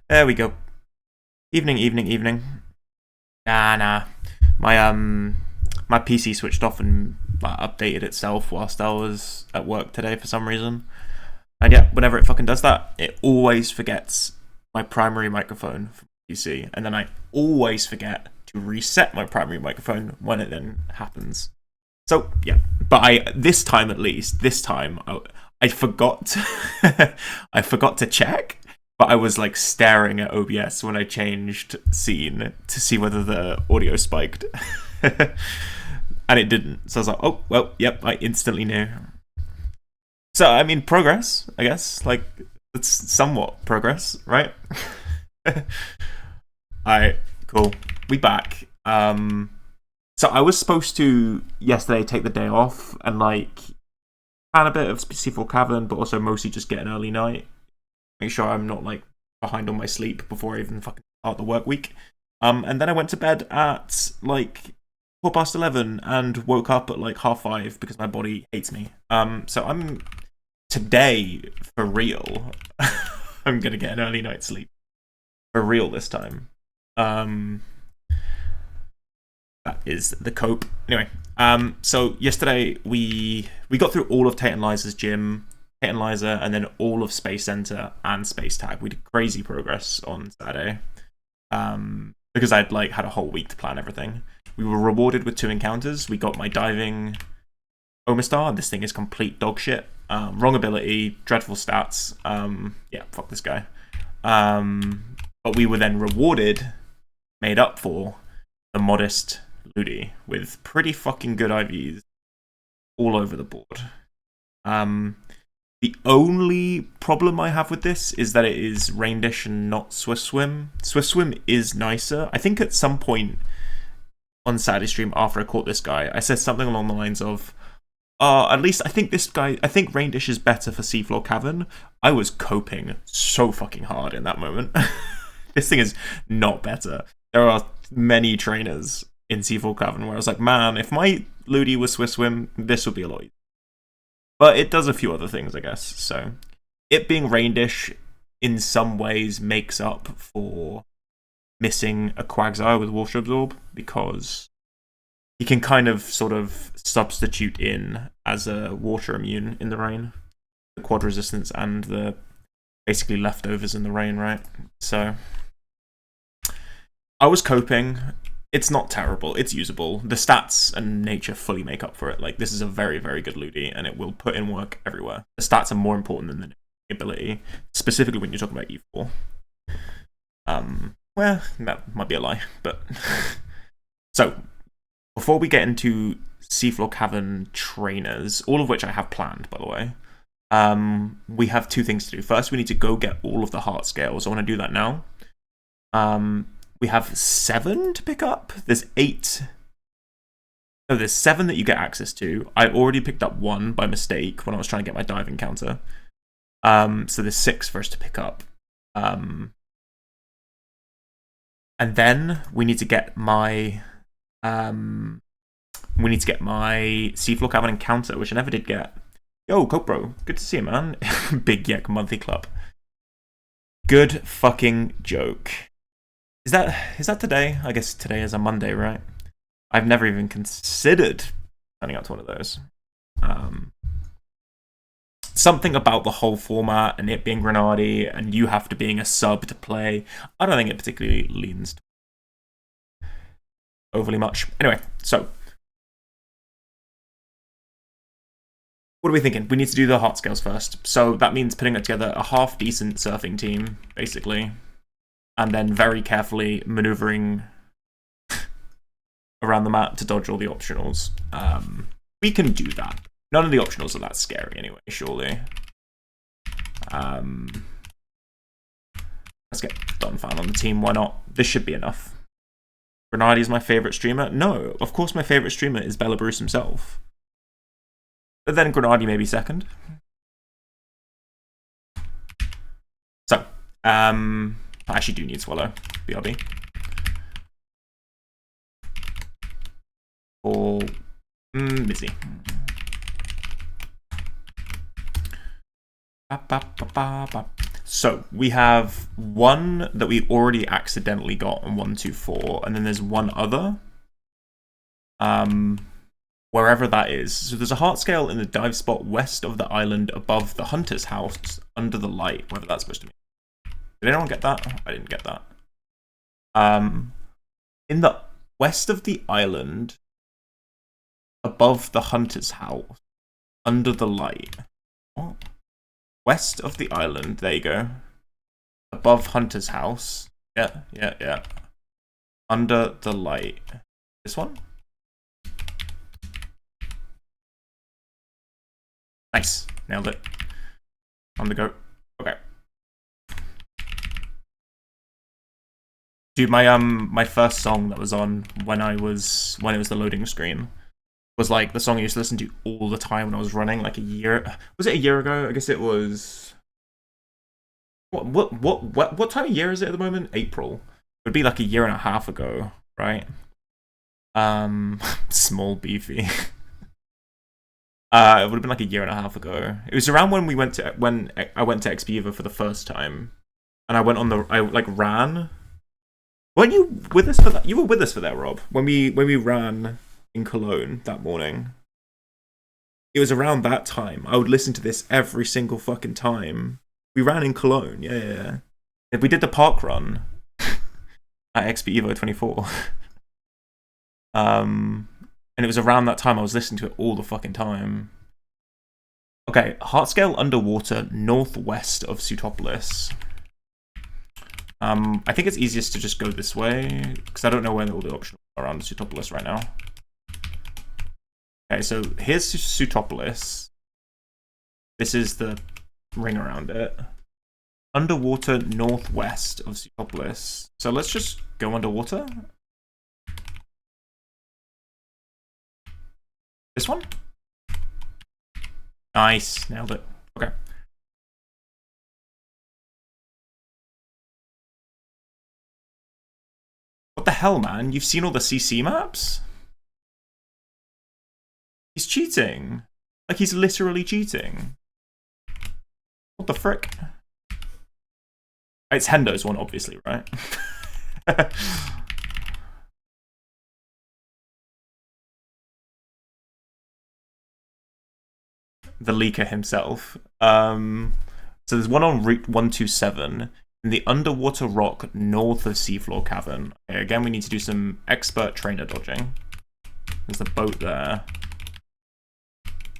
There we go. Evening. Nah. My PC switched off and updated itself whilst I was at work today for some reason. And yeah, whenever it fucking does that, it always forgets my primary microphone from PC, and then I always forget to reset my primary microphone when it then happens. So yeah, but this time I forgot I forgot to check, but I was like staring at OBS when I changed scene to see whether the audio spiked. And it didn't. So I was like, oh well, yep, I instantly knew. So I mean, progress, I guess. Like, it's somewhat progress, right? Alright, cool. We back. So I was supposed to yesterday take the day off and like plan a bit of Seafloor Cavern, but also mostly just get an early night. Make sure I'm not like behind on my sleep before I even fucking start the work week. And then I went to bed at like 11:15 and woke up at like 5:30 because my body hates me. So I'm today for real. I'm gonna get an early night's sleep for real this time. That is the cope. Anyway, so yesterday we got through all of Tate and Liza's gym, Tate and Liza, and then all of Space Center and Space Tag. We did crazy progress on Saturday. Because I'd like had a whole week to plan everything. We were rewarded with 2 encounters. We got my diving Omastar. This thing is complete dog shit. Wrong ability, dreadful stats. Yeah, fuck this guy. But we were then rewarded, made up for, the modest Ludi with pretty fucking good IVs all over the board. The only problem I have with this is that it is Rain Dish and not Swift Swim. Swift Swim is nicer. I think at some point on Saturday stream after I caught this guy, I said something along the lines of, at least I think Rain Dish is better for Seafloor Cavern. I was coping so fucking hard in that moment. This thing is not better. There are many trainers in Seafloor Cavern where I was like, man, if my Ludi was Swift Swim, this would be a lot easier. But it does a few other things, I guess. So it being Rain Dish in some ways makes up for missing a Quagsire with Water Absorb, because he can kind of sort of substitute in as a water immune in the rain. The quad resistance and the basically leftovers in the rain, right? So I was coping. It's not terrible. It's usable. The stats and nature fully make up for it. Like, this is a very, very good Ludi, and it will put in work everywhere. The stats are more important than the ability, specifically when you're talking about E4. Well, that might be a lie, but... So, before we get into Seafloor Cavern trainers, all of which I have planned, by the way, we have 2 things to do. First, we need to go get all of the heart scales. I want to do that now. We have 7 to pick up. There's 8. No, there's 7 that you get access to. I already picked up 1 by mistake when I was trying to get my diving counter. So there's 6 for us to pick up. And then we need to get my Seafloor Cavern encounter, which I never did get. Yo, Coke Bro, good to see you, man. Big Yak monthly club. Good fucking joke. Is that today? I guess today is a Monday, right? I've never even considered signing up to one of those. Something about the whole format and it being Grenadi and you have to being a sub to play, I don't think it particularly leans overly much. Anyway, so what are we thinking? We need to do the heart scales first. So that means putting together a half-decent surfing team, basically. And then very carefully maneuvering around the map to dodge all the optionals. We can do that. None of the optionals are that scary anyway, surely. Let's get Donphan on the team, why not? This should be enough. Grenadi is my favourite streamer? No, of course my favourite streamer is Bella Bruce himself. But then Grenadi may be second. So, I actually do need Swallow, BRB. Or busy. So we have one that we already accidentally got on 124, and then there's one other. Wherever that is. So there's a heart scale in the dive spot west of the island above the hunter's house under the light, whatever that's supposed to mean. Did anyone get that? I didn't get that. In the west of the island above the hunter's house under the light. What? West of the island, there you go. Above hunter's house. Yeah. Under the light. This one? Nice. Nailed it. On the go. Okay. Dude, my first song that was on when it was the loading screen was like the song I used to listen to all the time when I was running, like a year. Was it a year ago? I guess it was. What time of year is it at the moment? April. It would be like a year and a half ago, right? Small beefy. It would have been like a year and a half ago. It was around when I went to Expiva for the first time, and I ran. Weren't you with us for that? You were with us for that, Rob. When we ran in Cologne that morning. It was around that time. I would listen to this every single fucking time. We ran in Cologne, yeah. We did the park run at XP Evo 24. And it was around that time I was listening to it all the fucking time. Okay, Heartscale underwater northwest of Sutopolis. I think it's easiest to just go this way, because I don't know where all the options are around Sutopolis right now. Okay, so here's Sutopolis. This is the ring around it. Underwater northwest of Sutopolis. So let's just go underwater. This one? Nice, nailed it. Okay. What the hell, man? You've seen all the CC maps? He's cheating. Like, he's literally cheating. What the frick? It's Hendo's one, obviously, right? The leaker himself. So there's one on Route 127 in the underwater rock north of Seafloor Cavern. Okay, again, we need to do some expert trainer dodging. There's the boat there.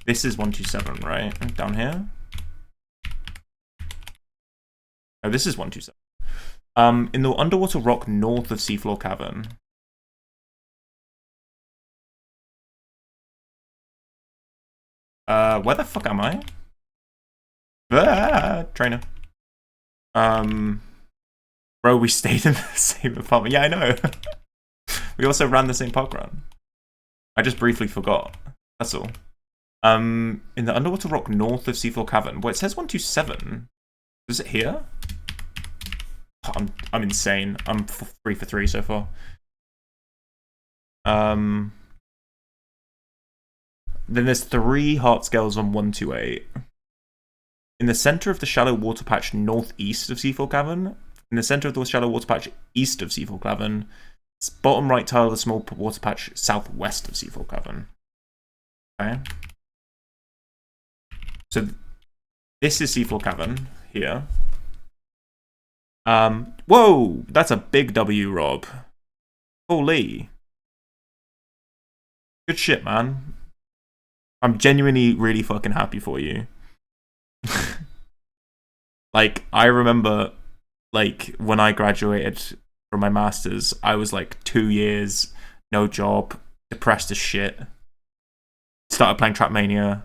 This is 127, right? Down here? Oh, this is 127. In the underwater rock north of Seafloor Cavern. Where the fuck am I? Trainer. Bro, we stayed in the same apartment. Yeah, I know. We also ran the same park run. I just briefly forgot. That's all. In the underwater rock north of Seafloor Cavern. Well, it says 127. Is it here? Oh, I'm insane. I'm 3 for 3 so far. Then there's 3 heart scales on 128. In the center of the shallow water patch northeast of Seafloor Cavern. In the center of the shallow water patch east of Seafloor Cavern. Bottom right tile of the small water patch southwest of Seafloor Cavern. Okay. So this is Seafloor Cavern here. Whoa! That's a big W, Rob. Holy. Good shit, man. I'm genuinely really fucking happy for you. Like, I remember, like, when I graduated from my master's, I was like 2 years, no job, depressed as shit. Started playing Trapmania.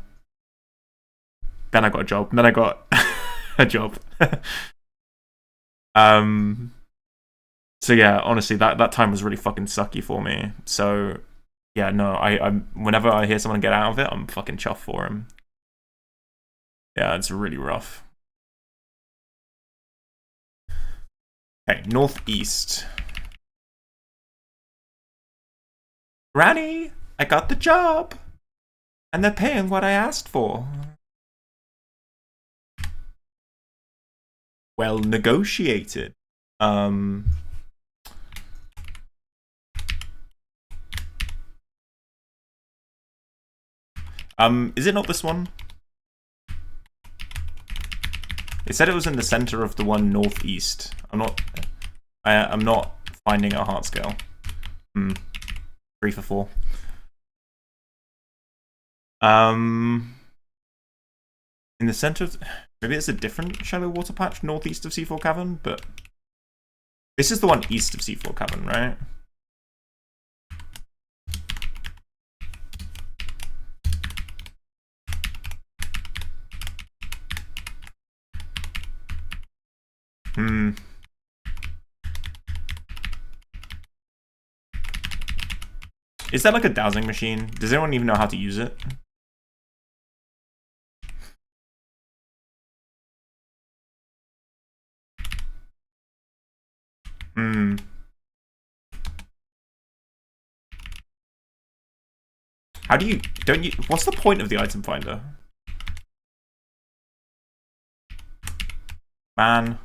Then I got a job. And then I got a job. So yeah, honestly, that time was really fucking sucky for me. So yeah, no, I'm whenever I hear someone get out of it, I'm fucking chuffed for him. Yeah, it's really rough. Okay, northeast. Granny, I got the job, and they're paying what I asked for. well negotiated. Is it not this one? It said it was in the center of the one northeast. I'm not finding a heart scale. 3 for 4. In the center of... Maybe it's a different shallow water patch northeast of Seafloor Cavern, but... This is the one east of Seafloor Cavern, right? Is that like a dowsing machine? Does anyone even know how to use it? How do you... Don't you... What's the point of the item finder? Man.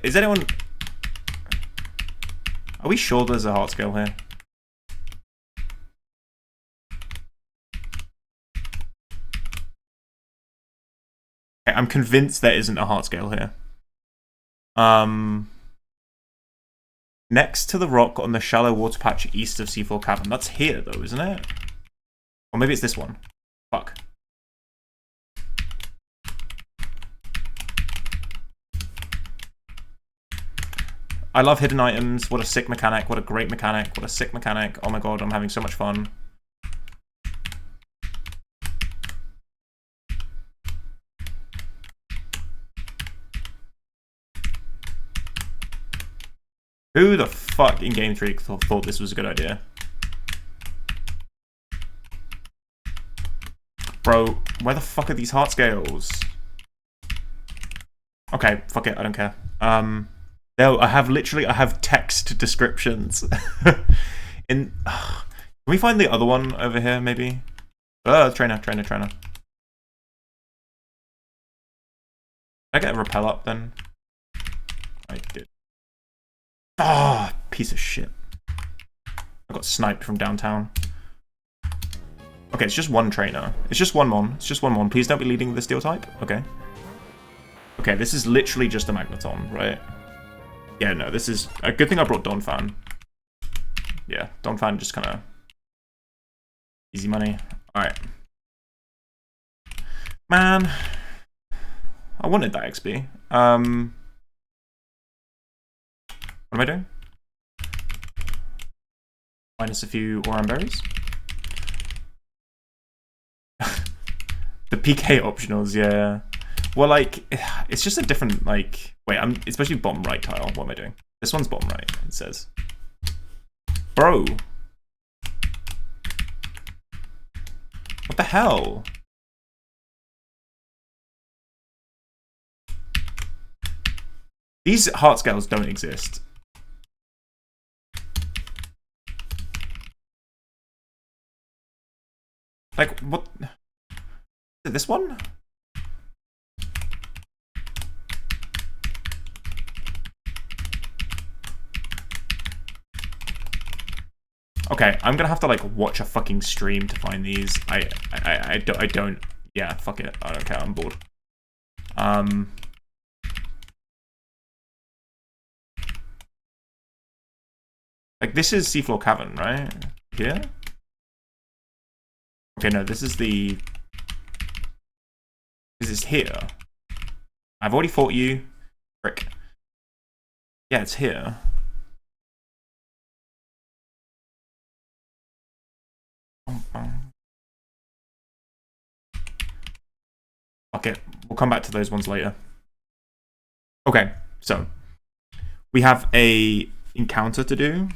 Is anyone... Are we sure there's a heart scale here? Okay, I'm convinced there isn't a heart scale here. Next to the rock on the shallow water patch east of Seafloor Cavern. That's here though, isn't it? Or maybe it's this one. Fuck. I love hidden items. What a sick mechanic. What a great mechanic. What a sick mechanic. Oh my god, I'm having so much fun. Who the fuck in Game 3 thought this was a good idea? Bro, where the fuck are these heart scales? Okay, fuck it, I don't care. No, I have text descriptions. Can we find the other one over here, maybe? Trainer. Did I get a rappel up then? I did. Ah, piece of shit. I got sniped from downtown. Okay, it's just one trainer. It's just one mon. It's just one mon. Please don't be leading the steel type. Okay. Okay, this is literally just a magneton, right? Yeah, no, this is a good thing I brought Donphan. Yeah, Donphan just kind of easy money. Alright. Man. I wanted that XP. What am I doing? Minus a few Oran berries. The PK optionals, yeah. Well, like, it's just a different, like... Wait, it's supposed to be bottom right tile. What am I doing? This one's bottom right, it says. Bro. What the hell? These heart scales don't exist. Like, what? Is it this one? Okay, I'm gonna have to like watch a fucking stream to find these. I don't. Yeah, fuck it. I don't care. I'm bored. Like this is Seafloor Cavern, right? Here. Okay, no, this is the. This is here. I've already fought you. Frick. Yeah, it's here. Okay, we'll come back to those ones later. Okay, so we have a encounter to do.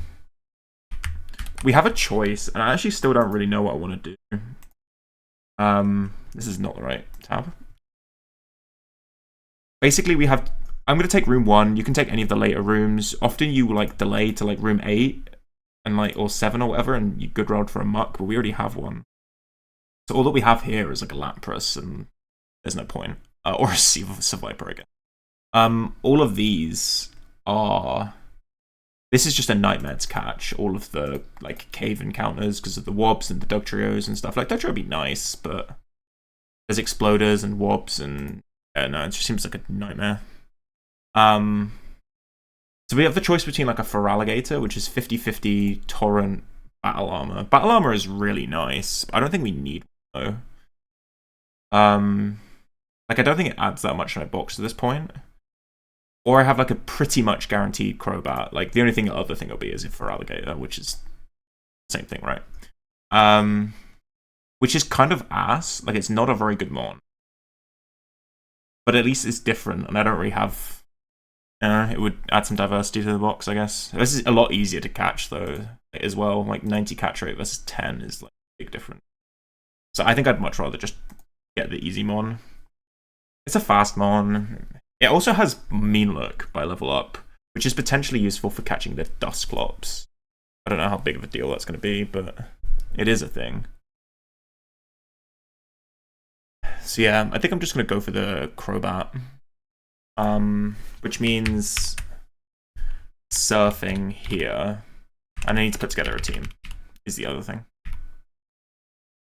We have a choice, and I actually still don't really know what I want to do. This is not the right tab. Basically, we have I'm going to take room 1. You can take any of the later rooms. Often you like delay to like room 8 and like or 7 or whatever, and you good rolled for a muck, but we already have one. So all that we have here is like a Lapras, and there's no point. Or a Survivor again. All of these are... This is just a nightmare to catch, all of the like cave encounters because of the Wobbs and the Dugtrios and stuff. Like Dugtrio would be nice, but there's Exploders and Wobbs and no, it just seems like a nightmare. So we have the choice between like a Feraligatr, which is 50-50 Torrent, Battle Armor. Battle Armor is really nice. I don't think we need one, though. Like I don't think it adds that much to my box at this point. Or I have like a pretty much guaranteed Crobat. Like the only thing the other thing will be is a Feraligatr, which is the same thing, right? Which is kind of ass. Like it's not a very good mon. But at least it's different, and I don't really have... it would add some diversity to the box, I guess. This is a lot easier to catch, though, as well. Like 90 catch rate versus 10 is like a big difference. So I think I'd much rather just get the easy mon. It's a fast mon. It also has Mean Look by level up, which is potentially useful for catching the Dusclops. I don't know how big of a deal that's going to be, but it is a thing. So yeah, I think I'm just going to go for the Crobat. Which means surfing here. And I need to put together a team, is the other thing.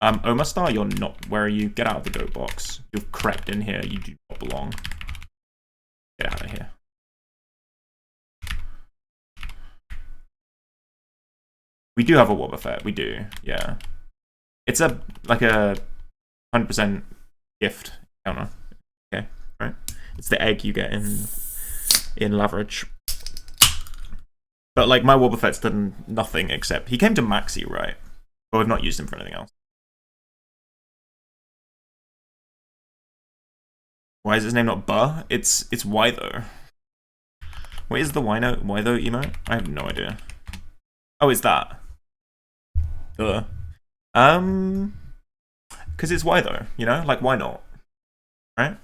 Omastar, you're not... Where are you? Get out of the goat box. You've crept in here. You do not belong. Get out of here. We do have a Wobbuffet. We do, yeah. It's a like a 100% gift counter. Okay, right? It's the egg you get in Leverage. But like my Wobbuffet's done nothing except... He came to Maxi, right? But we've not used him for anything else. Why is his name not Buh? It's why though. What is the why though emote? I have no idea. Oh, it's that. Because it's why though, you know? Like why not? Right?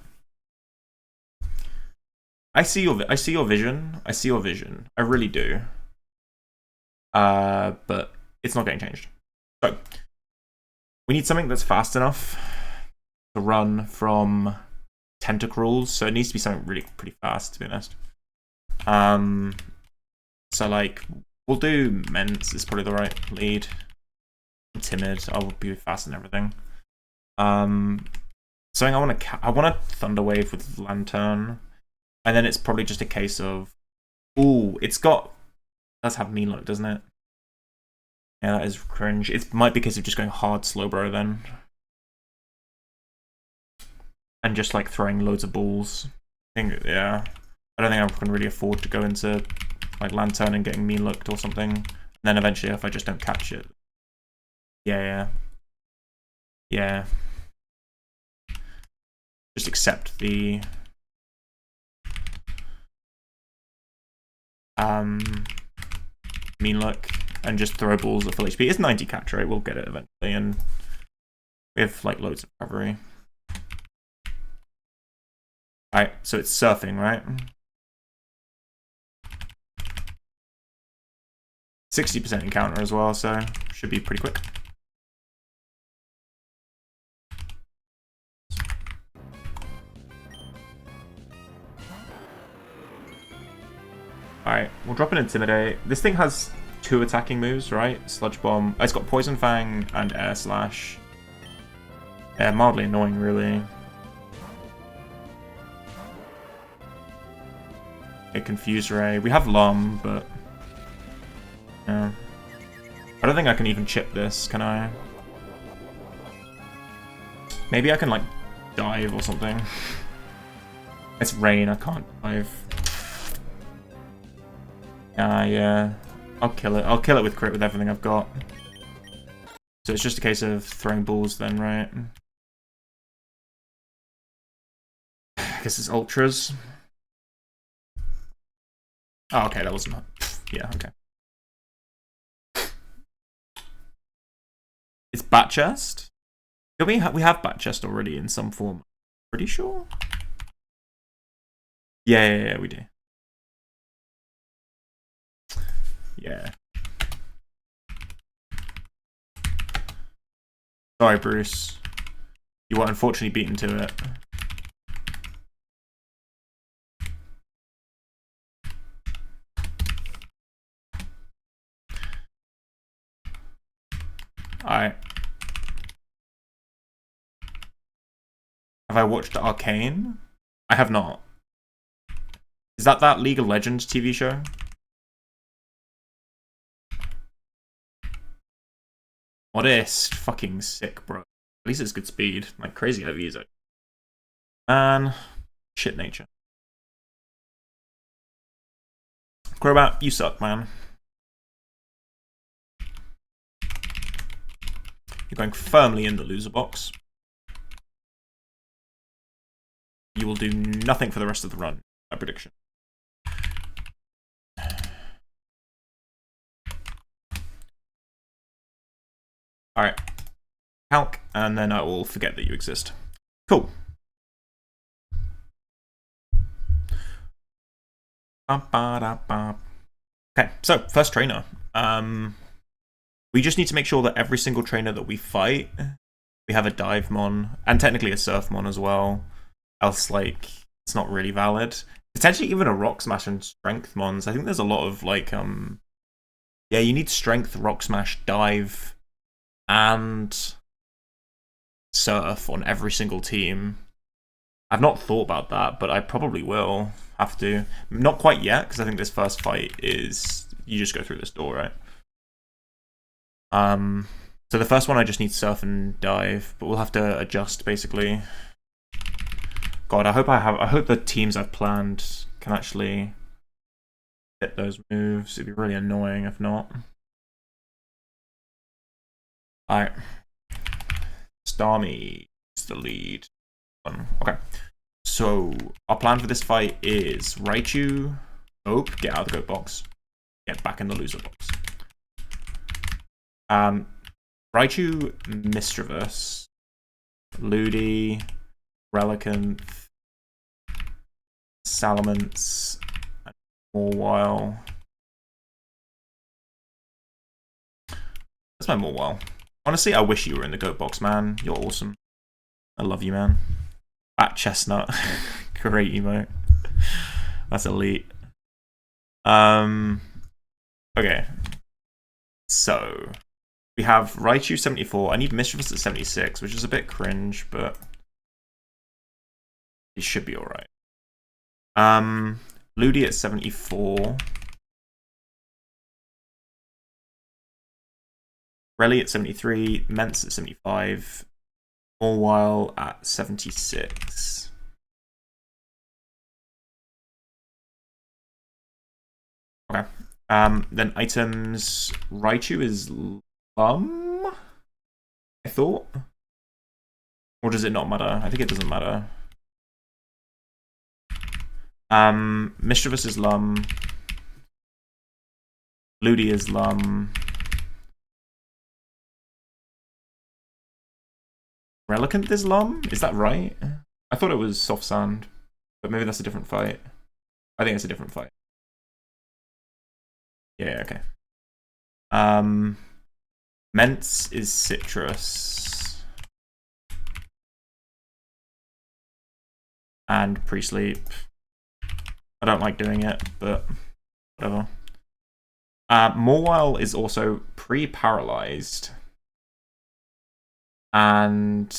I see your vision. I see your vision. I really do. But it's not getting changed. So we need something that's fast enough to run from Tentacruels, so it needs to be something really pretty fast, to be honest. So like we'll do Mence is probably the right lead. I'm timid. I will be fast and everything. Something I want to Thunderwave with Lantern, and then it's probably just a case of it does have Mean Look, doesn't it? Yeah, that is cringe. It might be because of just going hard Slowbro then. And just like throwing loads of balls. I don't think I can really afford to go into like Lantern and getting Mean Looked or something. And then eventually if I just don't catch it. Yeah. Just accept the Mean Look and just throw balls at full HP. It's 90 catch rate, we'll get it eventually, and we have like loads of recovery. Alright, so it's surfing, right? 60% encounter as well, so should be pretty quick. Alright, we'll drop an Intimidate. This thing has 2 attacking moves, right? Sludge Bomb. It's got Poison Fang and Air Slash. Yeah, mildly annoying, really. Confuse Ray. We have Lum, but yeah. I don't think I can even chip this, can I? Maybe I can like dive or something. It's rain, I can't dive. Yeah. I'll kill it. I'll kill it with crit with everything I've got. So it's just a case of throwing balls then, right? I guess it's ultras. Oh, okay, that wasn't... Yeah, okay. It's Bat Chest? We have Bat Chest already in some form. Pretty sure? Yeah, we do. Yeah. Sorry, Bruce. You were unfortunately beaten to it. Alright. Have I watched Arcane? I have not. Is that League of Legends TV show? Modest. Fucking sick, bro. At least it's good speed. Like, crazy how to use it. Man. Shit nature. Crobat, you suck, man. You're going firmly in the loser box. You will do nothing for the rest of the run. My prediction. Alright. Calc, and then I will forget that you exist. Cool. Okay, so first trainer. We just need to make sure that every single trainer that we fight, we have a dive mon, and technically a surf mon as well. Else, like, it's not really valid. Potentially even a rock smash and strength mons. I think there's a lot of like, yeah, you need strength, rock smash, dive, and surf on every single team. I've not thought about that, but I probably will have to. Not quite yet, because I think this first fight is you just go through this door, right? So the first one I just need surf and dive, but we'll have to adjust basically. God, I hope the teams I've planned can actually hit those moves. It'd be really annoying if not. Alright. Starmie is the lead. Okay. So our plan for this fight is Raichu, Ope, get out of the goat box. Get back in the loser box. Raichu, Mischievous, Ludi, Relicanth, Salamence, and Mawile. That's my Mawile. Honestly, I wish you were in the goat box, man. You're awesome. I love you, man. At Chestnut. Great emote. That's elite. Okay. So we have Raichu 74. I need Mischievous at 76, which is a bit cringe, but it should be alright. Ludi at 74. Relly at 73. Mence at 75. Mawile at 76. Okay. Then items. Raichu is Lum, I thought. Or does it not matter? I think it doesn't matter. Mischievous is Lum. Ludi is Lum. Relicanth is Lum? Is that right? I thought it was Soft Sand, but maybe that's a different fight. I think it's a different fight. Yeah, okay. Mence is Citrus. And pre-sleep. I don't like doing it, but whatever. Mawile is also pre-paralyzed. And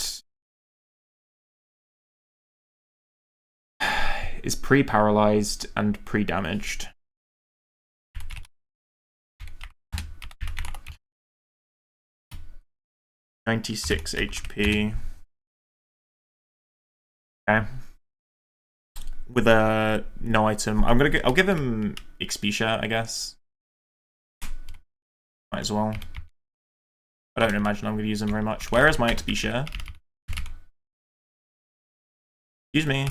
is pre-paralyzed and pre-damaged. (96 HP). Okay. With a no item, I'll give him Expedia, I guess. Might as well. I don't imagine I'm gonna use him very much. Where is my Expedia? Excuse me.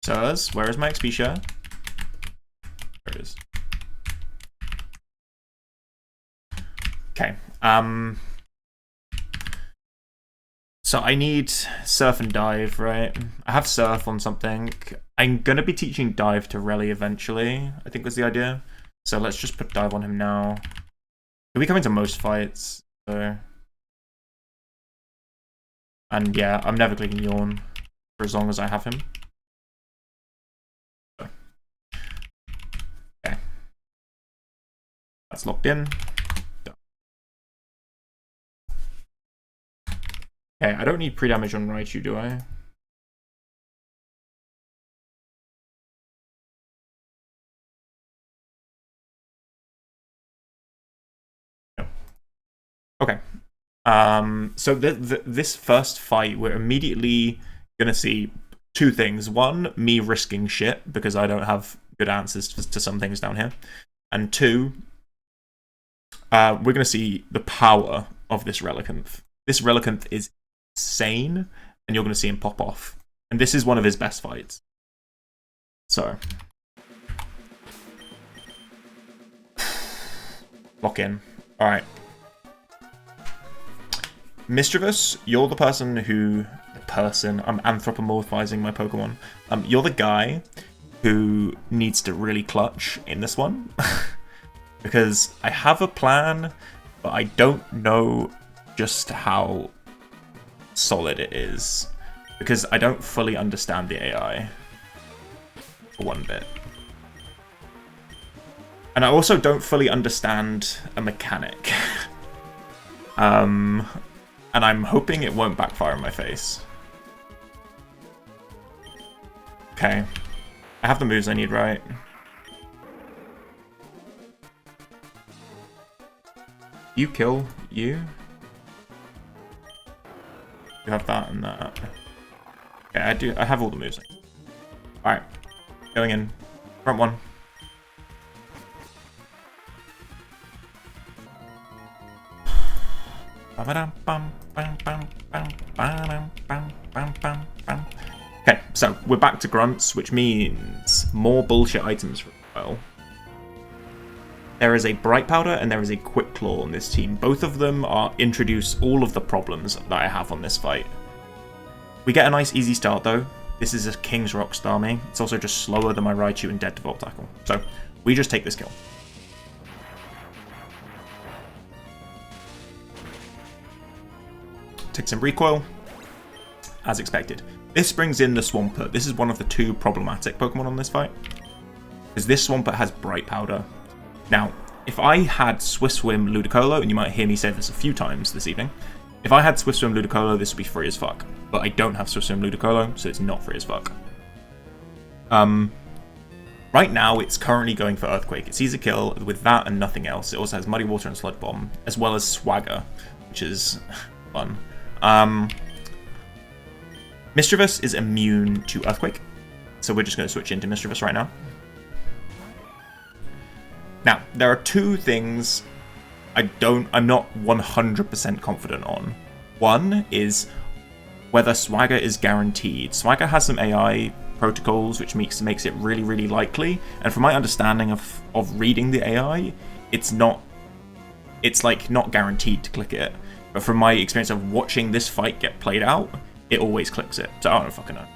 Sirs, where is my Expedia? There it is. So I need surf and dive, right? I have surf on something. I'm going to be teaching dive to Relly eventually, I think was the idea. So let's just put dive on him now. He'll be coming to most fights, so... And yeah, I'm never clicking Yawn for as long as I have him. So. Okay. That's locked in. Done. Okay, I don't need pre-damage on Raichu, do I? No. Okay. So this first fight, we're immediately gonna see two things. One, me risking shit because I don't have good answers to some things down here. And two, we're gonna see the power of this Relicanth. This Relicanth is insane, and you're gonna see him pop off. And this is one of his best fights. So. Lock in. Alright. Mischievous, you're the person who... I'm anthropomorphizing my Pokemon. You're the guy who needs to really clutch in this one. Because I have a plan, but I don't know just how solid it is. Because I don't fully understand the AI. For one bit. And I also don't fully understand a mechanic. And I'm hoping it won't backfire in my face. Okay. I have the moves I need, right? You kill you? You have that and that. Okay, I have all the moves. Alright. Going in. Front one. Okay, so we're back to grunts, which means more bullshit items for a while. There is a Bright Powder and there is a Quick Claw on this team. Both of them are introduce all of the problems that I have on this fight. We get a nice easy start though. This is a King's Rock Starmie. It's also just slower than my Raichu and Dead to Volt Tackle. So we just take this kill. Take some recoil, as expected. This brings in the Swampert. This is one of the two problematic Pokemon on this fight. Because this Swampert has Bright Powder. Now, if I had Swift Swim Ludicolo, and you might hear me say this a few times this evening, if I had Swift Swim Ludicolo, this would be free as fuck. But I don't have Swift Swim Ludicolo, so it's not free as fuck. Right now, it's currently going for Earthquake. It sees a kill with that and nothing else. It also has Muddy Water and Sludge Bomb, as well as Swagger, which is fun. Mischievous is immune to Earthquake, so we're just going to switch into Mischievous right now. Now, there are two things I'm not 100% confident on. One is whether Swagger is guaranteed. Swagger has some AI protocols which makes it really, really likely, and from my understanding of reading the AI, it's like not guaranteed to click it. But from my experience of watching this fight get played out, it always clicks it. So I don't fucking know.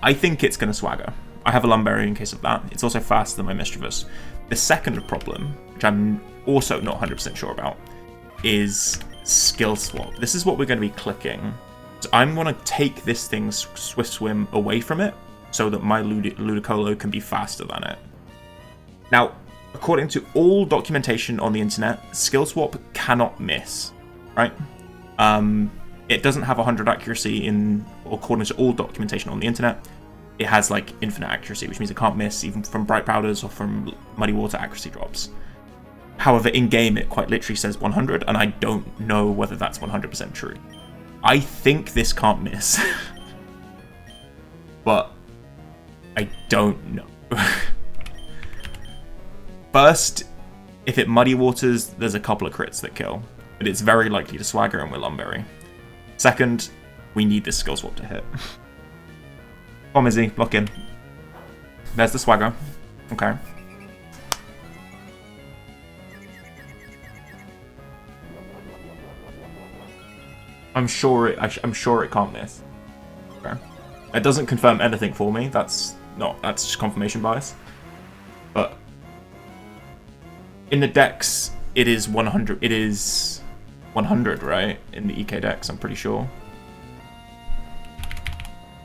I think it's going to Swagger. I have a Lumberry in case of that. It's also faster than my Mischievous. The second problem, which I'm also not 100% sure about, is Skill Swap. This is what we're going to be clicking. So I'm going to take this thing's Swift Swim away from it so that my Ludicolo can be faster than it. Now, according to all documentation on the internet, Skill Swap cannot miss. Right? It doesn't have 100 accuracy according to all documentation on the internet. It has like infinite accuracy, which means it can't miss even from Bright Powders or from Muddy Water accuracy drops. However, in game it quite literally says 100, and I don't know whether that's 100% true. I think this can't miss, but I don't know. First, if it Muddy Waters, there's a couple of crits that kill. But it's very likely to Swagger and we're Lumberry. Second, we need this Skill Swap to hit. Come on, Izzy, block in. There's the Swagger. Okay. I'm sure it can't miss. Okay. It doesn't confirm anything for me. That's just confirmation bias. But in the decks, it is 100. It is 100, right? In the EK decks, I'm pretty sure.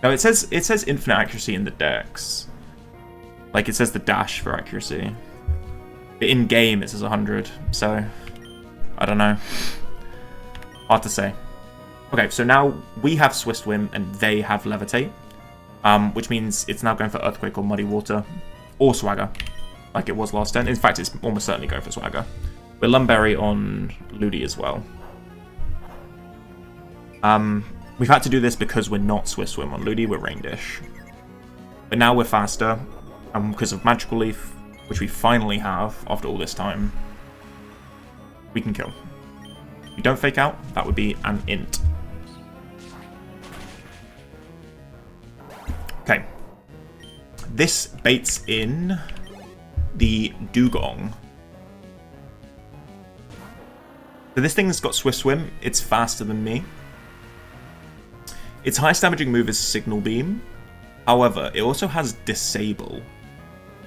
No, it says infinite accuracy in the decks. Like it says the dash for accuracy. But in game, it says 100. So I don't know. Hard to say. Okay, so now we have Swift Swim and they have Levitate, which means it's now going for Earthquake or Muddy Water or Swagger, like it was last turn. In fact, it's almost certainly going for Swagger. We're Lumberry on Ludi as well. We've had to do this because we're not Swift Swim on Ludi, we're Rain Dish. But now we're faster, and because of Magical Leaf, which we finally have after all this time, we can kill. If we don't fake out, that would be an int. Okay. This baits in the Dugong. So this thing's got Swift Swim, it's faster than me. Its highest damaging move is Signal Beam. However, it also has Disable.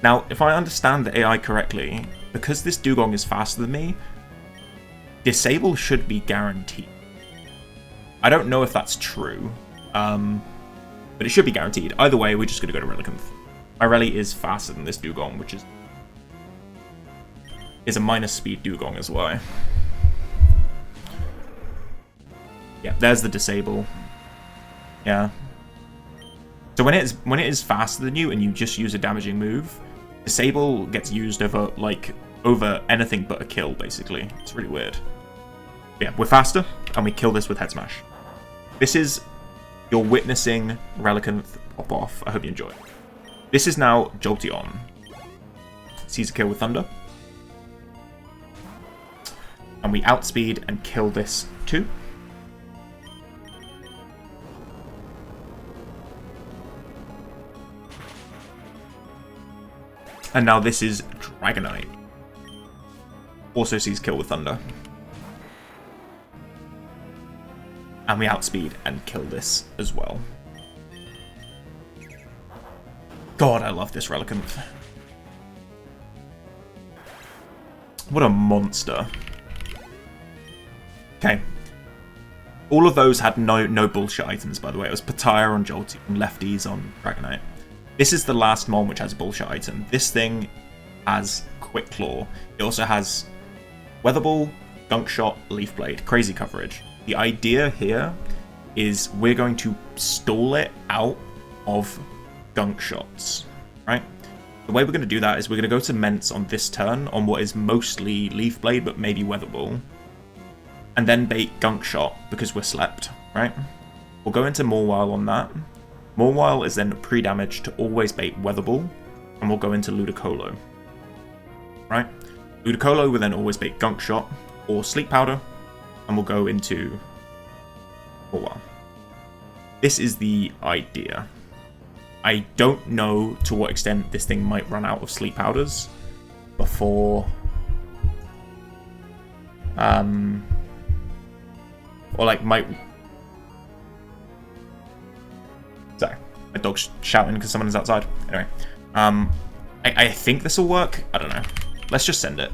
Now, if I understand the AI correctly, because this Dugong is faster than me, Disable should be guaranteed. I don't know if that's true, but it should be guaranteed. Either way, we're just going to go to Relicanth. My Rally is faster than this Dugong, which is a minus speed Dugong as well. Yeah, there's the Disable. Yeah. So when it is faster than you and you just use a damaging move, Disable gets used over anything but a kill, basically. It's really weird. But yeah, we're faster, and we kill this with Head Smash. This is... You're witnessing Relicanth pop off. I hope you enjoy it. This is now Jolteon. Sees a kill with Thunder. And we outspeed and kill this too. And now this is Dragonite. Also sees kill with Thunder. And we outspeed and kill this as well. God, I love this Relicanth. What a monster. Okay. All of those had no bullshit items, by the way. It was Pataya on Jolteon and Lefties on Dragonite. This is the last Mon which has a bullshit item. This thing has Quick Claw. It also has Weather Ball, Gunk Shot, Leaf Blade. Crazy coverage. The idea here is we're going to stall it out of Gunk Shots, right? The way we're going to do that is we're going to go to Ments on this turn on what is mostly Leaf Blade, but maybe Weather Ball. And then bait Gunk Shot because we're slept, right? We'll go into Mawile on that. Mawile is then pre-damage to always bait Weather Ball, and we'll go into Ludicolo, right? Ludicolo will then always bait Gunk Shot or Sleep Powder, and we'll go into Mawile. This is the idea. I don't know to what extent this thing might run out of Sleep Powders before... or like might... Sorry, my dog's shouting because someone is outside. Anyway, I think this will work. I don't know. Let's just send it.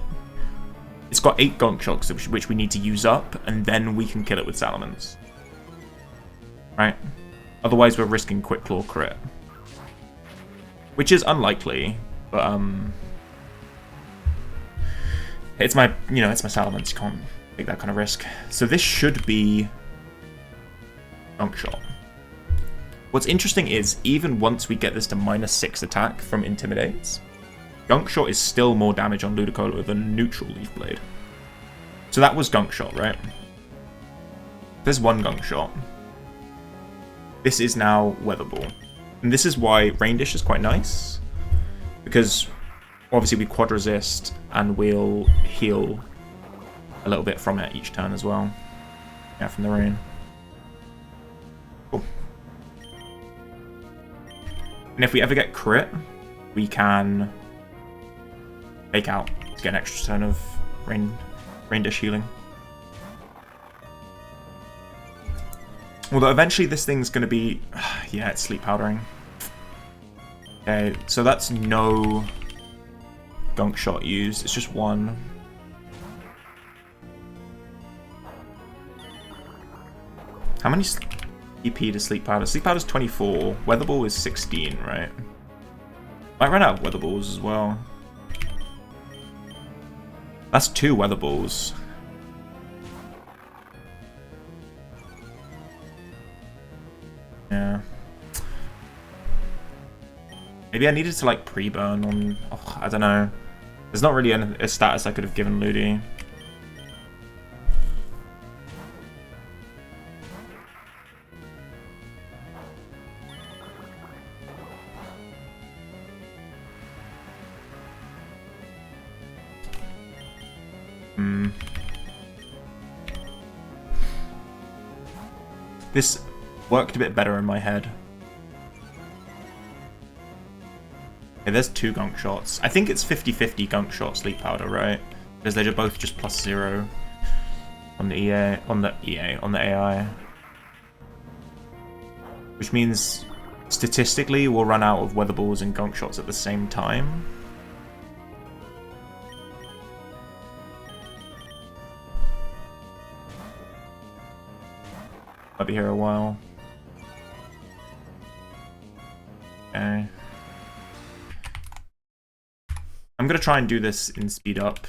It's got 8 Gunk Shots, which we need to use up, and then we can kill it with Salamence. Right? Otherwise, we're risking Quick Claw crit. Which is unlikely, but, it's my Salamence. You can't take that kind of risk. So this should be Gunk Shot. What's interesting is, even once we get this to -6 attack from Intimidates, Gunk Shot is still more damage on Ludicolo than neutral Leaf Blade. So that was Gunk Shot, right? There's one Gunk Shot. This is now Weather Ball. And this is why Rain Dish is quite nice. Because, obviously, we quad resist, and we'll heal a little bit from it each turn as well. Yeah, from the rain. Cool. And if we ever get crit, we can fake out to get an extra turn of Rain Dish healing. Although eventually this thing's going to be... yeah, it's sleep powdering. Okay, so that's no gunk shot used. It's just one. How many EP to sleep powder? Sleep powder's 24. Weather ball is 16, right? Might run out of weather balls as well. That's 2 weather balls. Yeah. Maybe I needed to like pre-burn on... oh, I don't know. There's not really a status I could have given Ludi. This worked a bit better in my head. Okay, there's 2 gunk shots. I think it's 50-50 gunk shot sleep powder, right? Because they're both just +0 on the on the AI. Which means statistically we'll run out of weather balls and gunk shots at the same time. I'll be here a while. Okay. I'm gonna try and do this in speed up.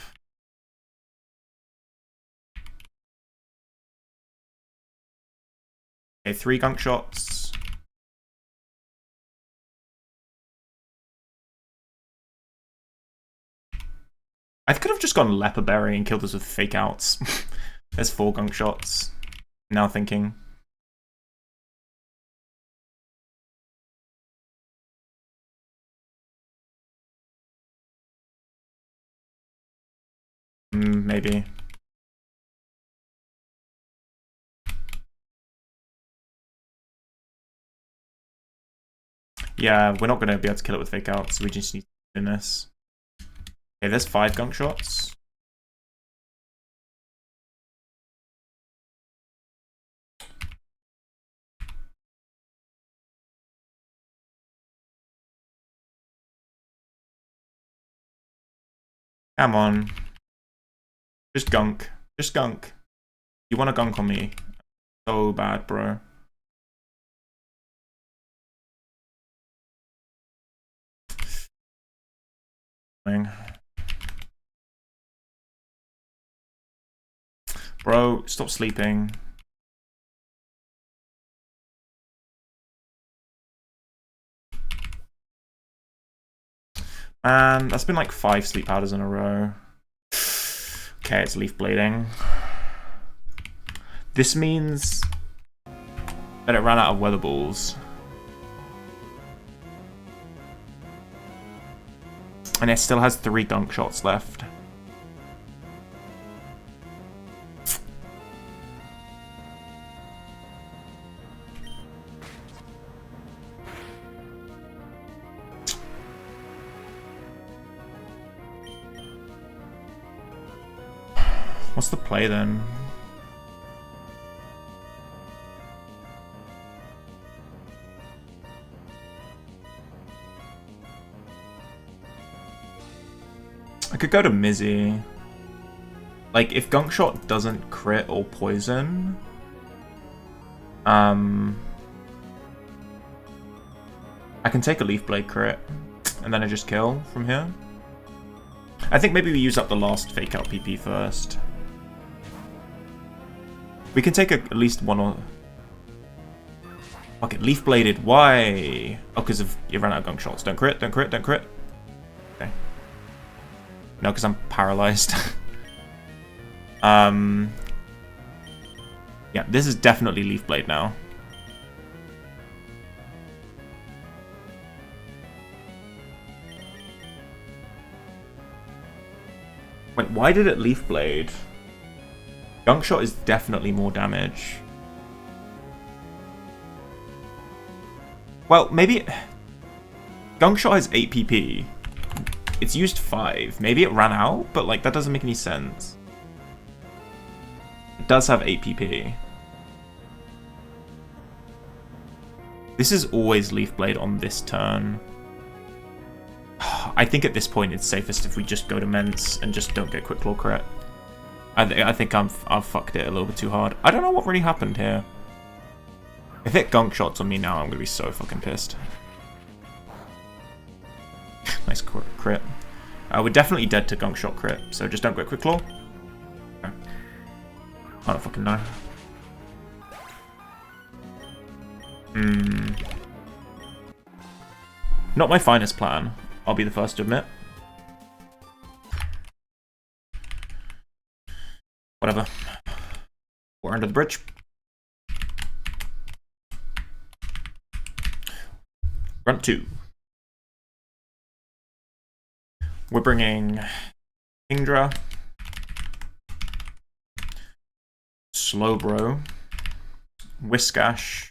Okay, 3 gunk shots. I could have just gone leper berry and killed us with fake outs. There's 4 gunk shots. Now thinking. Maybe. Yeah, we're not going to be able to kill it with fake outs, so we just need to do this. Okay, there's 5 gunk shots. Come on. Just gunk. Just gunk. You want to gunk on me? So bad, bro. Bro, stop sleeping. Man, that's been like 5 sleep powders in a row. Okay, it's leaf blading. This means that it ran out of weather balls. And it still has 3 gunk shots left. What's the play then? I could go to Mizzy. Like, if Gunk Shot doesn't crit or poison... I can take a Leaf Blade crit, and then I just kill from here. I think maybe we use up the last Fake Out PP first. We can take at least one or... Fuck it, Leaf Bladed, why? Oh, because of you ran out of Gunk Shots. Don't crit, don't crit, don't crit. Okay. No, because I'm paralyzed. Yeah, this is definitely Leaf Blade now. Wait, why did it Leaf Blade? Gunk Shot is definitely more damage. Well, maybe... Gunk Shot has 8 PP. It's used 5. Maybe it ran out, but like that doesn't make any sense. It does have 8 PP. This is always Leaf Blade on this turn. I think at this point it's safest if we just go to Mence and just don't get Quick Claw crit. I think I've fucked it a little bit too hard. I don't know what really happened here. If it gunk shots on me now, I'm gonna be so fucking pissed. Nice crit. We're definitely dead to gunk shot crit, so just don't get Quick Claw. Okay. I don't fucking know. Not my finest plan, I'll be the first to admit. Whatever. We're under the bridge. Grunt 2. We're bringing Kingdra, Slowbro, Whiskash,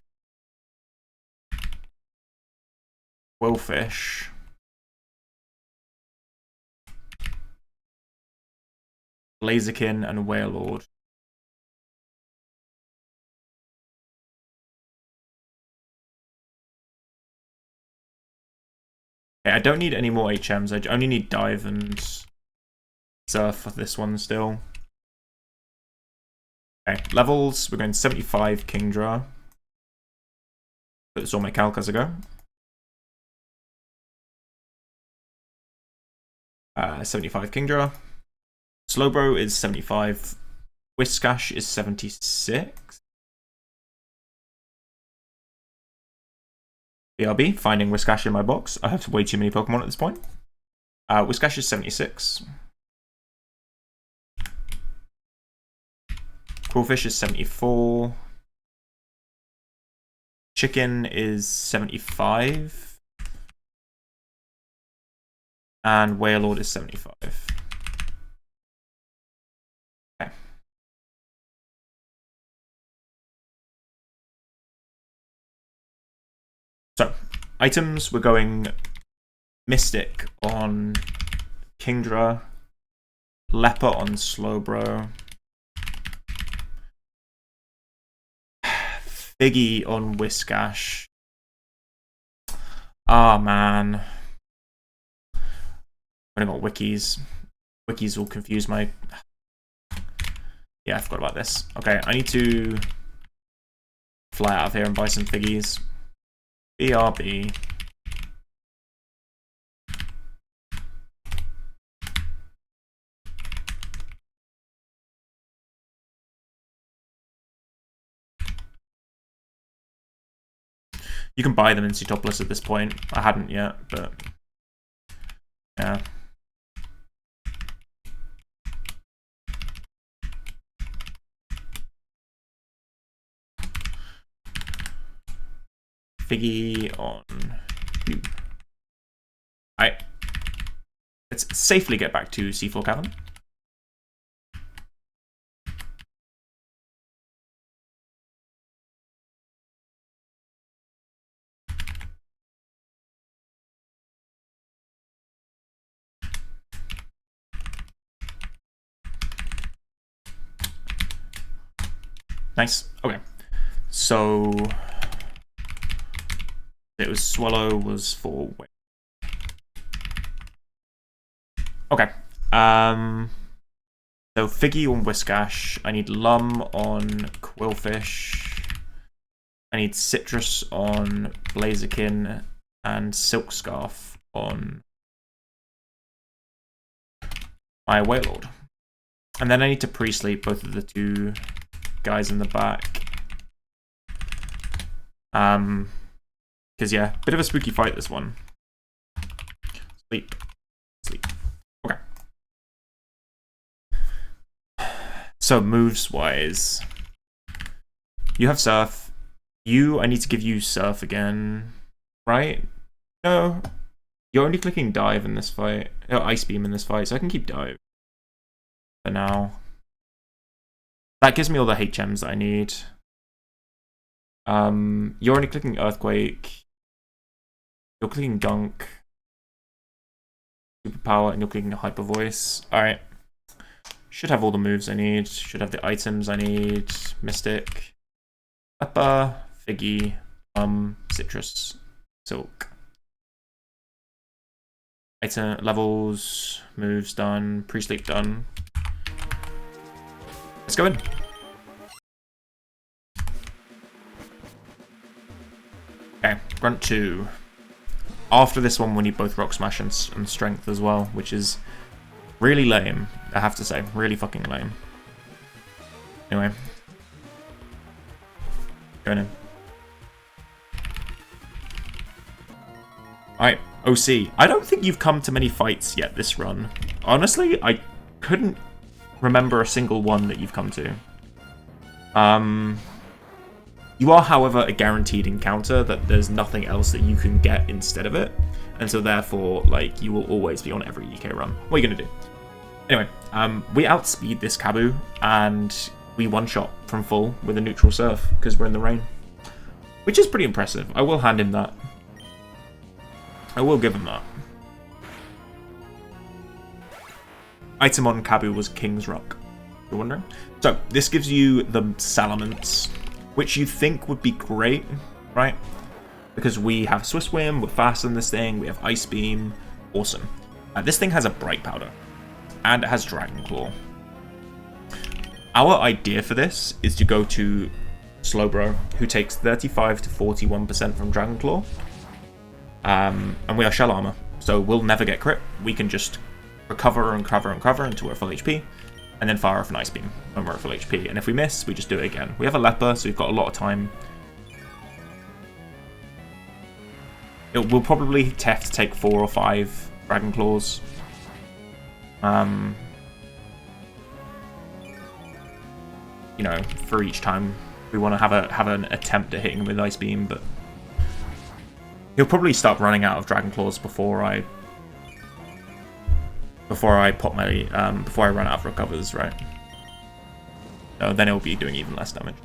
Quillfish, Blaziken, and Wailord. Okay, I don't need any more HMs, I only need Dive and Surf for this one still. Okay, levels, we're going 75 Kingdra. That's all my calc as I go. 75 Kingdra. Slowbro is 75. Whiskash is 76. BRB, finding Whiskash in my box. I have way too many Pokemon at this point. Whiskash is 76. Quillfish is 74. Chicken is 75. And Wailord is 75. Okay. So, items, we're going Mystic on Kingdra, Leper on Slowbro, Figgy on Whiskash. Ah, man. I got wikis. Wikis will confuse my... Yeah, I forgot about this. Okay, I need to fly out of here and buy some Figgies. BRB. You can buy them in Cetopolis at this point. I hadn't yet, but... Yeah. Figgy on you. Alright. Let's safely get back to Seafloor Cavern. Nice. Okay. So... It was Swallow was for... Okay. So Figgy on Whiskash. I need Lum on Quillfish. I need Citrus on Blaziken. And Silk Scarf on my Wailord. And then I need to pre-sleep both of the two guys in the back. Because, yeah, bit of a spooky fight, this one. Sleep. Sleep. Okay. So, moves-wise. You have Surf. I need to give you Surf again. Right? No. You're only clicking Dive in this fight. Oh, Ice Beam in this fight, so I can keep Dive. For now. That gives me all the HMs that I need. You're only clicking Earthquake. You're clicking Gunk. Superpower, and you're clicking Hyper Voice. Alright. Should have all the moves I need. Should have the items I need. Mystic. Leper. Figgy. citrus, silk. Item levels, moves done, pre-sleep done. Let's go in. Okay, Grunt 2. After this one, we need both Rock Smash and Strength as well, which is really lame, I have to say. Really fucking lame. Anyway. Going in. Alright, OC. I don't think you've come to many fights yet this run. Honestly, I couldn't remember a single one that you've come to. You are, however, a guaranteed encounter that there's nothing else that you can get instead of it. And so therefore, like, you will always be on every EK run. What are you going to do? Anyway, we outspeed this Kabu, and we one-shot from full with a neutral surf, because we're in the rain. Which is pretty impressive. I will hand him that. I will give him that. Item on Kabu was King's Rock, if you're wondering. So, this gives you the Salamence, which you think would be great, right? Because we have Swiss Swim, we're fast in this thing, we have Ice Beam, awesome. This thing has a Bright Powder, and it has Dragon Claw. Our idea for this is to go to Slowbro, who takes 35 to 41% from Dragon Claw. And we are Shell Armor, so we'll never get crit. We can just recover and cover and cover until we're full HP, and then fire off an Ice Beam when we're at full HP. And if we miss, we just do it again. We have a Leper, so we've got a lot of time. We'll probably have to take 4 or 5 Dragon Claws. You know, for each time we want to have an attempt at hitting him with Ice Beam, but he'll probably start running out of Dragon Claws before I pop my before I run out of recovers, right? So then it'll be doing even less damage.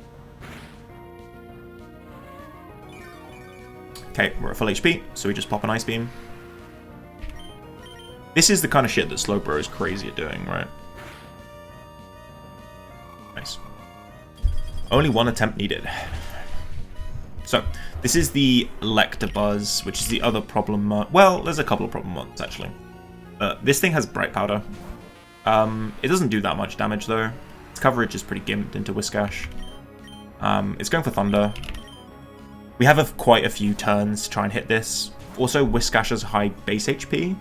Okay, we're at full HP, so we just pop an Ice Beam. This is the kind of shit that Slowbro is crazy at doing, right? Nice. Only one attempt needed. So, this is the Electabuzz, which is the other problem. Well, there's a couple of problem ones, actually. This thing has Bright Powder. It doesn't do that much damage, though. Its coverage is pretty gimped into Whiscash. It's going for Thunder. We have quite a few turns to try and hit this. Also, Whiscash has high base HP.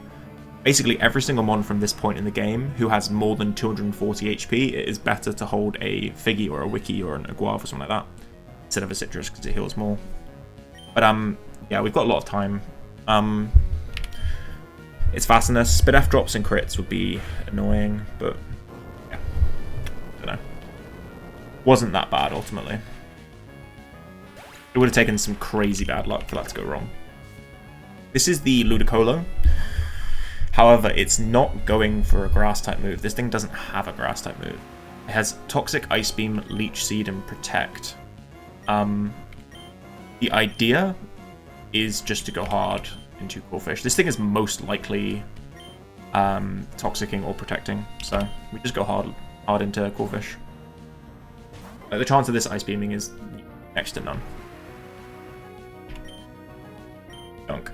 Basically, every single mon from this point in the game who has more than 240 HP, it is better to hold a Figgy or a Wiki or an Aguave or something like that instead of a Citrus, because it heals more. But yeah, we've got a lot of time. Its fastness, Spit F drops and crits would be annoying, but yeah, I don't know. Wasn't that bad ultimately. It would have taken some crazy bad luck for that to go wrong. This is the Ludicolo. However, it's not going for a grass type move. This thing doesn't have a grass type move. It has Toxic, Ice Beam, Leech Seed, and Protect. The idea is just to go hard into Corphish. This thing is most likely Toxicing or Protecting, so we just go hard into Corphish. The chance of this Ice Beaming is next to none. Dunk.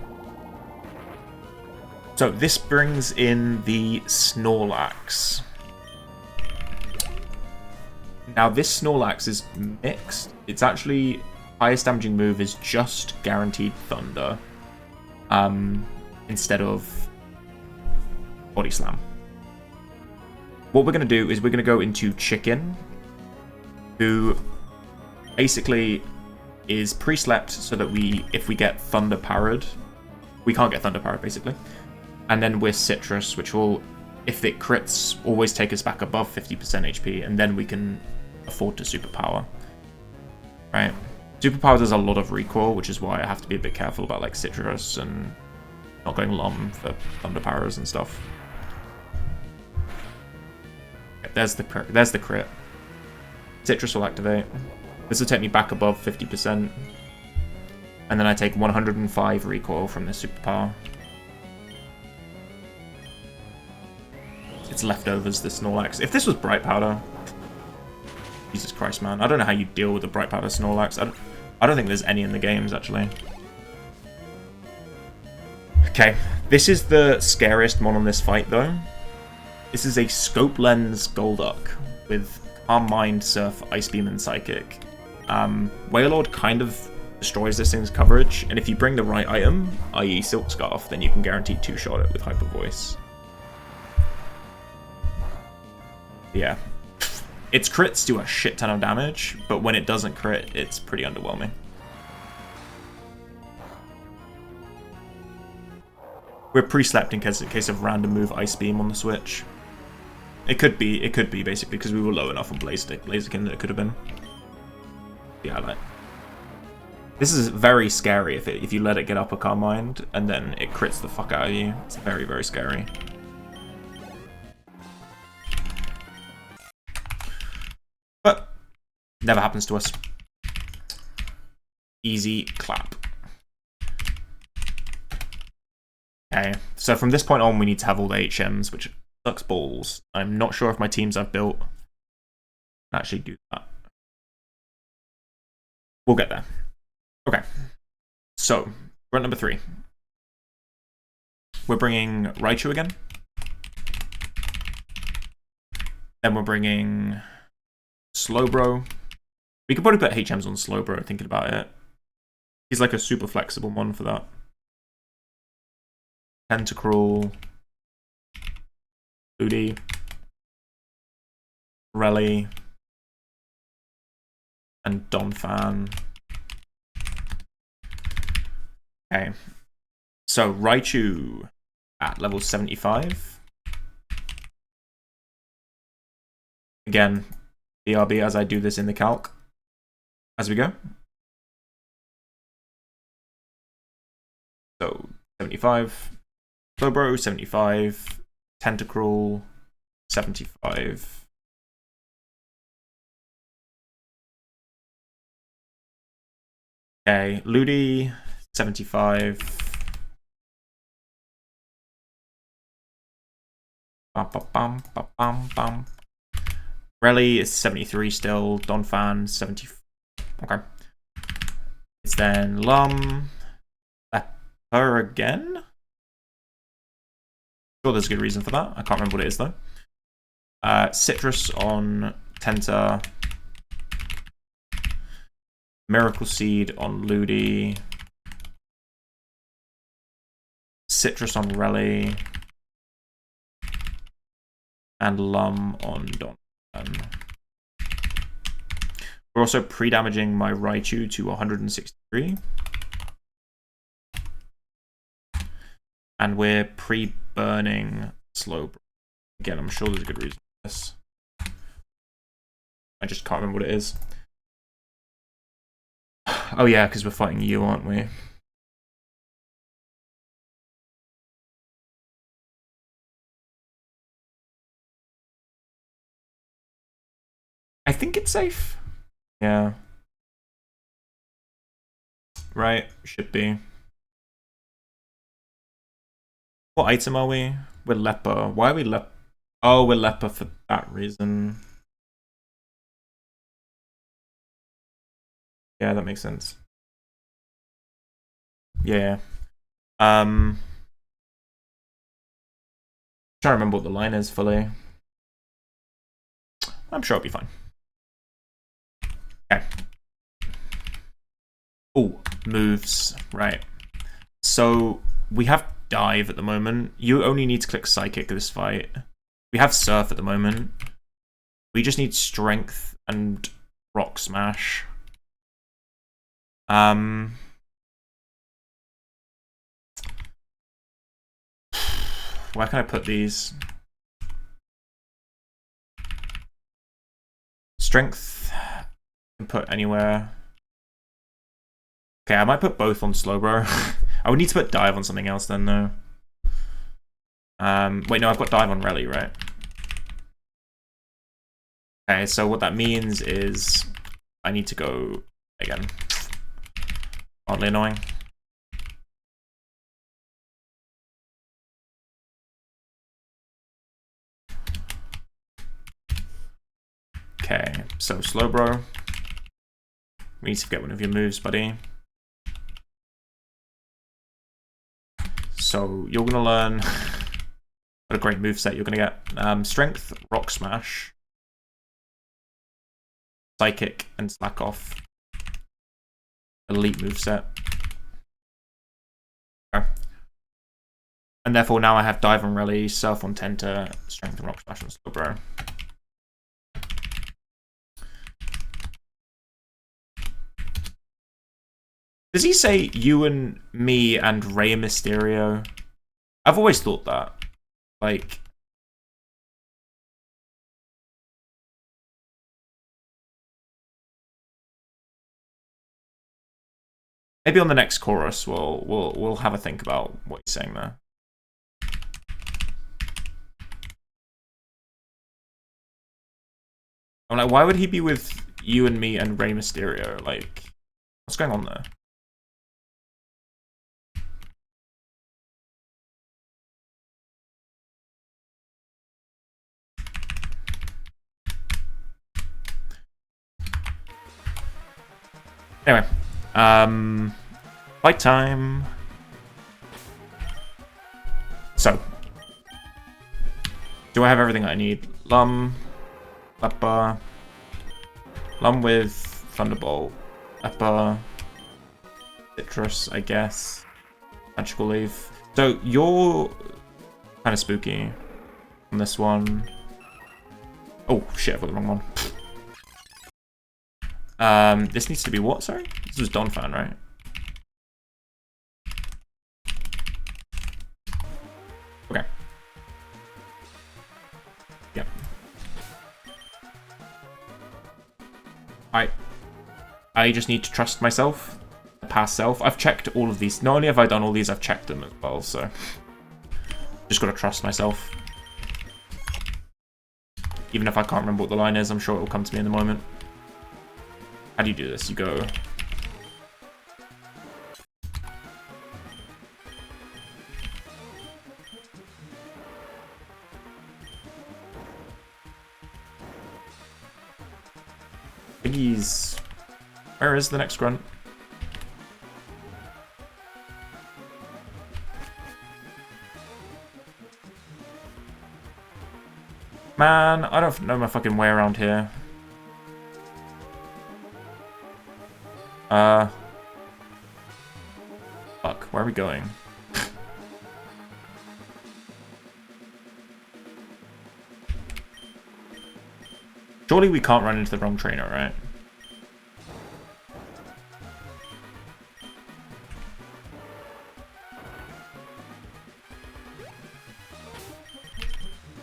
So this brings in the Snorlax. Now this Snorlax is mixed. It's actually highest damaging move is just guaranteed Thunder, instead of Body Slam. What we're going to do is we're going to go into Chicken, who basically is pre-slept so that if we get Thunder Parried, we can't get Thunder Parried basically. And then we're Citrus, which will, if it crits, always take us back above 50% HP, and then we can afford to Superpower. Right? Superpower does a lot of recoil, which is why I have to be a bit careful about like Citrus and not going Lum for Thunder Powers and stuff. Okay, there's the crit. Citrus will activate. This will take me back above 50%. And then I take 105 recoil from this Superpower. It's leftovers, this Snorlax. If this was Bright Powder... Jesus Christ, man. I don't know how you deal with a Bright Powder Snorlax. I don't think there's any in the games, actually. Okay, this is the scariest mon on this fight, though. This is a Scope Lens Golduck with Calm Mind, Surf, Ice Beam, and Psychic. Wailord kind of destroys this thing's coverage, and if you bring the right item, i.e. Silk Scarf, then you can guarantee 2-shot it with Hyper Voice. Yeah. Its crits do a shit ton of damage, but when it doesn't crit, it's pretty underwhelming. We're pre-slept in case of random move Ice Beam on the switch. It could be basically because we were low enough on Blaziken that it could have been. Yeah, like this is very scary if you let it get up a Calm Mind and then it crits the fuck out of you. It's very, very scary. But never happens to us. Easy clap. Okay, so from this point on, we need to have all the HMs, which sucks balls. I'm not sure if my teams I've built can actually do that. We'll get there. Okay, so grunt number 3. We're bringing Raichu again. Then we're bringing Slowbro. We could probably put HMs on Slowbro, thinking about it. He's like a super flexible one for that. Tentacruel, Ludi, Rally, and Donphan. Okay, so Raichu at level 75. Again, BRB as I do this in the calc as we go. So 75. Slowbro, 75. Tentacruel, 75. Okay, Ludi, 75. Bum. Rally is 73 still. Donphan, 70. Okay. It's then Lum. Pepper again? Sure, there's a good reason for that. I can't remember what it is, though. Citrus on Tenta. Miracle Seed on Ludi. Citrus on Rally. And Lum on Don. We're also pre-damaging my Raichu to 163. And we're pre-burning Slowbro. Again, I'm sure there's a good reason for this. I just can't remember what it is. Oh yeah, because we're fighting you, aren't we? I think it's safe. Yeah. Right, should be. What item are we? We're Leper. Why are we Leper? Oh, we're Leper for that reason. Yeah, that makes sense. Yeah. Trying to remember what the line is fully. I'm sure it'll be fine. Okay. Oh, moves. Right. So we have Dive at the moment. You only need to click Psychic this fight. We have Surf at the moment. We just need Strength and Rock Smash. Where can I put these? Strength I can put anywhere. Okay, I might put both on Slowbro. I would need to put Dive on something else then, though. Wait, no, I've got Dive on Rally, right? Okay, so what that means is I need to go again. Oddly annoying. Okay, so Slowbro. We need to get one of your moves, buddy. So you're gonna learn what a great moveset you're gonna get. Strength, Rock Smash, Psychic, and Slack Off. Elite moveset. Okay. And therefore now I have Dive and Rally, Surf on Tenta, Strength and Rock Smash and Slowbro. Does he say you and me and Rey Mysterio? I've always thought that. Like... Maybe on the next chorus we'll have a think about what he's saying there. I'm like, why would he be with you and me and Rey Mysterio? Like, what's going on there? Anyway, fight time. So, do I have everything I need? Lum, Pepper, Lum with Thunderbolt, Pepper, Citrus, I guess, Magical Leaf. So you're kind of spooky on this one. Oh shit, I've got the wrong one. This needs to be what? Sorry, this was Donphan, right? Okay. Yep. I just need to trust myself, past self. I've checked all of these. Not only have I done all these, I've checked them as well. So just gotta trust myself. Even if I can't remember what the line is, I'm sure it will come to me in a moment. How do you do this? You go... I think he's... Where is the next grunt? Man, I don't know my fucking way around here. Fuck, where are we going? Surely we can't run into the wrong trainer, right?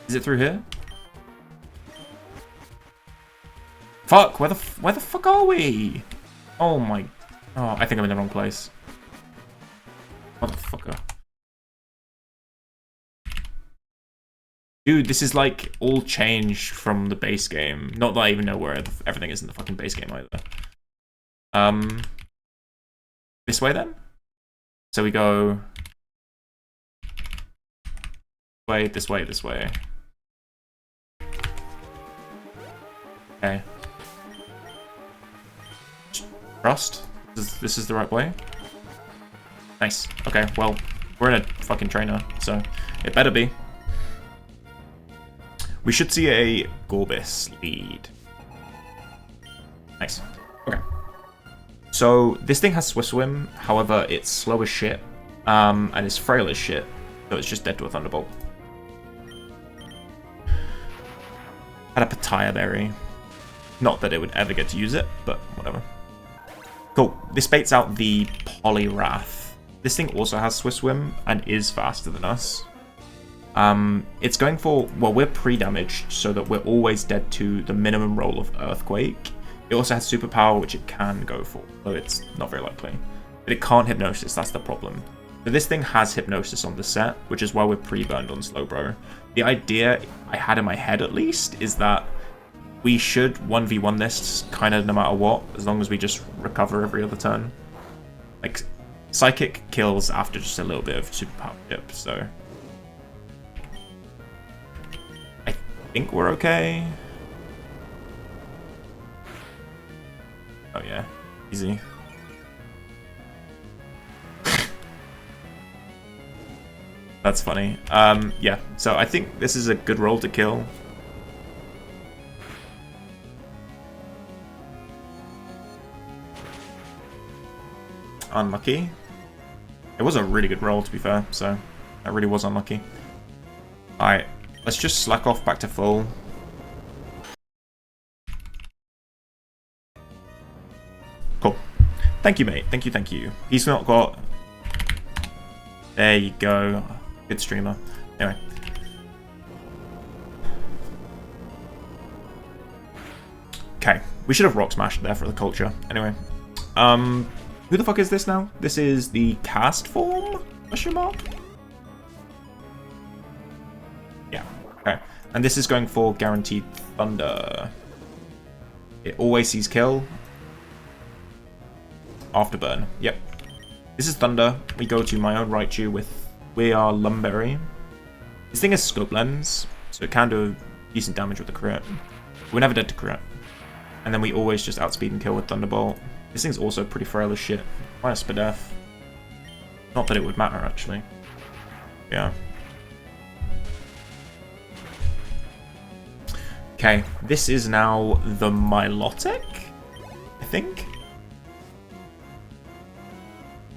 Is it through here? Fuck, where the fuck are we? Oh my... Oh, I think I'm in the wrong place. Motherfucker. Dude, this is like all changed from the base game. Not that I even know where everything is in the fucking base game either. This way then? So we go... This way, this way. Okay. Trust? This is the right way? Nice. Okay, well, we're in a fucking trainer, so it better be. We should see a Gorbis lead. Nice. Okay. So this thing has Swiss Swim, however, it's slow as shit, and it's frail as shit, so it's just dead to a Thunderbolt. Had a Pataya Berry. Not that it would ever get to use it, but whatever. Cool. This baits out the Poliwrath. This thing also has Swiss Swim and is faster than us. It's going for... Well, we're pre-damaged, so that we're always dead to the minimum roll of Earthquake. It also has Superpower, which it can go for, though it's not very likely. But it can't Hypnosis, that's the problem. So this thing has Hypnosis on the set, which is why we're pre-burned on Slowbro. The idea I had in my head, at least, is that we should 1v1 this kind of no matter what, as long as we just recover every other turn. Like, Psychic kills after just a little bit of Superpower chip, so... I think we're okay. Oh yeah, easy. That's funny. Yeah, so I think this is a good roll to kill. Unlucky. It was a really good roll, to be fair, so that really was unlucky. Alright, let's just slack off back to full. Cool. Thank you, mate. Thank you, thank you. He's not got... There you go. Good streamer. Anyway. Okay. We should have rock smashed there for the culture. Anyway. Who the fuck is this now? This is the cast form? Question mark? Yeah. Okay. And this is going for guaranteed thunder. It always sees kill. Afterburn. Yep. This is thunder. We go to my own Raichu with We Are Lumberry. This thing is scope lens, so it can do decent damage with the crit. We're never dead to crit. And then we always just outspeed and kill with Thunderbolt. This thing's also pretty frail as shit. Minus Spadef. Not that it would matter, actually. Yeah. Okay, this is now the Milotic, I think.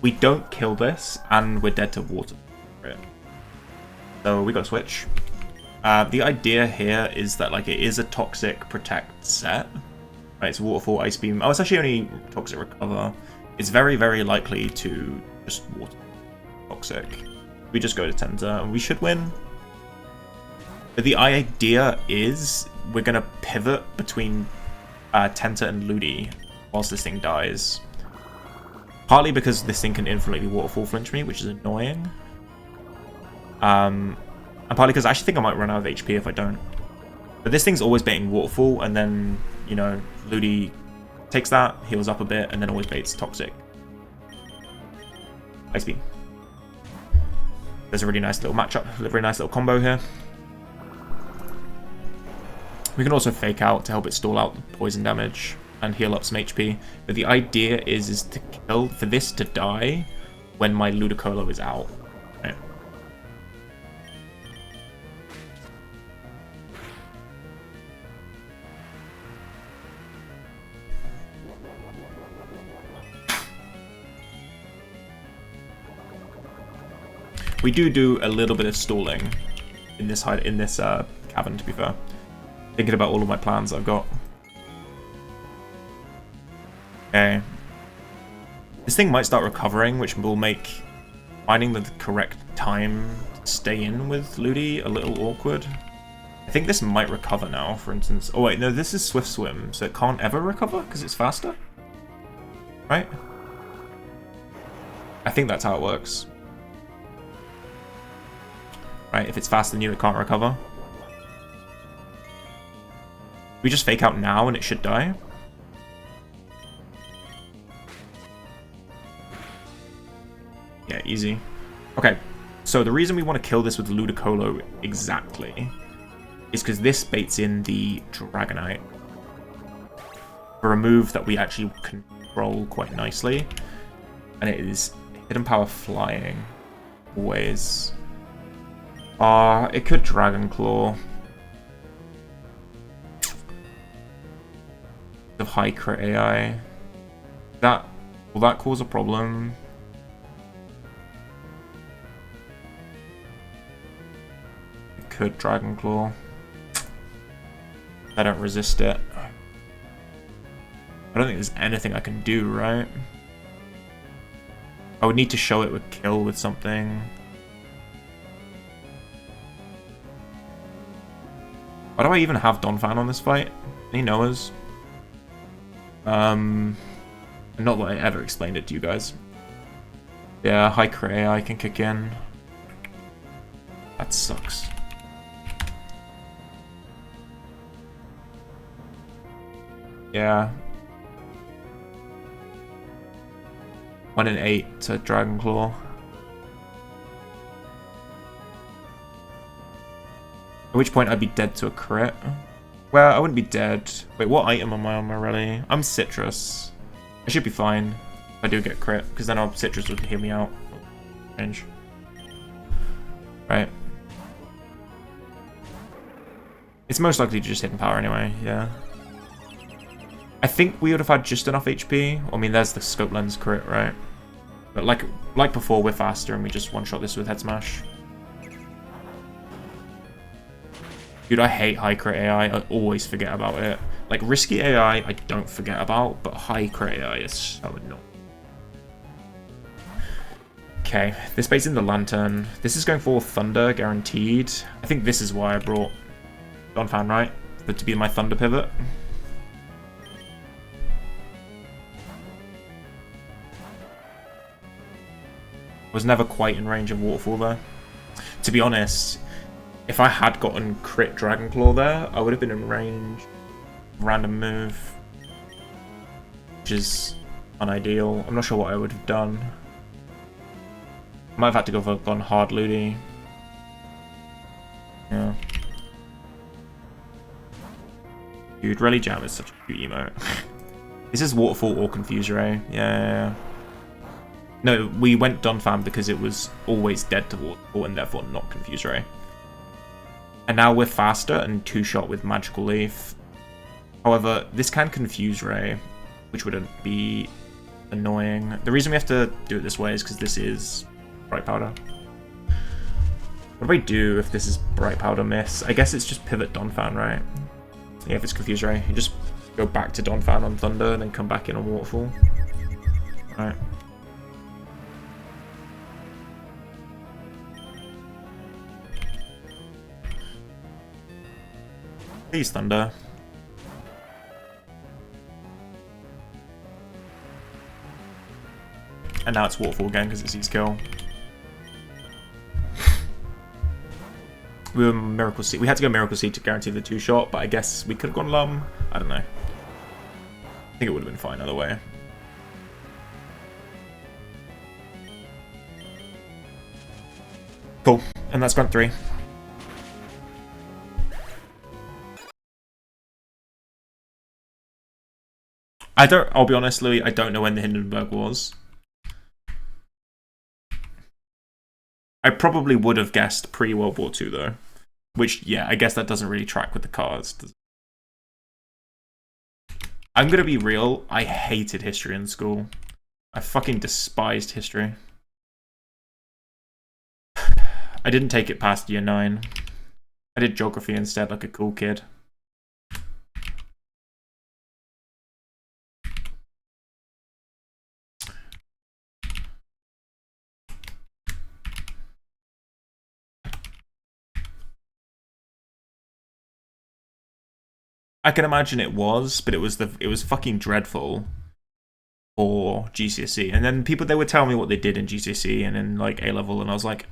We don't kill this, and we're dead to water. So we got to switch. The idea here is that like it is a toxic protect set. Right, it's waterfall, ice beam. Oh, it's actually only toxic recover. It's very, very likely to just water toxic. We just go to Tenta, and we should win. But the idea is we're gonna pivot between Tenta and Ludi whilst this thing dies. Partly because this thing can infinitely waterfall flinch me, which is annoying. And partly because I actually think I might run out of HP if I don't. But this thing's always baiting waterfall, and then, you know, Ludi takes that, heals up a bit, and then always baits toxic. Ice beam. There's a really nice little matchup, a really nice little combo here. We can also fake out to help it stall out the poison damage and heal up some HP. But the idea is to kill, for this to die when my Ludicolo is out. Right. We do a little bit of stalling in this cavern, to be fair. Thinking about all of my plans I've got. Okay. This thing might start recovering, which will make finding the correct time to stay in with Ludi a little awkward. I think this might recover now, for instance. Oh wait, no, this is Swift Swim, so it can't ever recover because it's faster? Right? I think that's how it works. Right, if it's faster than you, it can't recover. We just fake out now and it should die. Yeah, easy. Okay, so the reason we want to kill this with Ludicolo exactly is because this baits in the Dragonite for a move that we actually control quite nicely. And it is Hidden Power Flying. Always. It could Dragon Claw. Of high crit AI. Will that cause a problem? It could Dragon Claw. I don't resist it. I don't think there's anything I can do, right? I would need to show it would kill with something. Why do I even have Donphan on this fight? Any Noahs? Not that I ever explained it to you guys. Yeah, high crit AI can kick in. That sucks. Yeah. 1 in 8 to Dragon Claw. At which point I'd be dead to a crit. Well, I wouldn't be dead. Wait, what item am I on, Morelli? I'm Citrus. I should be fine if I do get crit, because then our Citrus would heal me out. Range. Right. It's most likely just hidden power anyway, yeah. I think we would have had just enough HP. I mean, there's the scope lens crit, right? But like before, we're faster and we just one-shot this with head smash. Dude, I hate high crit AI. I always forget about it. Like, risky AI, I don't forget about, but high crit AI is so annoying. Okay, this bait's in the Lantern. This is going for Thunder, guaranteed. I think this is why I brought Donphan, right? To be my Thunder pivot. Was never quite in range of Waterfall, though. To be honest, if I had gotten crit Dragon Claw there, I would have been in range. Random move. Which is unideal. I'm not sure what I would have done. I might have had to go for gone hard Ludi. Yeah. Dude, Rally Jam is such a cute emote. This is Waterfall or Confuse Ray. Yeah. No, we went Donphan because it was always dead to Waterfall and therefore not Confuse Ray. And now we're faster and two-shot with Magical Leaf. However, this can Confuse Ray, which would be annoying. The reason we have to do it this way is because this is Bright Powder. What do I do if this is Bright Powder miss? I guess it's just pivot Donphan, right? Yeah, if it's Confuse Ray, you just go back to Donphan on Thunder and then come back in on Waterfall. Right. Please, Thunder. And now it's Waterfall again because it's East Kill. We were Miracle Seed. We had to go Miracle Seed to guarantee the two-shot, but I guess we could have gone Lum. I don't know. I think it would have been fine either way. Cool. And that's Grunt 3. I'll be honest, Louis, I don't know when the Hindenburg was. I probably would have guessed pre-World War II, though. Which, yeah, I guess that doesn't really track with the cards. I'm gonna be real, I hated history in school. I fucking despised history. I didn't take it past year 9. I did geography instead, like a cool kid. I can imagine it was, but it was fucking dreadful for GCSE. And then they would tell me what they did in GCSE and in like A level, and I was like,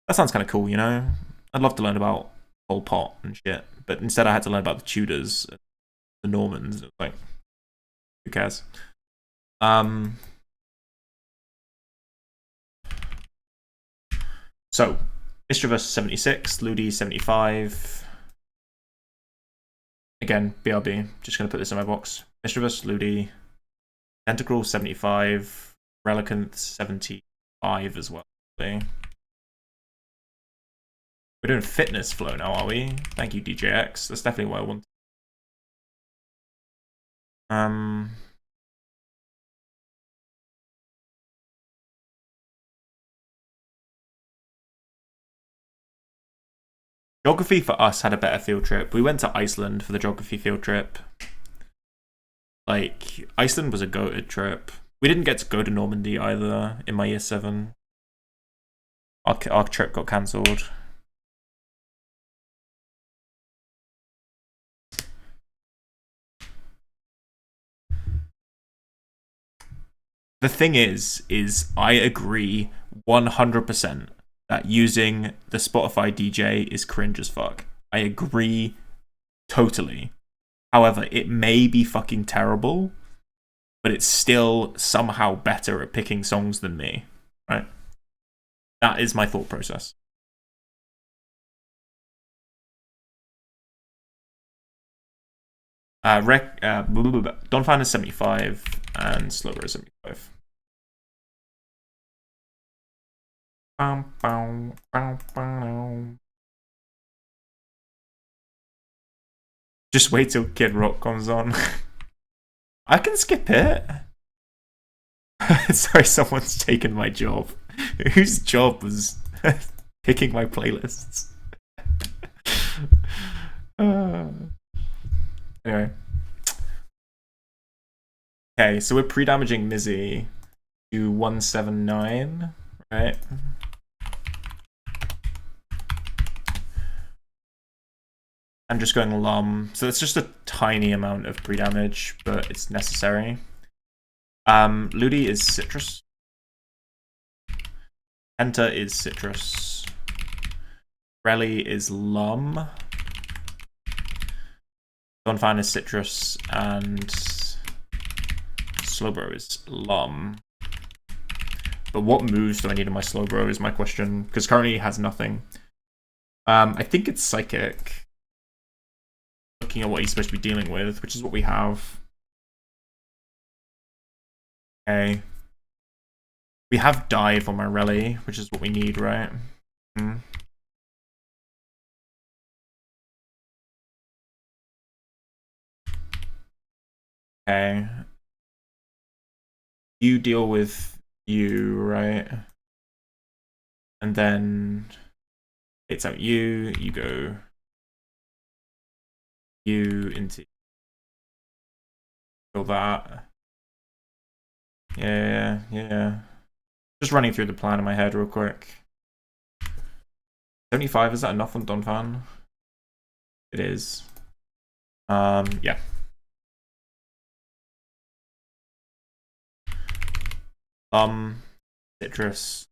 that sounds kind of cool, you know? I'd love to learn about Pol Pot and shit, but instead I had to learn about the Tudors, the Normans. It was like, who cares? So, Mischievous 76, Ludi 75. Again, BRB. Just going to put this in my box. Mischievous, Ludi, Tentacruel 75, Relicanth 75 as well. We're doing fitness flow now, are we? Thank you, DJX. That's definitely what I want. Geography for us had a better field trip. We went to Iceland for the geography field trip. Like, Iceland was a goated trip. We didn't get to go to Normandy either in my year 7. Our trip got cancelled. The thing is I agree 100% that using the Spotify DJ is cringe as fuck. I agree totally. However, it may be fucking terrible, but it's still somehow better at picking songs than me, right? That is my thought process. Donphan is 75 and Slower is 75. Just wait till Kid Rock comes on. I can skip it. Sorry, someone's taken my job. Whose job was picking my playlists? Anyway. Okay, so we're pre-damaging Mizzy to 179, right? I'm just going Lum. So it's just a tiny amount of pre-damage, but it's necessary. Ludi is Citrus. Penta is Citrus. Relly is Lum. Donphan is Citrus, and Slowbro is Lum. But what moves do I need in my Slowbro is my question, because currently he has nothing. I think it's Psychic. Looking at what he's supposed to be dealing with, which is what we have. Okay. We have Dive on my Relly, which is what we need, right? Okay. You deal with you, right? And then it's out you go you into kill that. Yeah. Just running through the plan in my head real quick. 75, is that enough on Donphan? It is. Yeah. Citrus,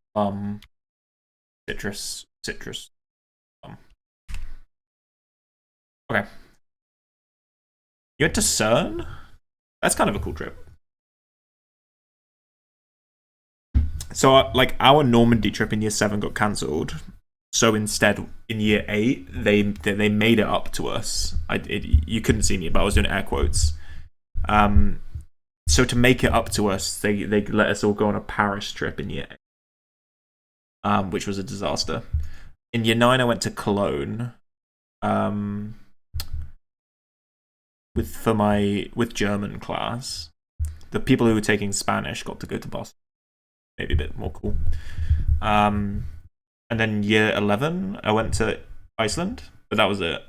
Citrus. Okay. You went to CERN? That's kind of a cool trip. So, like, our Normandy trip in year 7 got cancelled. So instead, in year 8, they made it up to us. You couldn't see me, but I was doing air quotes. So to make it up to us, they let us all go on a Paris trip in year 8, which was a disaster. In year 9, I went to Cologne, with German class. The people who were taking Spanish got to go to Boston. Maybe a bit more cool. And then year 11, I went to Iceland, but that was it.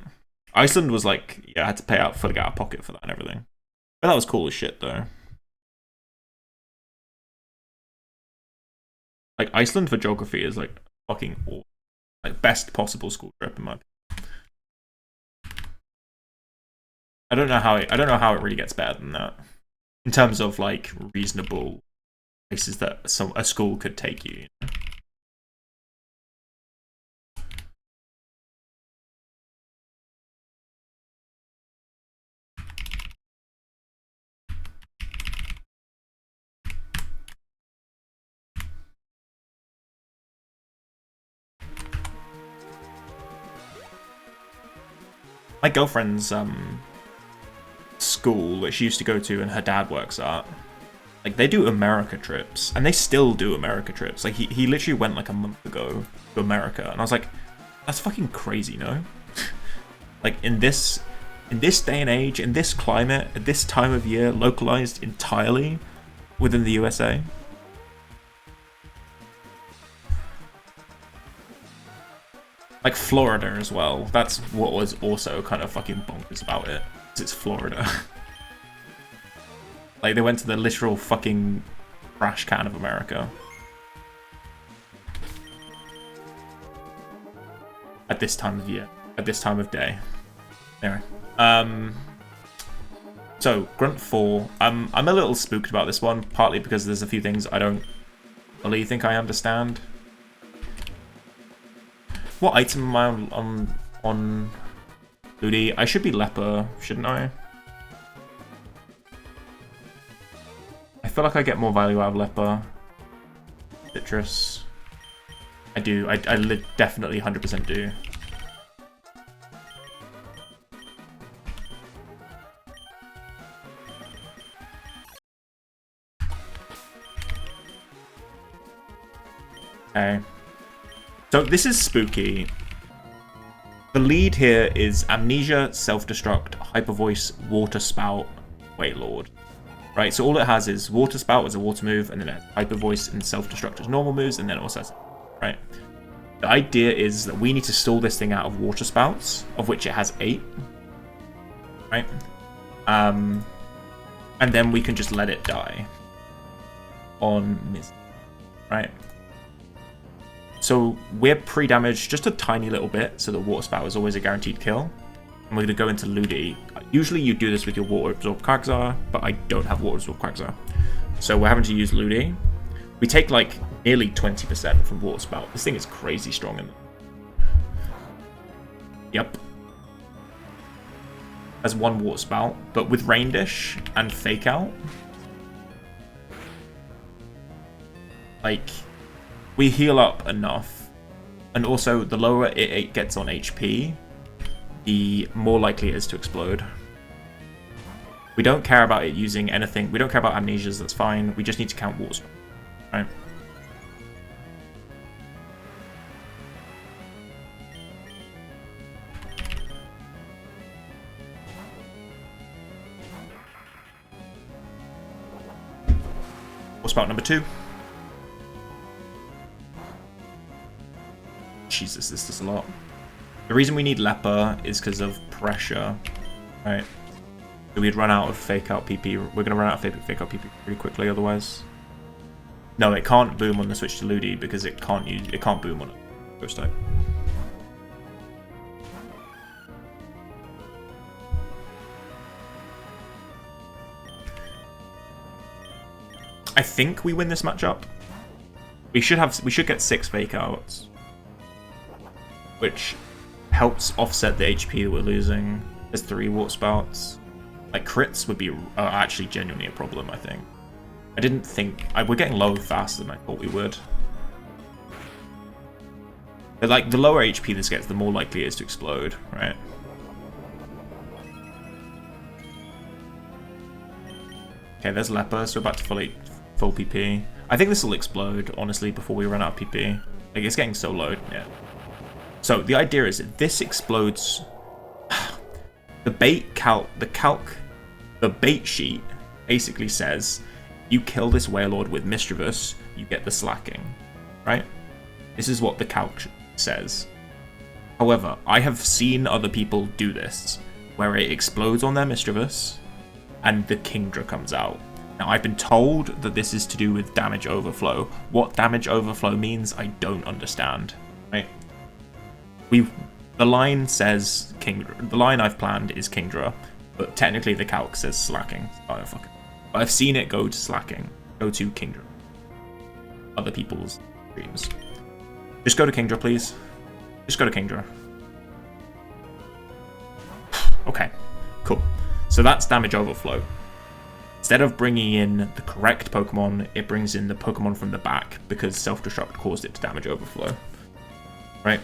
Iceland was like, yeah, I had to pay out fully out of pocket for that and everything. But that was cool as shit, though. Like, Iceland for geography is like fucking awesome. Like, best possible school trip in my opinion. I don't know how it really gets better than that in terms of like reasonable places that a school could take you. My girlfriend's school that she used to go to and her dad works at, like, they do America trips, and they still do America trips. Like, he literally went like a month ago to America, and I was like, that's fucking crazy, no? Like, in this day and age, in this climate, at this time of year, localized entirely within the USA. Like Florida as well. That's what was also kind of fucking bonkers about it. It's Florida. Like, they went to the literal fucking trash can of America. At this time of year. At this time of day. Anyway. So, Grunt 4. I'm a little spooked about this one, partly because there's a few things I don't really think I understand. What item am I on Ludi? I should be Leper, shouldn't I? I feel like I get more value out of Leper. Citrus. I do. I definitely 100% do. Okay. So this is spooky. The lead here is Amnesia, Self-Destruct, Hyper Voice, Water Spout, Wailord. Right, so all it has is Water Spout as a water move, and then it has Hyper Voice and Self-Destruct as normal moves, and then it also has... Right. The idea is that we need to stall this thing out of Water Spouts, of which it has 8. Right? And then we can just let it die. On Miz. Right? So we're pre-damaged just a tiny little bit, so the Water Spout is always a guaranteed kill. And we're going to go into Ludi. Usually you do this with your Water Absorb Quagsire, but I don't have Water Absorb Quagsire. So we're having to use Ludi. We take like nearly 20% from Water Spout. This thing is crazy strong. Yep. As one Water Spout, but with Rain Dish and Fake Out, like, we heal up enough. And also, the lower it gets on HP, the more likely it is to explode. We don't care about it using anything. We don't care about amnesias, that's fine. We just need to count Water Spout. Right. Water Spout number 2. Jesus, this is a lot. The reason we need Leper is because of pressure. Right. So we'd run out of Fake Out PP. We're going to run out of Fake Out PP pretty quickly otherwise. No, it can't boom on the switch to Ludi because it can't boom on a Ghost type. I think we win this matchup. We should get 6 Fake Outs, which helps offset the HP that we're losing. There's 3 Water Spouts. Like crits would be actually genuinely a problem, I think. I didn't think... we're getting low faster than I thought we would. But like, the lower HP this gets, the more likely it is to explode, right? Okay, there's Leper, so we're about to full PP. I think this will explode, honestly, before we run out of PP. Like, it's getting so low, yeah. So, the idea is that this explodes... the bait sheet basically says... you kill this Wailord with Mischievous, you get the slacking, right? This is what the calc says. However, I have seen other people do this, where it explodes on their Mischievous, and the Kingdra comes out. Now, I've been told that this is to do with damage overflow. What damage overflow means, I don't understand, right? The line says Kingdra. The line I've planned is Kingdra, but technically the calc says slacking. Oh, fuck it. But I've seen it go to slacking. Go to Kingdra. Other people's dreams. Just go to Kingdra, please. Just go to Kingdra. Okay, cool. So that's damage overflow. Instead of bringing in the correct Pokemon, it brings in the Pokemon from the back because Self-Destruct caused it to damage overflow. Right?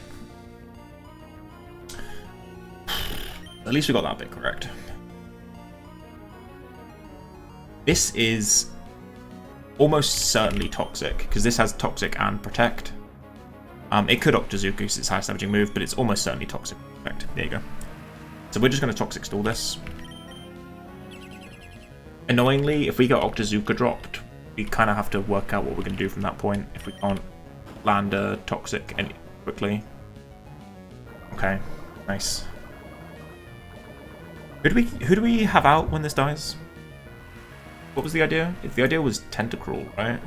At least we got that bit correct. This is almost certainly Toxic, because this has Toxic and Protect. It could Octazooka because it's highest damaging move, but it's almost certainly Toxic Protect. There you go. So we're just going to Toxic Stall this. Annoyingly, if we get Octazooka dropped, we kind of have to work out what we're going to do from that point if we can't land a Toxic any quickly. Okay, nice. Who do we have out when this dies? What was the idea? If the idea was Tentacruel, right?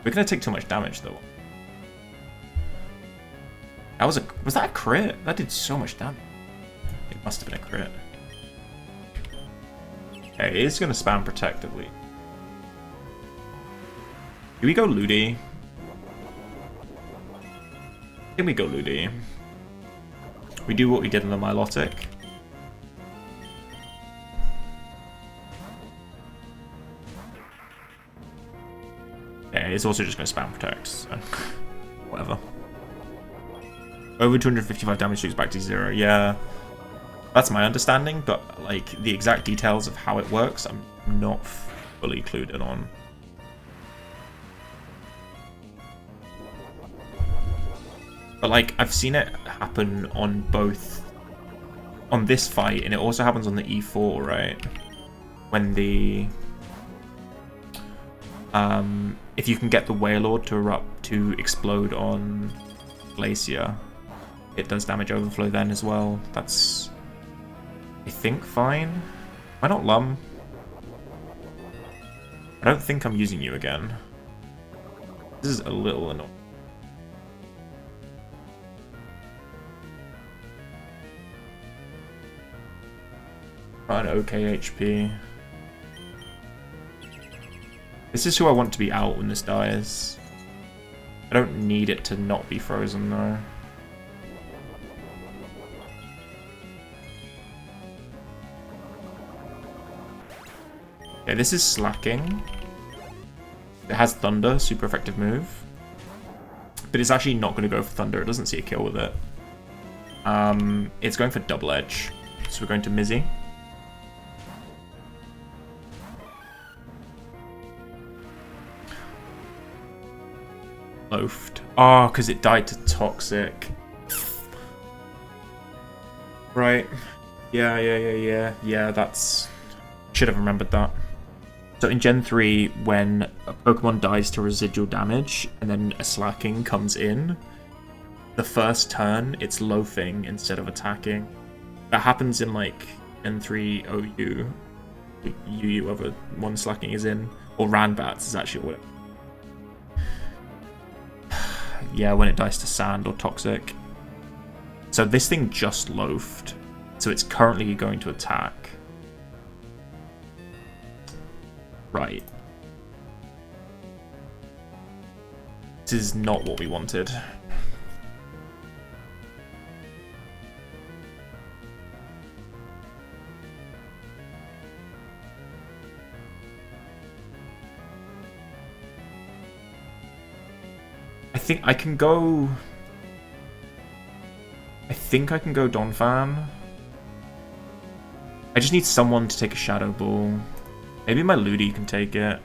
We're gonna take too much damage though. That was that a crit? That did so much damage. It must have been a crit. Okay, it's gonna spam protectively. Do we go Ludi? I think we go Ludi. We do what we did in the Milotic. Yeah, it's also just going to spam protect, so whatever. Over 255 damage shoots back to 0. Yeah, that's my understanding, but like the exact details of how it works, I'm not fully clued in on. But like, I've seen it happen on both, on this fight, and it also happens on the E4, right? When the, if you can get the Wailord to explode on Glacier, it does damage overflow then as well. That's, I think, fine. Why not Lum? I don't think I'm using you again. This is a little annoying. An okay HP. This is who I want to be out when this dies. I don't need it to not be frozen though. Okay, this is slacking. It has Thunder, super effective move. But it's actually not going to go for Thunder, it doesn't see a kill with it. It's going for Double Edge. So we're going to Mizzy. Loafed. Oh, because it died to Toxic. Right. Yeah, that's... Should have remembered that. So in Gen 3, when a Pokemon dies to residual damage, and then a slacking comes in, the first turn, it's loafing instead of attacking. That happens in, like, Gen 3 OU. UU over one slacking is in. Or Ranbats is actually what it... Yeah, when it dies to Sand or Toxic. So this thing just loafed. So it's currently going to attack. Right. This is not what we wanted. I think I can go... I think I can go Donphan. I just need someone to take a Shadow Ball. Maybe my Ludi can take it.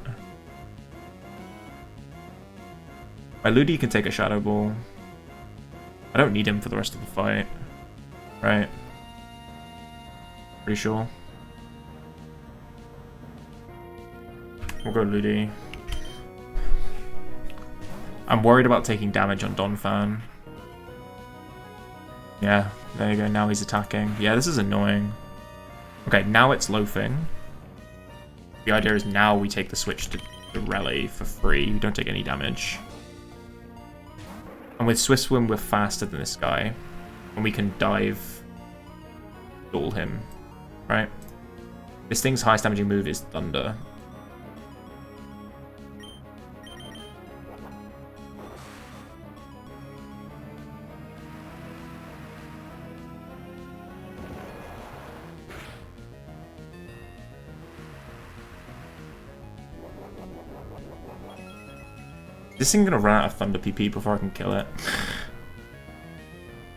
My Ludi can take a Shadow Ball. I don't need him for the rest of the fight. Right. Pretty sure. We'll go Ludi. I'm worried about taking damage on Donphan. Yeah, there you go. Now he's attacking. Yeah, this is annoying. Okay, now it's loafing. The idea is now we take the switch to the Rally for free. We don't take any damage. And with Swift Swim, we're faster than this guy. And we can dive... duel him. Right? This thing's highest damaging move is Thunder. This thing gonna run out of Thunder PP before I can kill it.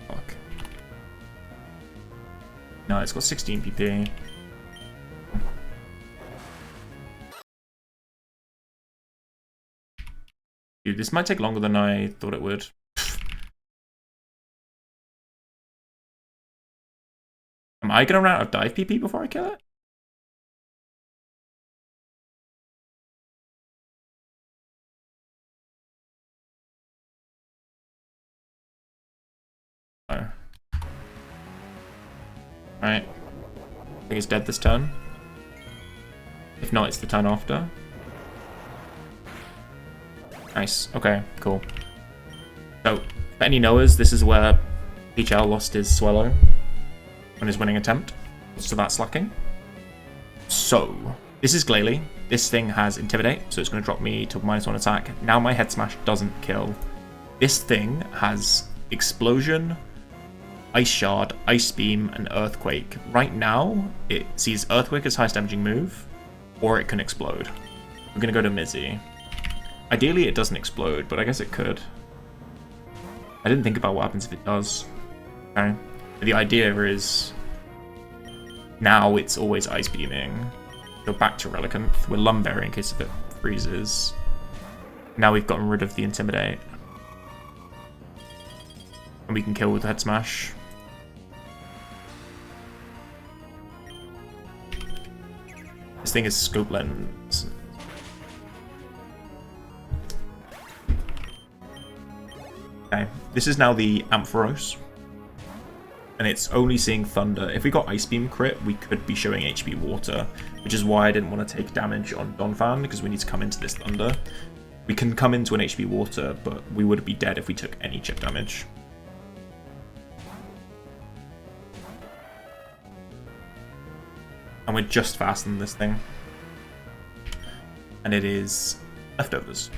Fuck. No, it's got 16 PP. Dude, this might take longer than I thought it would. Am I gonna run out of dive PP before I kill it? Right. I think it's dead this turn. If not, it's the turn after. Nice. Okay, cool. So, for any knowers, this is where HL lost his Swallow on his winning attempt. So that's slacking. So, this is Glalie. This thing has Intimidate, so it's going to drop me to -1 attack. Now my Head Smash doesn't kill. This thing has Explosion, Ice Shard, Ice Beam, and Earthquake. Right now, it sees Earthquake as highest damaging move, or it can explode. We're going to go to Mizzy. Ideally, it doesn't explode, but I guess it could. I didn't think about what happens if it does. Okay. The idea is... now it's always Ice Beaming. Go back to Relicanth. We're Lumberry in case if it freezes. Now we've gotten rid of the Intimidate. And we can kill with head smash. This thing is scope lens. Okay, this is now the Ampharos. And it's only seeing Thunder. If we got Ice Beam crit, we could be showing HP Water, which is why I didn't want to take damage on Donphan, because we need to come into this Thunder. We can come into an HP Water, but we would be dead if we took any chip damage. And we're just faster than this thing. And it is Leftovers.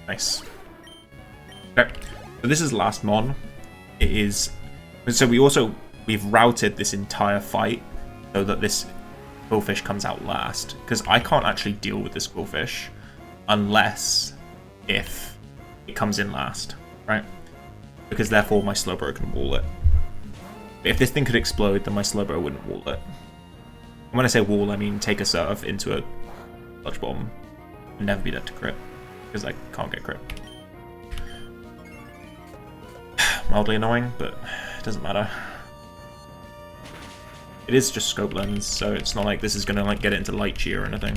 Nice. Okay, so this is last mon. It is... So we've routed this entire fight so that this Quillfish comes out last. Because I can't actually deal with this Quillfish unless if it comes in last, right? Because therefore my Slowbro can wall it. If this thing could explode, then my Slowbro wouldn't wall it. And when I say wall, I mean take a serve into a Sludge Bomb and never be dead to crit. Because I can't get crit. Mildly annoying, but it doesn't matter. It is just scope lens, so it's not like this is gonna like get it into light chi or anything.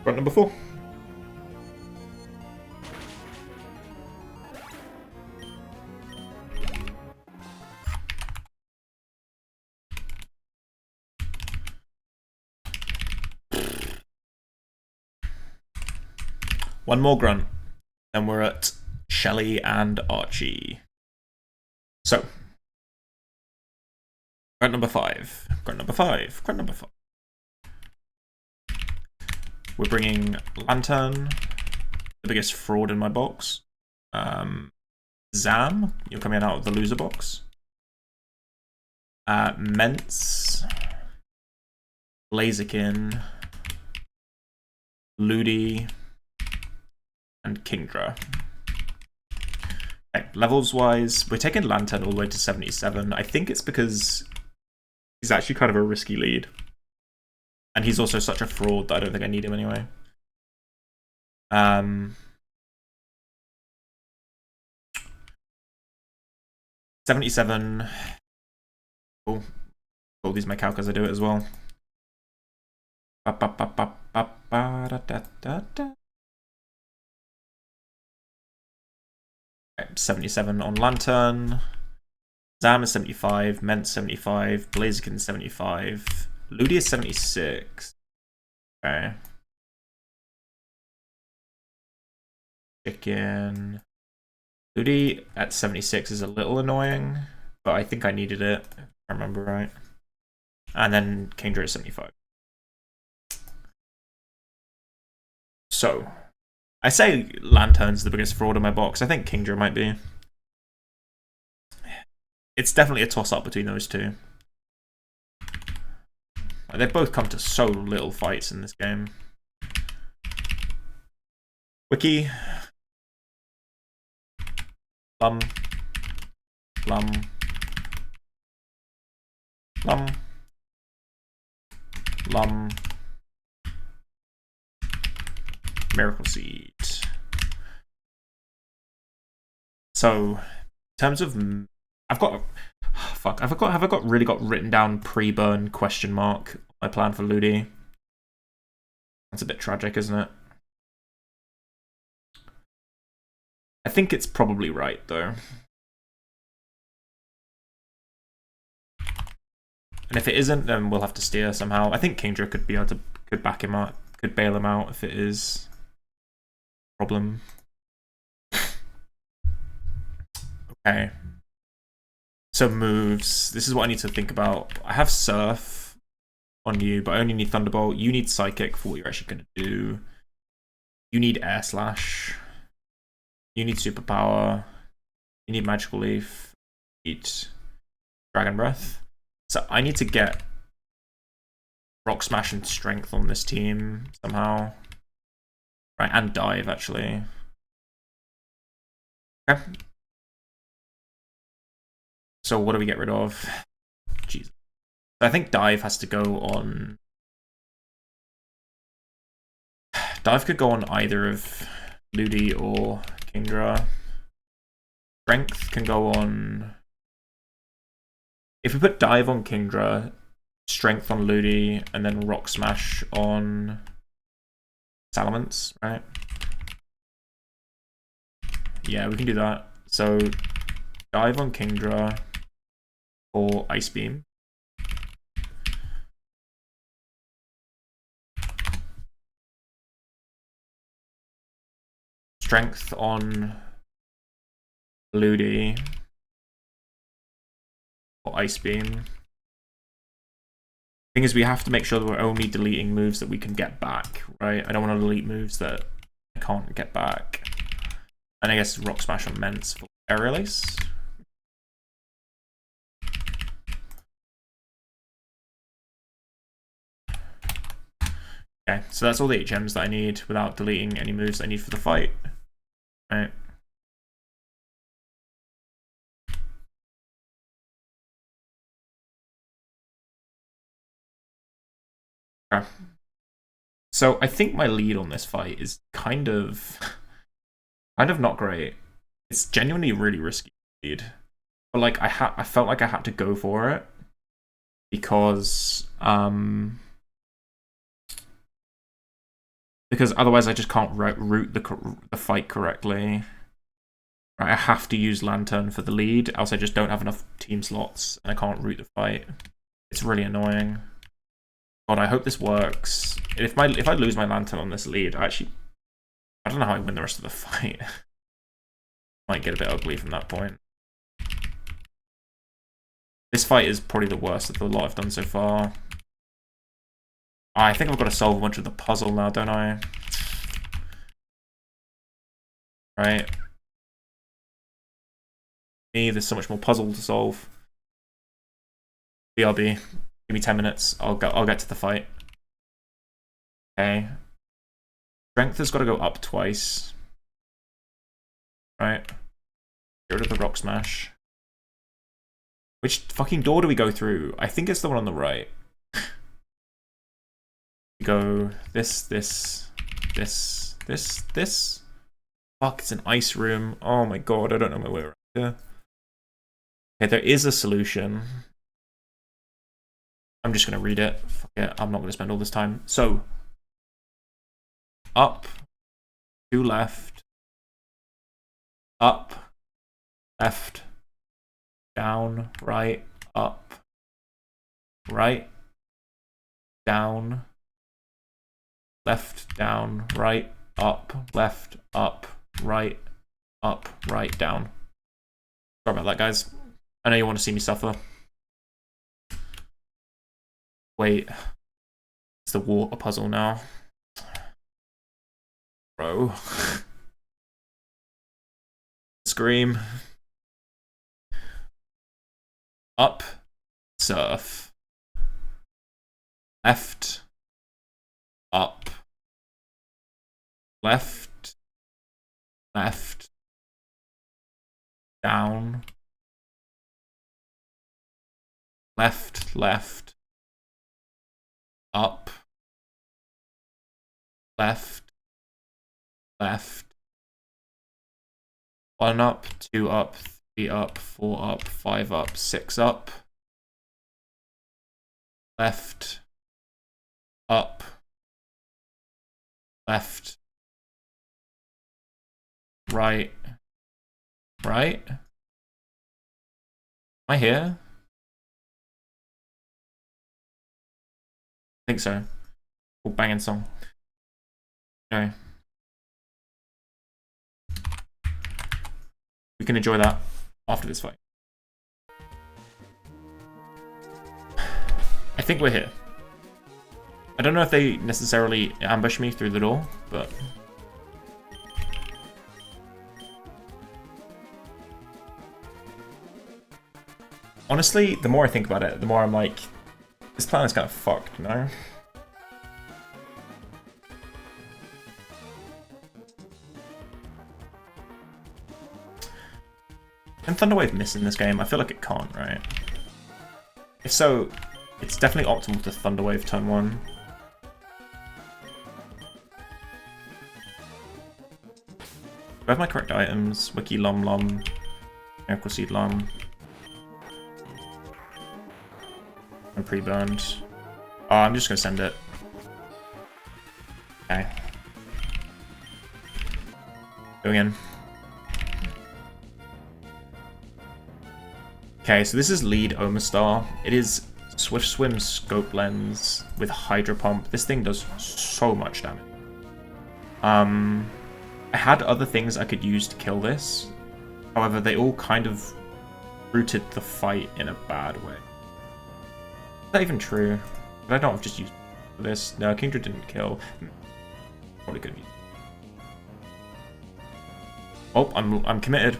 Grunt number 4. One more grunt, then we're at Shelly and Archie. So, grunt number 5, grunt number 5, grunt number 5. We're bringing Lantern, the biggest fraud in my box. Zam, you're coming out of the loser box. Mence, Blaziken, Ludi, and Kingdra. Okay, levels wise, we're taking Lantern all the way to 77. I think it's because he's actually kind of a risky lead. And he's also such a fraud that I don't think I need him anyway. 77. Cool. Cool, these are my calc as I do it as well. 77 on Lantern. Zam is 75. Ment 75. Blaziken 75. Ludi is 76. Okay. Chicken. Ludi at 76 is a little annoying, but I think I needed it, if I remember right. And then Kingdra is 75. So, I say Lantern's the biggest fraud in my box. I think Kingdra might be. It's definitely a toss-up between those two. They've both come to so little fights in this game. Wiki. Lum. Lum. Lum. Lum. Miracle Seed. So, in terms of... I've got... Fuck, have I got really got written down pre-burn question mark my plan for Ludi? That's a bit tragic, isn't it? I think it's probably right, though. And if it isn't, then we'll have to steer somehow. I think Kingdra could be able to could back him up, could bail him out if it is a problem. Okay. So moves. This is what I need to think about. I have Surf on you, but I only need Thunderbolt. You need Psychic for what you're actually going to do. You need Air Slash. You need Superpower. You need Magical Leaf. You need Dragon Breath. So I need to get Rock Smash and Strength on this team somehow. Right, and Dive, actually. Okay. So what do we get rid of? Jesus. I think dive has to go on... Dive could go on either of Ludi or Kingdra. Strength can go on... If we put dive on Kingdra, strength on Ludi, and then rock smash on Salamence, right? Yeah, we can do that. So dive on Kingdra or Ice Beam. Strength on Ludi or Ice Beam. Thing is, we have to make sure that we're only deleting moves that we can get back, right? I don't want to delete moves that I can't get back. And I guess Rock Smash on Mence for Air Release. Okay, so that's all the HMs that I need without deleting any moves I need for the fight. Right. Okay. So I think my lead on this fight is kind of not great. It's genuinely really risky lead. But like I felt like I had to go for it because otherwise I just can't route the fight correctly. Right, I have to use Lantern for the lead, else I just don't have enough team slots and I can't route the fight. It's really annoying. God, I hope this works. If I lose my Lantern on this lead, I don't know how I win the rest of the fight. Might get a bit ugly from that point. This fight is probably the worst of the lot I've done so far. I think I've got to solve a bunch of the puzzle now, don't I? Right. There's so much more puzzle to solve. BRB. Give me 10 minutes. I'll get to the fight. Okay. Strength has got to go up twice. Right. Get rid of the Rock Smash. Which fucking door do we go through? I think it's the one on the right. We go this. Fuck, it's an ice room. Oh my god, I don't know my way around here. Okay, there is a solution. I'm just going to read it. Fuck it, I'm not going to spend all this time. So, up, to left, up, left, down, right, up, right, down, left, down, right, up, left, up, right, down. Sorry about that, guys. I know you want to see me suffer. Wait. It's the water puzzle now. Bro. Scream. Up. Surf. Left. Up. Left. Left. Down. Left, left. Up. Left. Left. 1 up, 2 up, 3 up, 4 up, 5 up, 6 up. Left. Up. Left. Right. Right? Am I here? I think so. Cool, banging song. Okay. We can enjoy that after this fight. I think we're here. I don't know if they necessarily ambush me through the door, but... Honestly, the more I think about it, the more I'm like, this plan is kind of fucked, you know? Can Thunderwave miss in this game? I feel like it can't, right? If so, It's definitely optimal to Thunder Wave turn 1. Do I have my correct items? Wiki Lum Lum, Miracle Seed Lum. I'm pre-burned. Oh, I'm just gonna send it. Okay. Going in. Okay, so this is lead Omastar. It is Swift Swim Scope Lens with Hydro Pump. This thing does so much damage. I had other things I could use to kill this. However, they all kind of rooted the fight in a bad way. Is that even true? But I don't have just used this. No, Kingdra didn't kill. Probably could have used. Oh, I'm committed.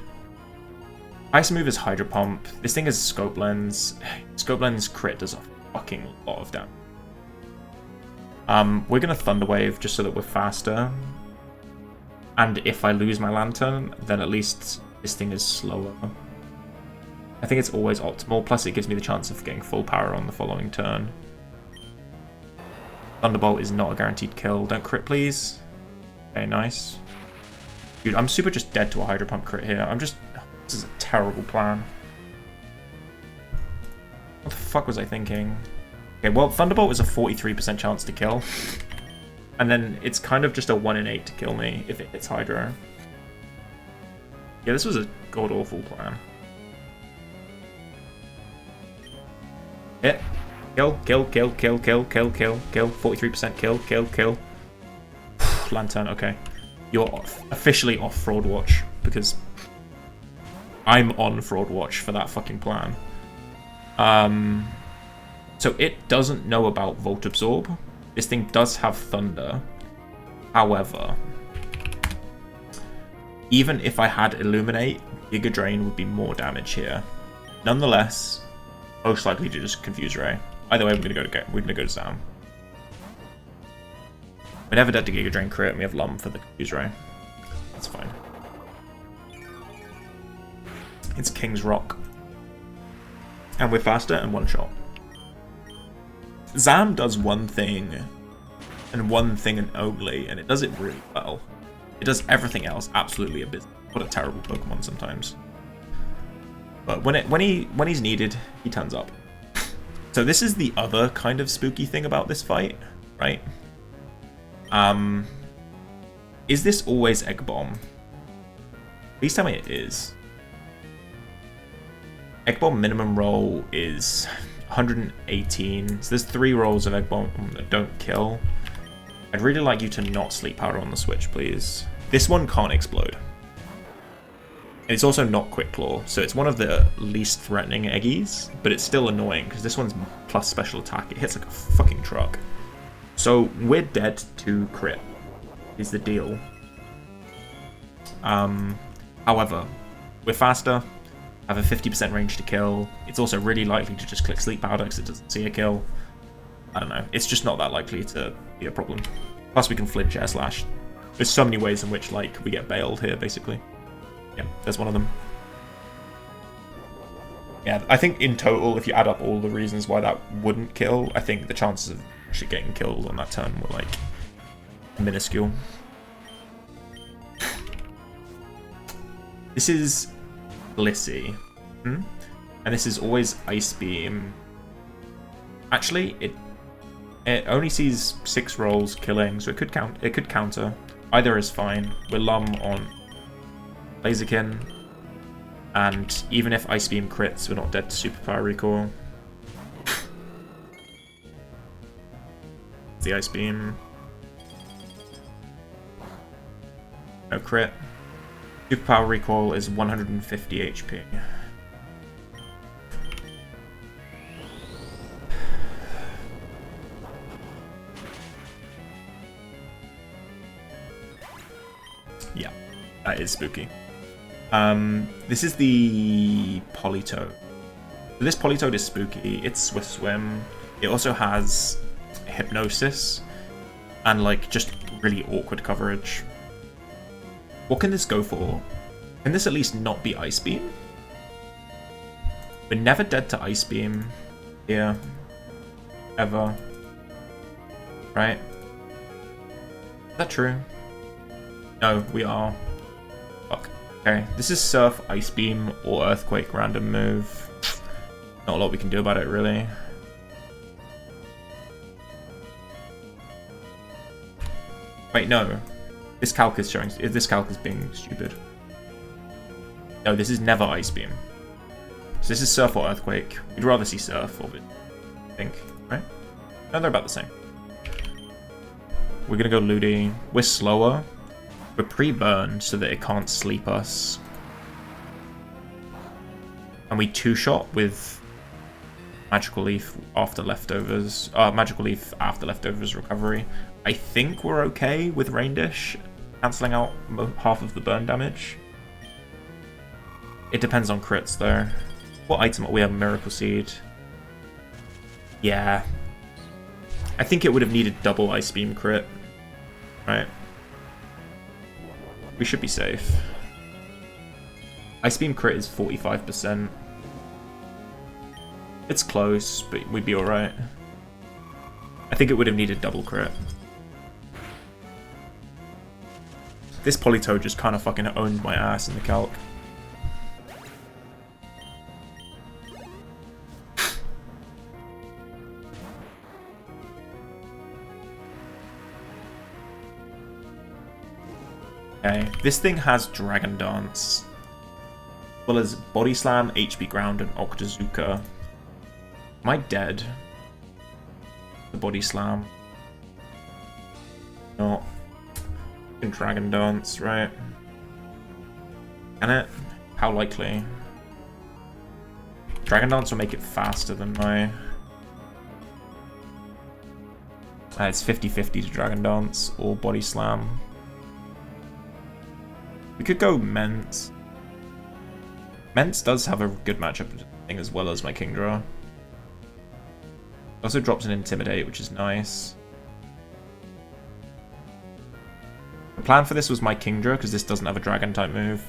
Ice move is Hydro Pump. This thing is Scope Lens. Scope Lens crit does a fucking lot of damage. We're gonna Thunder Wave just so that we're faster. And if I lose my Lantern, then at least this thing is slower. I think it's always optimal, plus it gives me the chance of getting full power on the following turn. Thunderbolt is not a guaranteed kill. Don't crit, please. Okay, nice. Dude, I'm super just dead to a Hydro Pump crit here. This is a terrible plan. What the fuck was I thinking? Okay, well, Thunderbolt is a 43% chance to kill. And then it's kind of just a 1 in 8 to kill me if it hits Hydro. Yeah, this was a god-awful plan. Hit. Kill, kill, kill, kill, kill, kill, kill, kill. 43% kill, kill, kill. Lantern, okay. You're officially off Fraud Watch, because I'm on Fraud Watch for that fucking plan. So it doesn't know about Volt Absorb. This thing does have Thunder. However, even if I had Illuminate, Giga Drain would be more damage here. Nonetheless, most likely to just Confuse Ray. Either way, we're gonna go to Zam. We're never dead to Giga Drain crit, and we have Lum for the Confuse Ray. That's fine. It's King's Rock. And we're faster and one shot. Zam does one thing, and one thing and only, and it does it really well. It does everything else absolutely abysmal. What a terrible Pokemon sometimes. But when he's needed, he turns up. So this is the other kind of spooky thing about this fight, right? Is this always Egg Bomb? Please tell me it is. Egg Bomb minimum roll is 118. So there's 3 rolls of Egg Bomb that don't kill. I'd really like you to not Sleep Powder on the switch, please. This one can't explode. It's also not Quick Claw, so it's one of the least threatening Eggies, but it's still annoying because this one's plus special attack. It hits like a fucking truck. So we're dead to crit, is the deal. However, we're faster, have a 50% range to kill. It's also really likely to just click Sleep Powder because it doesn't see a kill. I don't know. It's just not that likely to be a problem. Plus we can flinch Air Slash. There's so many ways in which like we get bailed here, basically. Yeah, there's one of them. Yeah, I think in total, if you add up all the reasons why that wouldn't kill, I think the chances of actually getting killed on that turn were like minuscule. This is Blissey. And this is always Ice Beam. Actually, it only sees 6 rolls killing, so it could count. It could counter. Either is fine. We're Lum on Blaziken, and even if Ice Beam crits, we're not dead to Superpower Recall. The Ice Beam. No crit. Superpower Recall is 150 HP. Yeah, that is spooky. This is the Politoed. This Politoed is spooky. It's Swift Swim. It also has Hypnosis and like just really awkward coverage. What can this go for? Can this at least not be Ice Beam? We're never dead to Ice Beam here. ever. Right? Is that true? No, we are. Fuck. Okay, this is Surf, Ice Beam, or Earthquake random move. Not a lot we can do about it, really. Wait, no. This calc is showing. This calc is being stupid. No, this is never Ice Beam. So this is Surf or Earthquake. We'd rather see Surf, obviously. I think, right? No, they're about the same. We're gonna go Ludi. We're slower. We're pre-burned so that it can't sleep us. And we two-shot with Magical Leaf after leftovers. Magical Leaf after leftovers recovery. I think we're okay with Rain Dish cancelling out half of the burn damage. It depends on crits though. What item? We have Miracle Seed. Yeah. I think it would have needed double Ice Beam crit. Right. We should be safe. Ice Beam crit is 45%. It's close, but we'd be alright. I think it would have needed double crit. This Politoed just kind of fucking owned my ass in the calc. Okay, this thing has Dragon Dance, as well as Body Slam, HP Ground, and Octazooka. Am I dead? The Body Slam. Not. And Dragon Dance, right? Can it? How likely? Dragon Dance will make it faster than my... it's 50-50 to Dragon Dance or Body Slam. We could go Ment. Ment does have a good matchup thing as well as my Kingdra. Also drops an Intimidate, which is nice. The plan for this was my Kingdra, because this doesn't have a Dragon type move.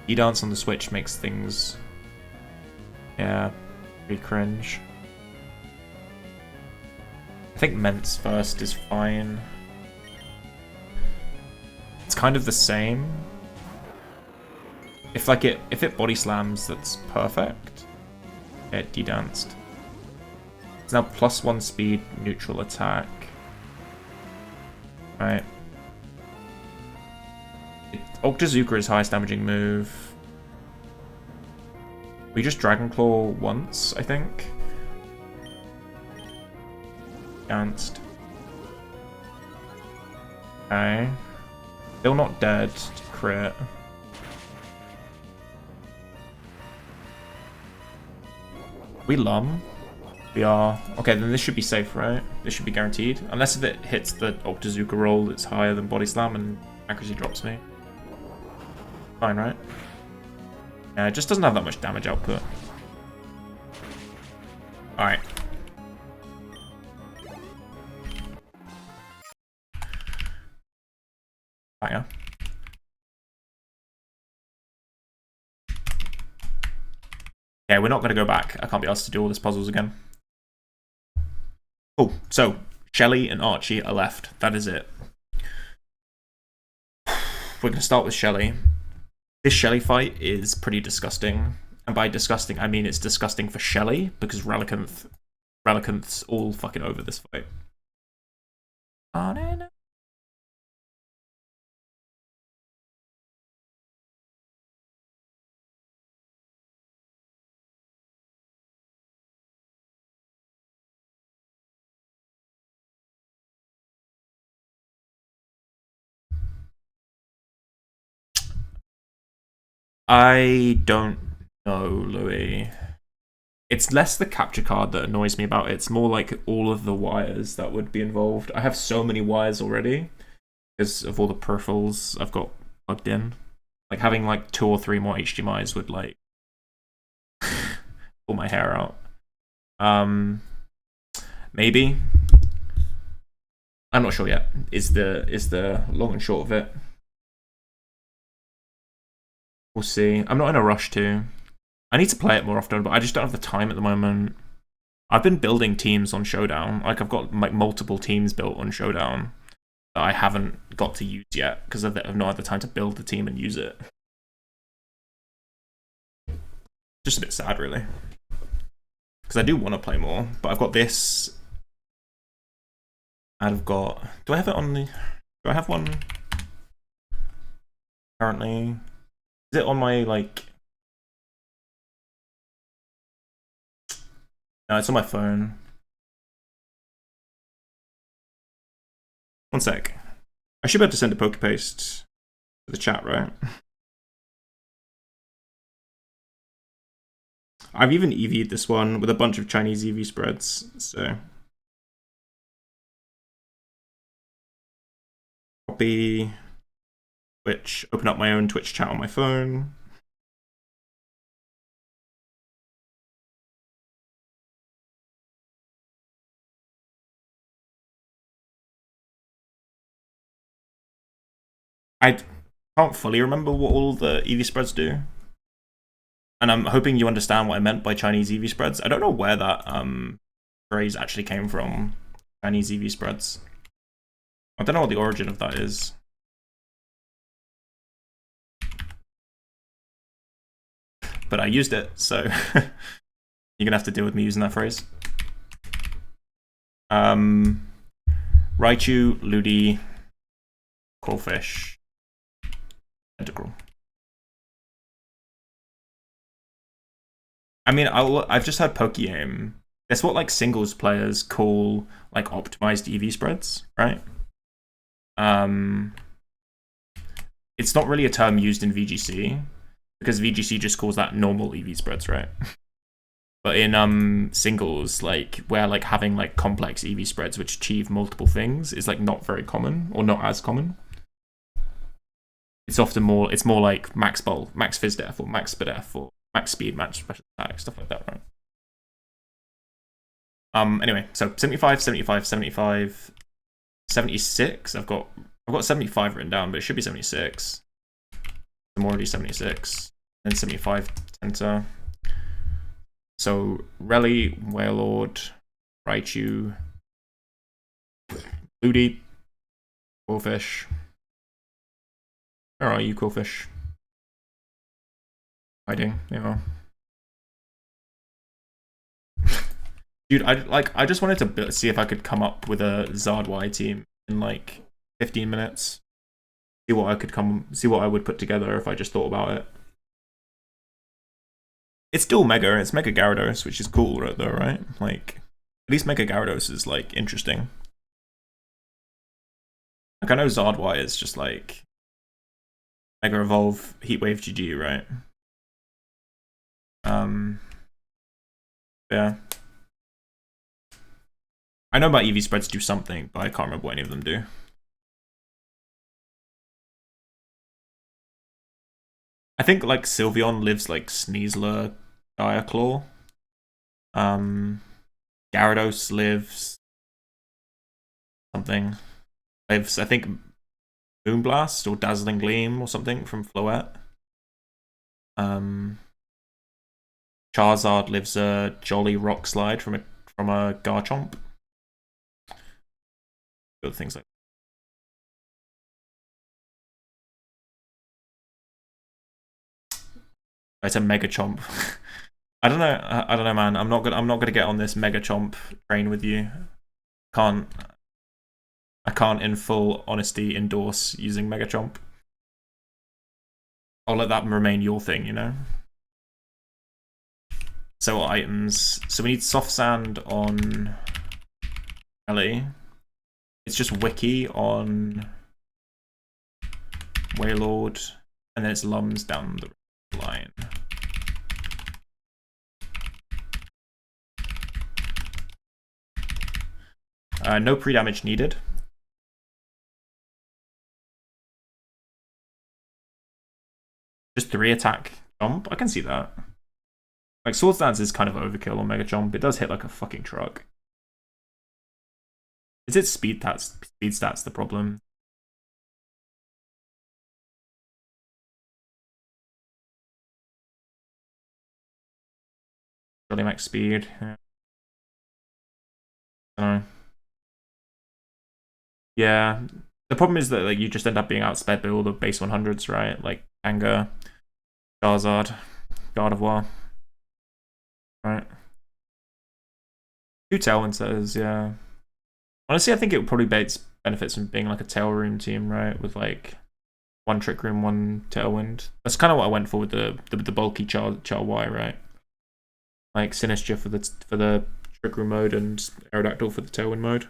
E-Dance on the Switch makes things... yeah, pretty cringe. I think Ment's first is fine. It's kind of the same. If it body slams, that's perfect. Yeah, it de-danced. It's now +1 speed, neutral attack. Right. Octazooka is highest damaging move. We just Dragon Claw once, I think. Danced. Okay. Still not dead to crit. We Lum. We are. Okay, then this should be safe, right? This should be guaranteed. Unless if it hits the Octazooka roll, it's higher than Body Slam and accuracy drops me. Fine, right? Yeah, it just doesn't have that much damage output. Alright. Banger. Yeah, we're not going to go back. I can't be asked to do all these puzzles again. Cool. So, Shelly and Archie are left. That is it. We're going to start with Shelly. This Shelly fight is pretty disgusting. And by disgusting, I mean it's disgusting for Shelly, because Relicanth's all fucking over this fight. I don't know, Louis. It's less the capture card that annoys me about it. It's more like all of the wires that would be involved. I have so many wires already because of all the peripherals I've got plugged in. Like having like 2 or 3 more HDMIs would like pull my hair out. Maybe. I'm not sure yet. Is the long and short of it. We'll see. I'm not in a rush to. I need to play it more often, but I just don't have the time at the moment. I've been building teams on Showdown. Like, I've got like multiple teams built on Showdown that I haven't got to use yet because I've not had the time to build the team and use it. Just a bit sad, really. Because I do want to play more, but I've got this. And I've got... Do I have it on the... Do I have one currently? Is it on my, like... No, it's on my phone. One sec. I should be able to send a poke paste to the chat, right? I've even EV'd this one with a bunch of Chinese EV spreads, so... Copy... Twitch, open up my own Twitch chat on my phone. I can't fully remember what all the EV spreads do. And I'm hoping you understand what I meant by Chinese EV spreads. I don't know where that phrase actually came from. Chinese EV spreads. I don't know what the origin of that is. But I used it, so you're gonna have to deal with me using that phrase. Raichu, Ludi, Crawfish, Tentacle. I mean, I've just had Pokeaim. That's what like singles players call like optimized EV spreads, right? It's not really a term used in VGC because VGC just calls that normal EV spreads, right? But in singles, like where like having like complex EV spreads which achieve multiple things is like not very common or not as common. It's often more. It's more like max bulk, max phys def, or max speed def, or max speed, max special attack, stuff like that, right? Anyway, so 75, 75, 75, 76. I've got 75 written down, but it should be 76. I'm already 76. Then 75 Tenta. So Rally, Wailord, Raichu, Ludi, Quillfish. Where are you, Quillfish? Hiding, there you are. Dude, I just wanted to see if I could come up with a Zardwai team in like 15 minutes. See what I would put together if I just thought about it. It's still Mega, it's Mega Gyarados, which is cool though, right? Like, at least Mega Gyarados is like interesting. Like, I know Zardwai is just like Mega Evolve, Heatwave GG, right? Yeah. I know my EV spreads do something, but I can't remember what any of them do. I think like Sylveon lives like Sneasler, Diaclaw. Gyarados lives something. Lives, I think, Moonblast or Dazzling Gleam or something from Floette. Charizard lives a Jolly Rock Slide from a Garchomp. Other things like that. It's a Mega Chomp. I don't know, man. I'm not gonna get on this Mega Chomp train with you. I can't in full honesty endorse using Mega Chomp. I'll let that remain your thing, you know? So what items? So we need Soft Sand on Ellie. It's just Wiki on Wailord, and then it's Lums down the line. No pre-damage needed. Just 3 attack jump. I can see that. Like, Swords Dance is kind of overkill on Mega Jump. It does hit like a fucking truck. Is it speed stats the problem? Really max speed. Yeah. I don't know. Yeah. The problem is that like you just end up being outsped by all the base 100s, right? Like Anger, Charizard, God of War. Right. 2 Tailwind says, yeah. Honestly, I think it would probably benefits from being like a Tail Room team, right? With like 1 Trick Room, 1 Tailwind. That's kind of what I went for with the bulky Char Y, right? Like Sinistra for the Trick Room mode and Aerodactyl for the Tailwind mode.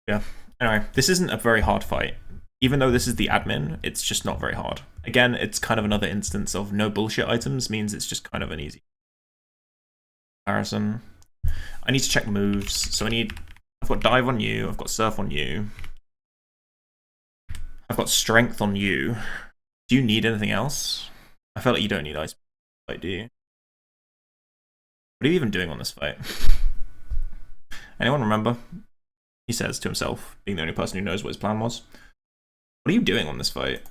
Yeah. Anyway, this isn't a very hard fight. Even though this is the admin, it's just not very hard. Again, it's kind of another instance of no bullshit items means it's just kind of an easy comparison. I need to check moves, so I've got Dive on you, I've got Surf on you. I've got Strength on you. Do you need anything else? I feel like you don't need Ice Fight, do you? What are you even doing on this fight? Anyone remember? He says to himself, being the only person who knows what his plan was. What are you doing on this fight?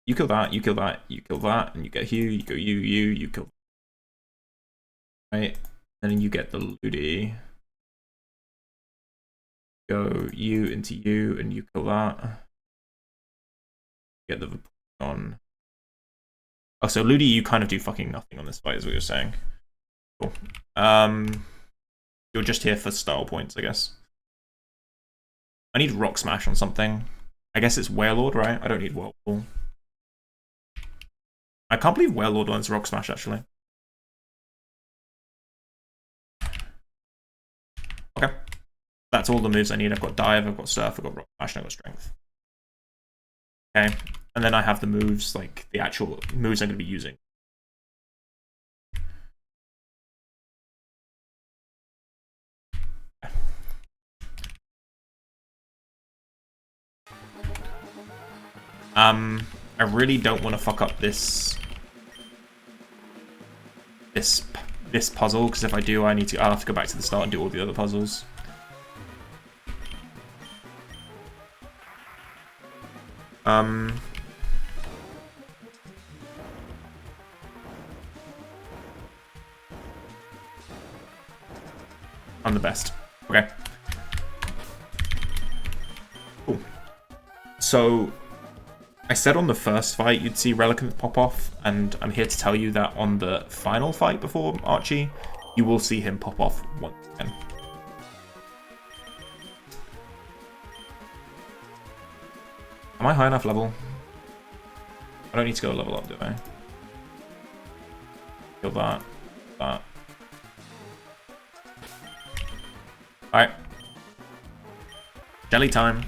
You kill that, you kill that, you kill that, and you get Hugh, you go you kill. Right? And then you get the Ludi. Go you into you, and you kill that. Get the on. Oh, so Ludi, you kind of do fucking nothing on this fight, is what you're saying. Cool. You're just here for style points, I guess. I need Rock Smash on something. I guess it's Warlord, right? I don't need Whirlpool. I can't believe Warlord wants Rock Smash, actually. Okay. That's all the moves I need. I've got Dive, I've got Surf, I've got Rock Smash, and I've got Strength. Okay. And then I have the moves, like the actual moves I'm going to be using. I really don't want to fuck up this puzzle, because if I do, I'll have to go back to the start and do all the other puzzles. I'm the best. Okay. Cool. So I said on the first fight you'd see Relicanth pop off, and I'm here to tell you that on the final fight before Archie, you will see him pop off once again. Am I high enough level? I don't need to go level up, do I? Kill that. That. Alright. Jelly time.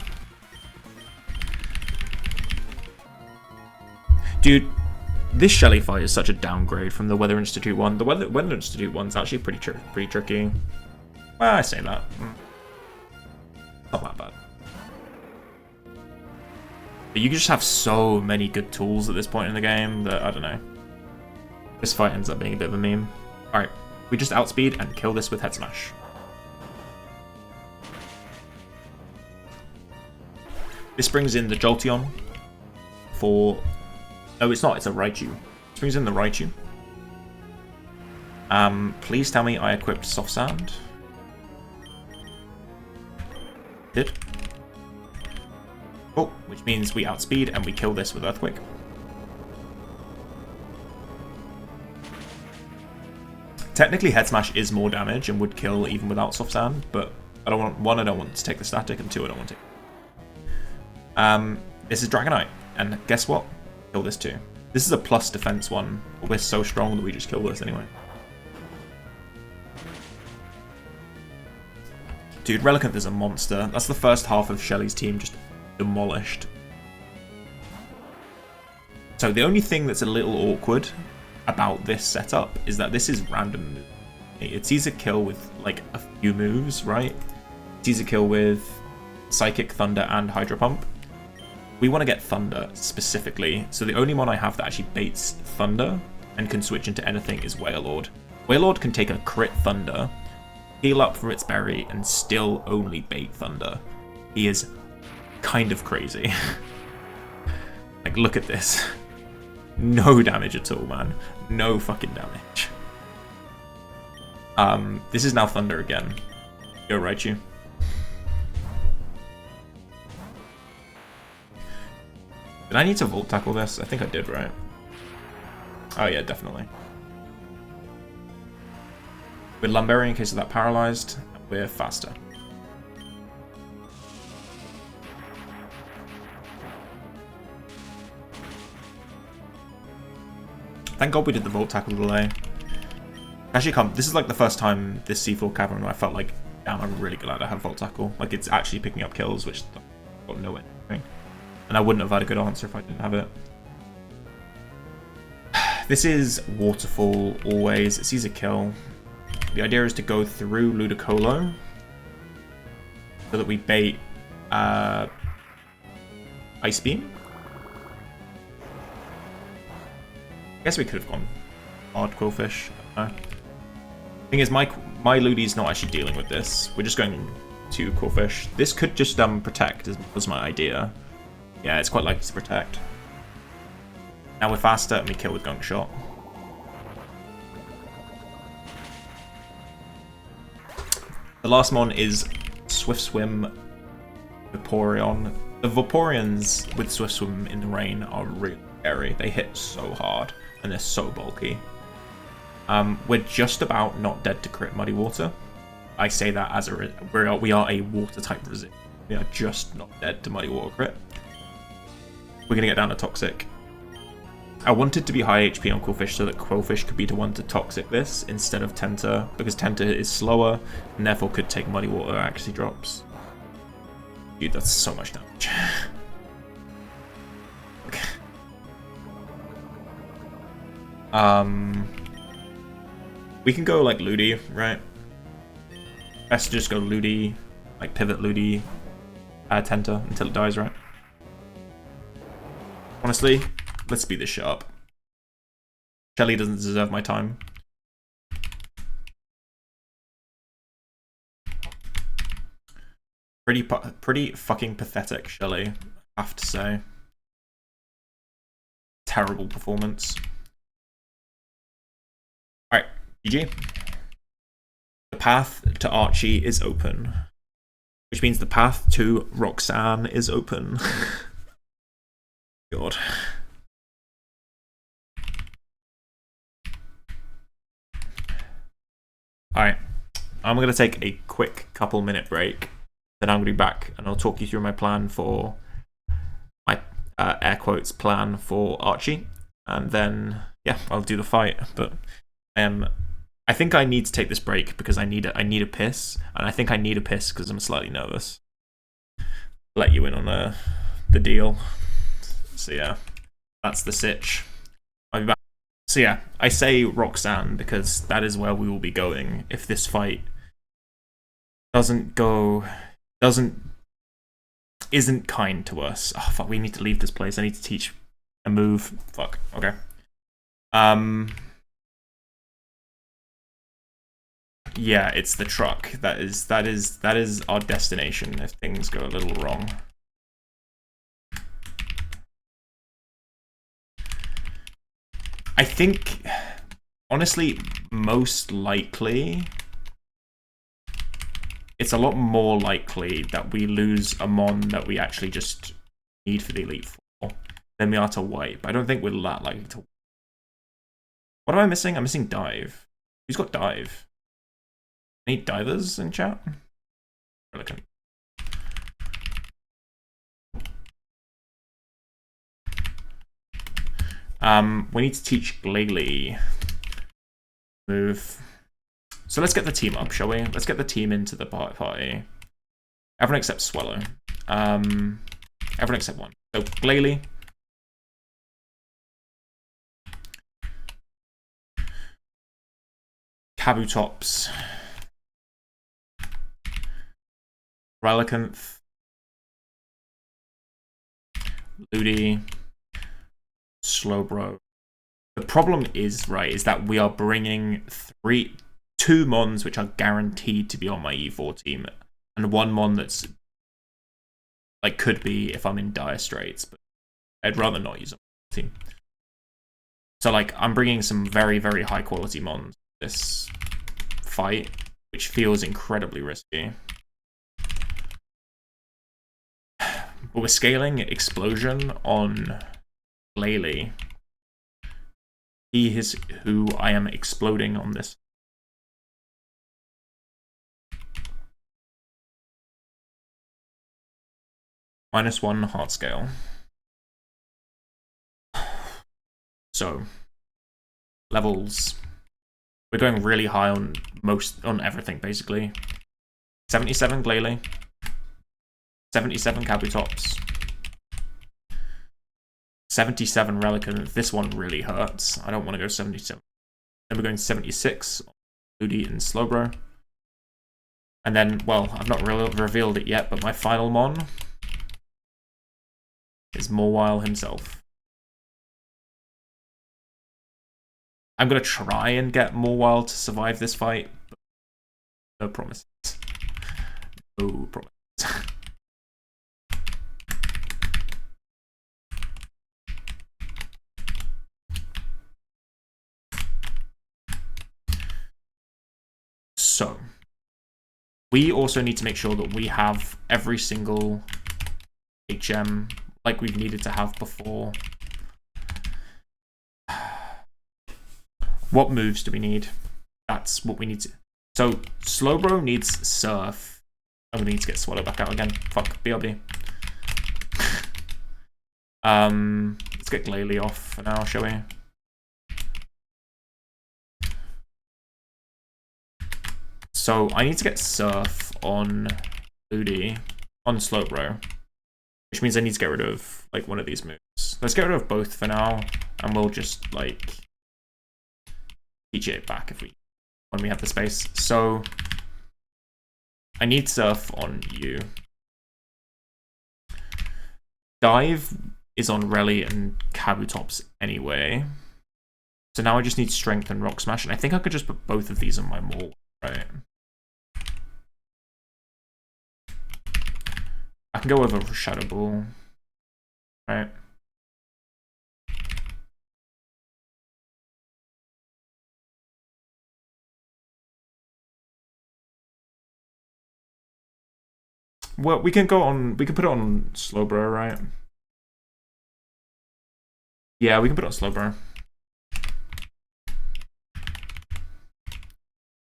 Dude, this Shelly fight is such a downgrade from the Weather Institute one. The Weather Institute one's actually pretty tricky. Well, I say that. Not that bad. But you just have so many good tools at this point in the game that, I don't know. This fight ends up being a bit of a meme. Alright, we just outspeed and kill this with Head Smash. This brings in the Jolteon for... No, it's not. It's a Raichu. This brings in the Raichu. Please tell me I equipped Soft Sand. Did. Oh, which means we outspeed and we kill this with Earthquake. Technically, Head Smash is more damage and would kill even without Soft Sand, but I don't want... One, I don't want to take the static, and 2, I don't want to. This is Dragonite, and guess what? Kill this too. This is a plus defense one, but we're so strong that we just kill this anyway. Dude, Relicanth is a monster. That's the first half of Shelly's team just demolished. So the only thing that's a little awkward about this setup is that this is random move. It's easy to kill with like a few moves, right? It's easy to kill with Psychic, Thunder, and Hydro Pump. We want to get Thunder specifically, so the only one I have that actually baits Thunder and can switch into anything is Wailord. Wailord can take a crit Thunder, heal up for its berry, and still only bait Thunder. He is kind of crazy. Like, look at this. No damage at all, man. No fucking damage. This is now Thunder again. Go Raichu. Did I need to Volt Tackle this? I think I did, right? Oh yeah, definitely. With Lumberry in case of that paralyzed, we're faster. Thank God we did the Volt Tackle delay. Actually, this is like the first time this Seafloor Cavern where I felt like, damn, I'm really glad I had Volt Tackle. Like, it's actually picking up kills, which I got no anything. And I wouldn't have had a good answer if I didn't have it. This is Waterfall, always. It sees a kill. The idea is to go through Ludicolo so that we bait Ice Beam. I guess we could have gone hard Quillfish. Thing is, my Ludi's not actually dealing with this. We're just going to Quillfish. This could just protect, was my idea. Yeah, it's quite likely to protect. Now we're faster and we kill with Gunk Shot. The last mon is Swift Swim Vaporeon. The Vaporeons with Swift Swim in the rain are really scary. They hit so hard and they're so bulky. We're just about not dead to crit Muddy Water. I say that as we are a water type resist. We are just not dead to Muddy Water crit. We're gonna get down to Toxic. I wanted to be high HP on Quillfish so that Quillfish could be the one to Toxic this instead of Tenta, because Tenta is slower and therefore could take Muddy Water accuracy drops. Dude, that's so much damage. Okay. We can go like Ludi, right? Best to just go Ludi, like pivot Ludi, Tenta until it dies, right? Honestly, let's speed this shit up. Shelly doesn't deserve my time. Pretty fucking pathetic, Shelly, I have to say. Terrible performance. Alright, GG. The path to Archie is open. Which means the path to Roxanne is open. God. Alright, I'm going to take a quick couple-minute break. Then I'm going to be back and I'll talk you through my plan for my air quotes plan for Archie. And then, yeah, I'll do the fight. But I think I need to take this break because I need a piss. And I think I need a piss because I'm slightly nervous. Let you in on the deal. So yeah, that's the sitch. I'll be back. So yeah, I say Roxanne because that is where we will be going if this fight isn't kind to us. Oh fuck, we need to leave this place. I need to teach a move. Fuck. Okay. Yeah, it's the truck. That is our destination if things go a little wrong. I think, honestly, most likely, it's a lot more likely that we lose a mon that we actually just need for the Elite Four than we are to wipe. I don't think we're that likely to. What am I missing? I'm missing Dive. Who's got Dive? Any divers in chat? Religion. We need to teach Glalie move. So let's get the team up, shall we? Let's get the team into the party. Everyone except Swallow. Everyone except one. So Glalie. Kabutops. Relicanth. Ludi. Slowbro. The problem is, right, is that we are bringing two mons which are guaranteed to be on my E4 team, and one mon that's like could be if I'm in dire straits, but I'd rather not use a team. So like I'm bringing some very, very high quality mons this fight, which feels incredibly risky. But we're scaling Explosion on Glalie. He is who I am exploding on this. -1 heart scale. So levels. We're going really high on everything basically. 77 Glalie. 77 Kabutops. 77 Relican. This one really hurts. I don't want to go 77. Then we're going 76 Ludi and Slowbro. And then, well, I've not really revealed it yet, but my final mon is Mawile himself. I'm going to try and get Mawile to survive this fight, but no promises. No promises. So, we also need to make sure that we have every single HM like we've needed to have before. What moves do we need? That's what we need to... So, Slowbro needs Surf. I'm going to need to get Swallow back out again. Fuck, BRB. Let's get Glalie off for now, shall we? So, I need to get Surf on Ludi, on Slowbro. Which means I need to get rid of, like, one of these moves. Let's get rid of both for now, and we'll just, like... teach it back when we have the space. So I need Surf on you. Dive is on Rally and Kabutops anyway. So now I just need Strength and Rock Smash, and I think I could just put both of these on my Maul, right? I can go over Shadow Ball, right? Well, we can put it on Slowbro, right? Yeah, we can put it on Slowbro.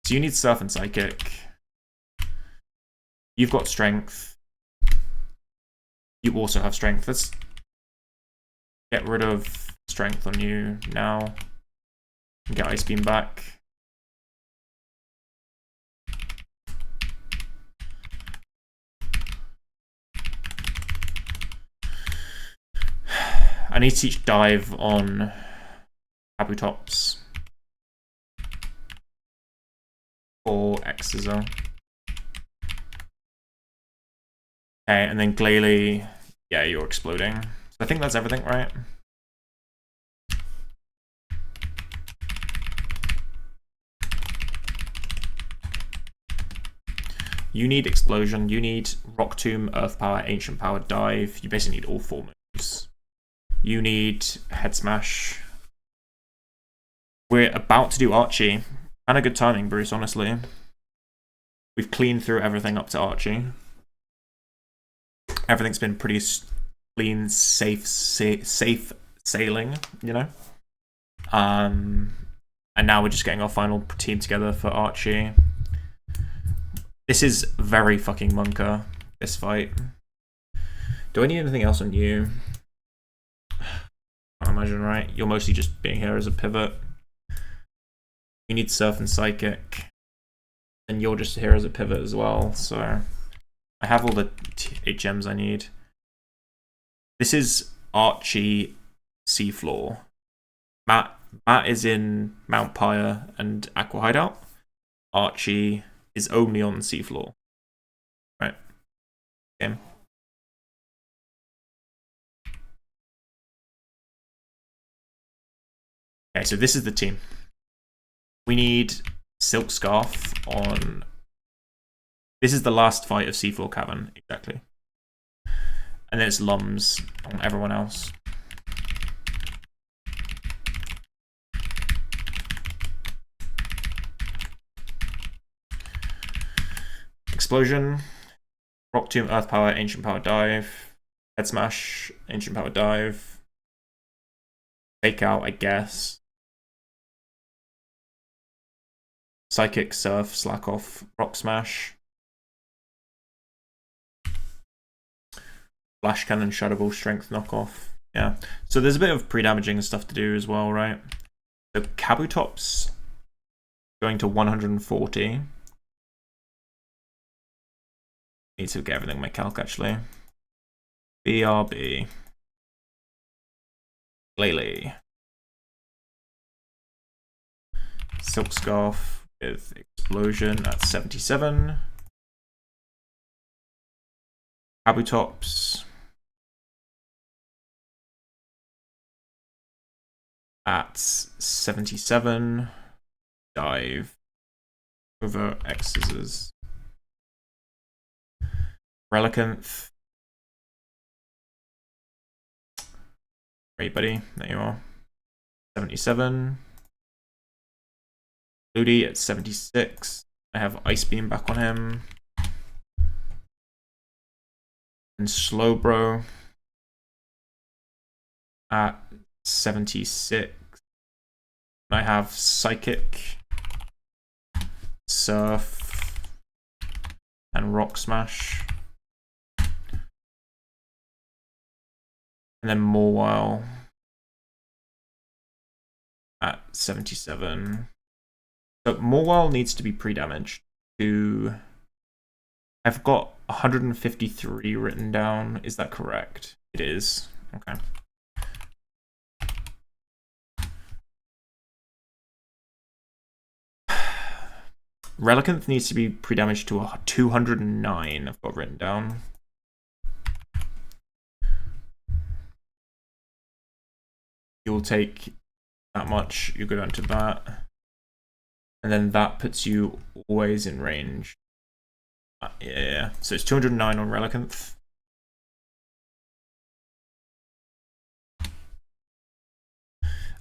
So you need Surf and Psychic. You've got Strength. You also have Strength. Let's get rid of Strength on you now. And get Ice Beam back. I need to teach Dive on Kabutops. Or Exeter. Okay, and then Glalie, yeah, you're exploding. So I think that's everything, right? You need Explosion, you need Rock Tomb, Earth Power, Ancient Power, Dive. You basically need all 4 moves. You need Head Smash. We're about to do Archie. And a good timing, Bruce, honestly. We've cleaned through everything up to Archie. Everything's been pretty clean, safe sailing, you know? And now we're just getting our final team together for Archie. This is very fucking Monka, this fight. Do I need anything else on you? I imagine, right? You're mostly just being here as a pivot. You need Surf and Psychic. And you're just here as a pivot as well, so... I have all the HMs I need. This is Archie Seafloor. Matt is in Mount Pyre and Aqua Hideout. Archie is only on Seafloor. Right. Okay. Okay, so this is the team. We need Silk Scarf on... This is the last fight of Seafloor Cavern, exactly. And then it's Lums on everyone else. Explosion, Rock Tomb, Earth Power, Ancient Power Dive, Head Smash, Ancient Power Dive, Fake Out, I guess. Psychic, Surf, Slack Off, Rock Smash. Flash Cannon, Shadow Ball, Strength Knockoff. Yeah, so there's a bit of pre-damaging stuff to do as well, right? So Kabutops going to 140. Need to get everything in my calc actually. BRB. Lele. Silk Scarf with Explosion at 77. Kabutops at 77. Dive over X scissors. Relicanth. Great, buddy. There you are. 77. Ludi at 76. I have Ice Beam back on him. And Slowbro at 76. I have Psychic, Surf, and Rock Smash. And then Morwile at 77. So Morwile needs to be pre-damaged to... I've got 153 written down. Is that correct? It is. Okay. Relicanth needs to be pre-damaged to 209. I've got written down. You'll take that much. You go down to that. And then that puts you always in range. Yeah, so it's 209 on Relicanth.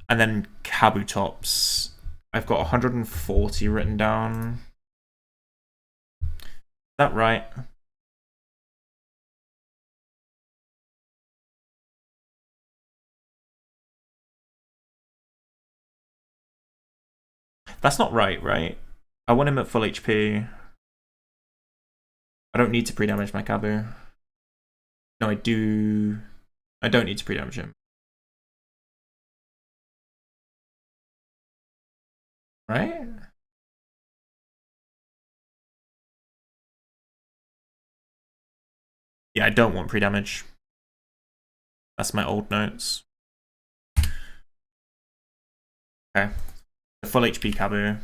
And then Kabutops. I've got 140 written down. Is that right? That's not right, right? I want him at full HP. I don't need to pre-damage my Kabu. No, I do. I don't need to pre-damage him. Right? Yeah, I don't want pre-damage. That's my old notes. Okay. The full HP Kabu.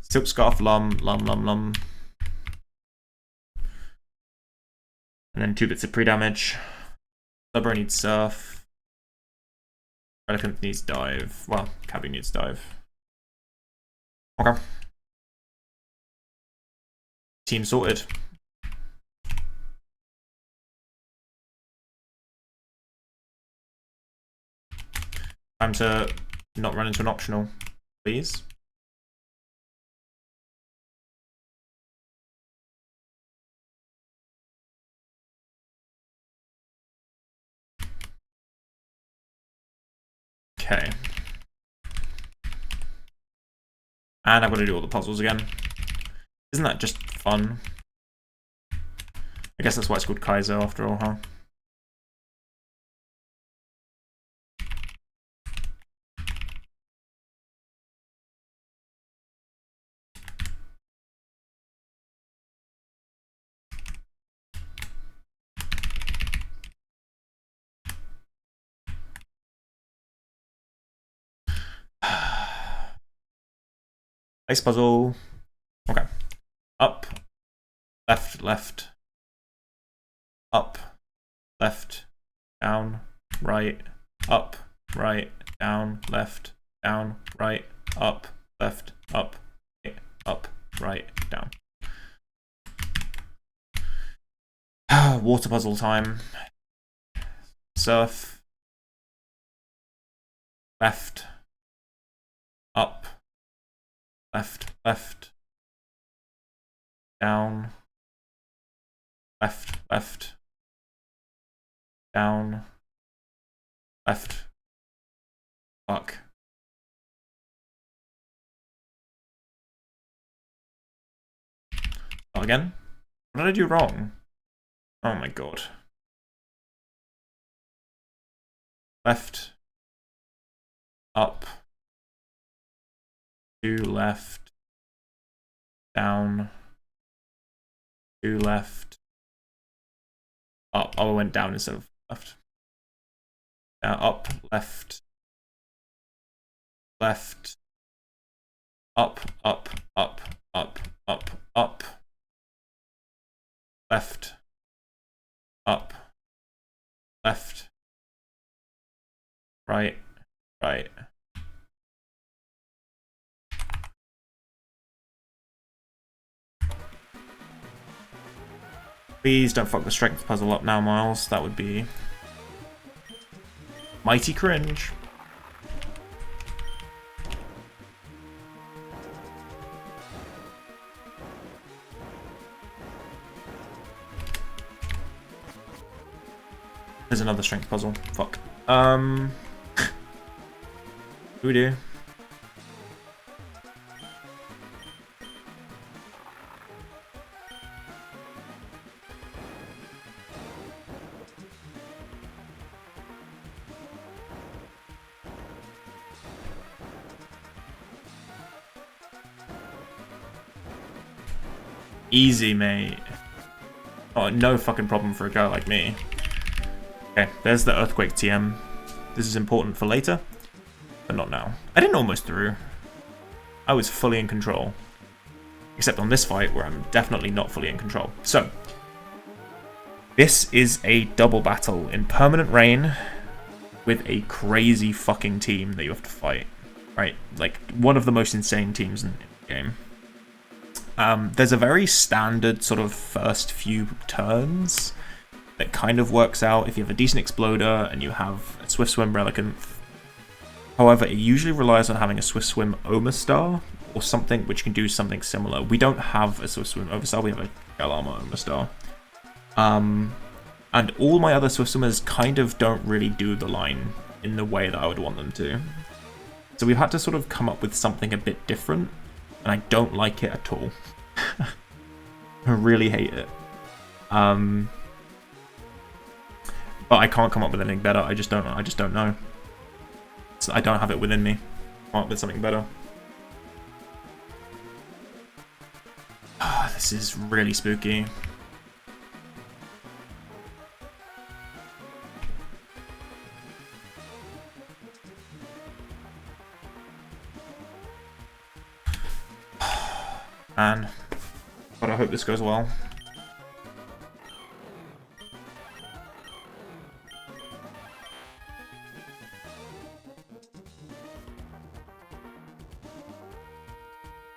Silk Scarf, Lum. And then 2 bits of pre-damage. Slowbro needs Surf. Relicanth needs Dive. Well, Kabu needs Dive. Okay. Team sorted. Time to not run into an optional, please. Okay. And I've got to do all the puzzles again. Isn't that just fun? I guess that's why it's called Kaizo after all, huh? Ice puzzle. Okay. Up, left, up, left, down, right, up, right, down, left, down, right, up, left, up, right, down. Water puzzle time. Surf. Left. Up. Left. down, left, left, down, left, fuck. Not again? What did I do wrong? Oh my god. Left, up, 2 left, down, 2 left, up. Oh, I went down instead of left. Now up, left, left, up, up, up, up, up, up, left, up, left, right, right. Please don't fuck the strength puzzle up now, Miles. That would be mighty cringe. There's another strength puzzle. Fuck. What do we do? Easy, mate. Oh, no fucking problem for a guy like me. Okay, there's the Earthquake TM. This is important for later, but not now. I didn't almost through. I was fully in control. Except on this fight, where I'm definitely not fully in control. So, this is a double battle in permanent rain with a crazy fucking team that you have to fight. Right? Like, one of the most insane teams in the game. There's a very standard sort of first few turns that kind of works out if you have a decent exploder and you have a Swift Swim Relicanth. However, it usually relies on having a Swift Swim Omastar or something which can do something similar. We don't have a Swift Swim Omastar, we have a Gel Armor Omastar. And all my other Swift Swimmers kind of don't really do the line in the way that I would want them to. So we've had to sort of come up with something a bit different, and I don't like it at all. I really hate it. But I can't come up with anything better. I just don't know. So I don't have it within me. Come up with something better. This is really spooky. Man, but I hope this goes well.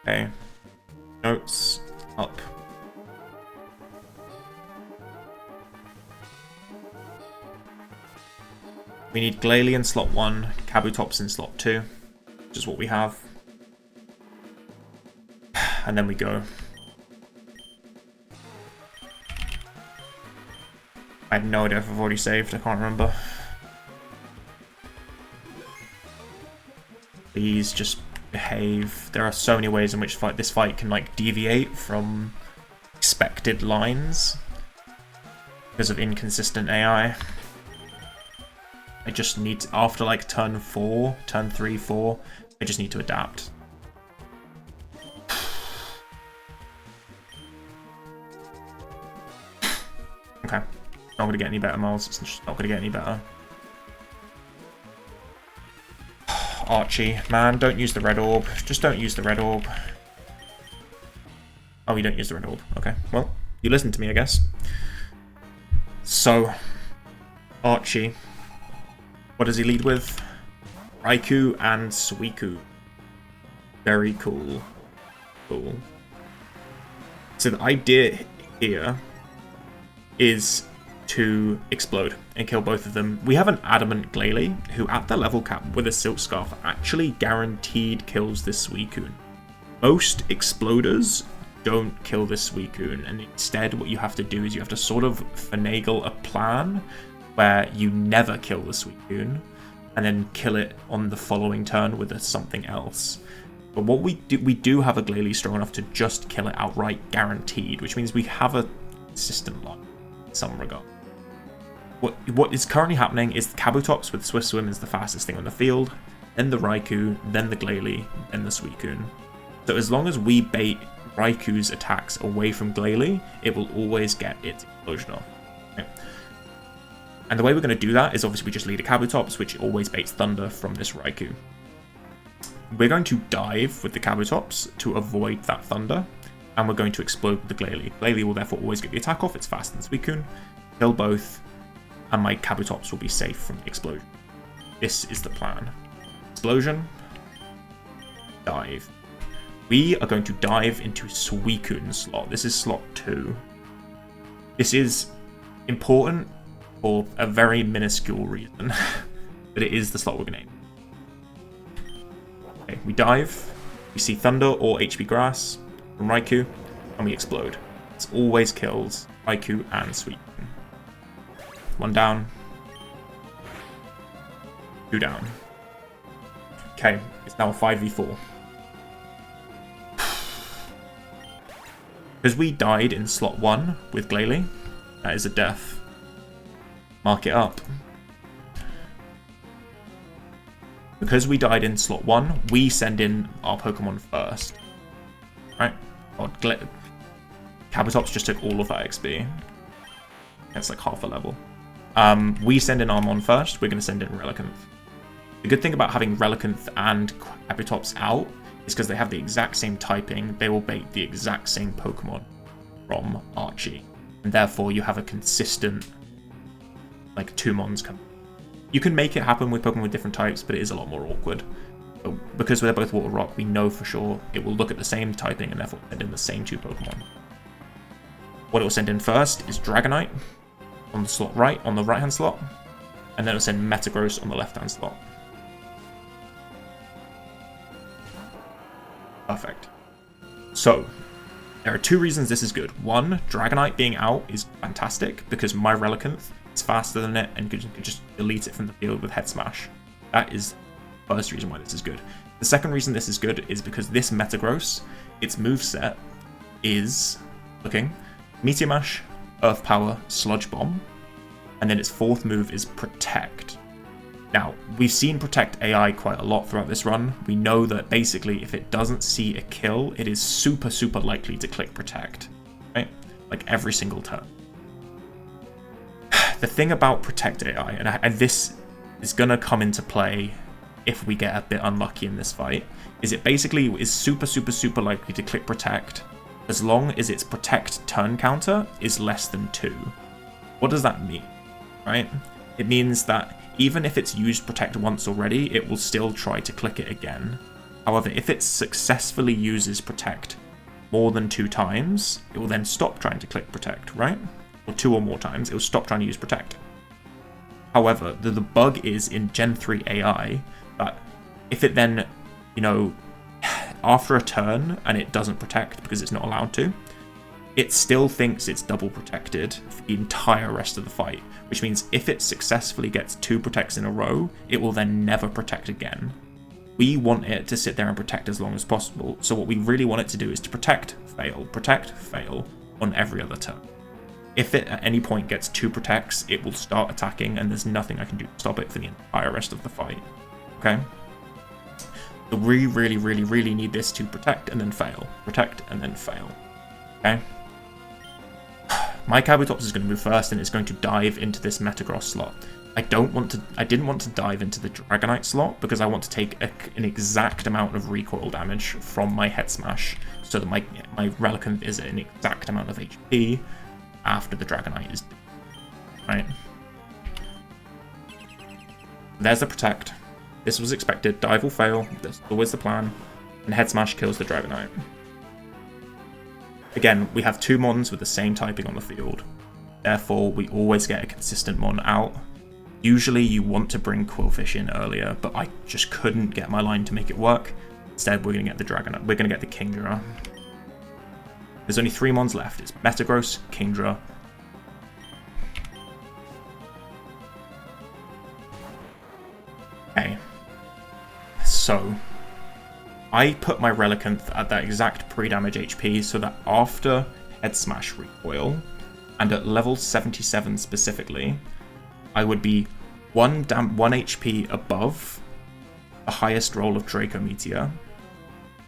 Okay. Notes up. We need Glalie in slot 1, Kabutops in slot 2, which is what we have. And then we go. I have no idea if I've already saved, I can't remember. Please just behave. There are so many ways in which this fight can like deviate from expected lines because of inconsistent AI. I just need to, after like turn 3, 4, I just need to adapt. Okay, not gonna get any better, Miles. It's just not gonna get any better. Archie, man, don't use the red orb. Just don't use the red orb. Oh, you don't use the red orb. Okay, well, you listen to me, I guess. So, Archie, what does he lead with? Raikou and Suicune. Very cool. Cool. So the idea here is to explode and kill both of them. We have an Adamant Glalie, who at the level cap with a Silk Scarf actually guaranteed kills this Suicune. Most exploders don't kill this Suicune, and instead what you have to do is you have to sort of finagle a plan where you never kill the Suicune, and then kill it on the following turn with something else. But what we do have a Glalie strong enough to just kill it outright, guaranteed, which means we have a consistent line in some regard. What is currently happening is the Kabutops with Swift Swim is the fastest thing on the field, then the Raikou, then the Glalie, then the Suicune. So as long as we bait Raikou's attacks away from Glalie, it will always get its explosion off. Okay. And the way we're going to do that is obviously we just lead a Kabutops, which always baits Thunder from this Raikou. We're going to dive with the Kabutops to avoid that Thunder, and we're going to explode with the Glalie. Glalie will therefore always get the attack off, it's faster than Suicune. Kill both, and my Kabutops will be safe from the explosion. This is the plan. Explosion, dive. We are going to dive into Suicune slot. This is slot 2. This is important for a very minuscule reason, but it is the slot we're going to aim. Okay, we dive, we see Thunder or HP Grass from Raikou, and we explode. It's always kills Raikou and Suicune. 1 down. 2 down. Okay, it's now a 5v4. Because we died in slot 1 with Glalie, that is a death. Mark it up. Because we died in slot 1, we send in our Pokemon first. Right? God, Kabutops just took all of that XP. That's like half a level. We send in Armon first, we're going to send in Relicanth. The good thing about having Relicanth and Kabutops out is because they have the exact same typing, they will bait the exact same Pokemon from Archie. And therefore you have a consistent, like, 2 Mons coming. You can make it happen with Pokemon with different types, but it is a lot more awkward. But because they're both Water Rock, we know for sure it will look at the same typing and therefore send in the same 2 Pokemon. What it will send in first is Dragonite on the slot right, on the right hand slot, and then it will send Metagross on the left hand slot. Perfect. So, there are 2 reasons this is good. 1, Dragonite being out is fantastic because my Relicanth is faster than it and could just delete it from the field with Head Smash. That is the first reason why this is good. The second reason this is good is because this Metagross, its moveset is looking Meteor Mash, Earth Power, Sludge Bomb, and then its 4th move is Protect. Now, we've seen Protect AI quite a lot throughout this run. We know that basically if it doesn't see a kill, it is super, super likely to click Protect, right? Like every single turn. The thing about Protect AI, and this is going to come into play if we get a bit unlucky in this fight, is it basically is super, super, super likely to click Protect as long as its Protect turn counter is less than 2. What does that mean, right? It means that even if it's used Protect once already, it will still try to click it again. However, if it successfully uses Protect more than 2 times, it will then stop trying to click Protect, right? Or 2 or more times, it will stop trying to use Protect. However, the bug is in Gen 3 AI that if it then, after a turn and it doesn't Protect because it's not allowed to, it still thinks it's double protected for the entire rest of the fight, which means if it successfully gets 2 Protects in a row, it will then never Protect again. We want it to sit there and Protect as long as possible, so what we really want it to do is to Protect, fail on every other turn. If it at any point gets 2 Protects, it will start attacking and there's nothing I can do to stop it for the entire rest of the fight. Okay? So we really, really, really need this to Protect and then fail. Protect and then fail. Okay? My Kabutops is going to move first and it's going to dive into this Metagross slot. I didn't want to dive into the Dragonite slot because I want to take an exact amount of recoil damage from my Head Smash so that my Relicanth is an exact amount of HP after the Dragonite is dead. Right? There's the Protect. This was expected. Dive will fail. That's always the plan. And Head Smash kills the Dragonite. Again, we have 2 Mons with the same typing on the field. Therefore, we always get a consistent Mon out. Usually you want to bring Quillfish in earlier, but I just couldn't get my line to make it work. Instead, we're going to get the Dragonite. We're going to get the Kingdra. There's only 3 mons left. It's Metagross, Kingdra. Okay. So, I put my Relicanth at that exact pre-damage HP so that after Head Smash recoil, and at level 77 specifically, I would be 1 HP above the highest roll of Draco Meteor,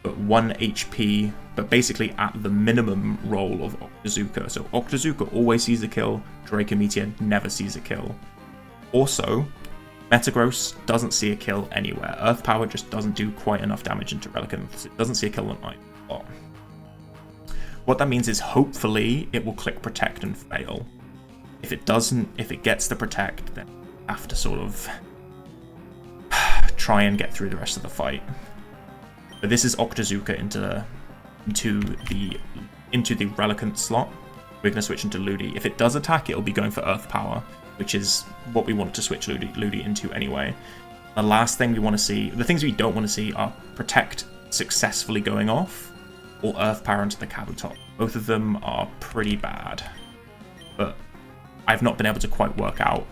but 1 HP, but basically at the minimum roll of Octazooka. So Octazooka always sees a kill, Draco Meteor never sees a kill. Also, Metagross doesn't see a kill anywhere. Earth Power just doesn't do quite enough damage into Relicanth. It doesn't see a kill on either spot. What that means is hopefully it will click Protect and fail. If it doesn't, if it gets the Protect, then I have to sort of try and get through the rest of the fight. But this is Octazooka into the Relicanth slot. We're going to switch into Ludi. If it does attack, it'll be going for Earth Power, which is what we want to switch Ludi into anyway. The last thing we want to see, the things we don't want to see are Protect successfully going off, or Earth Power into the Kabutops. Both of them are pretty bad, but I've not been able to quite work out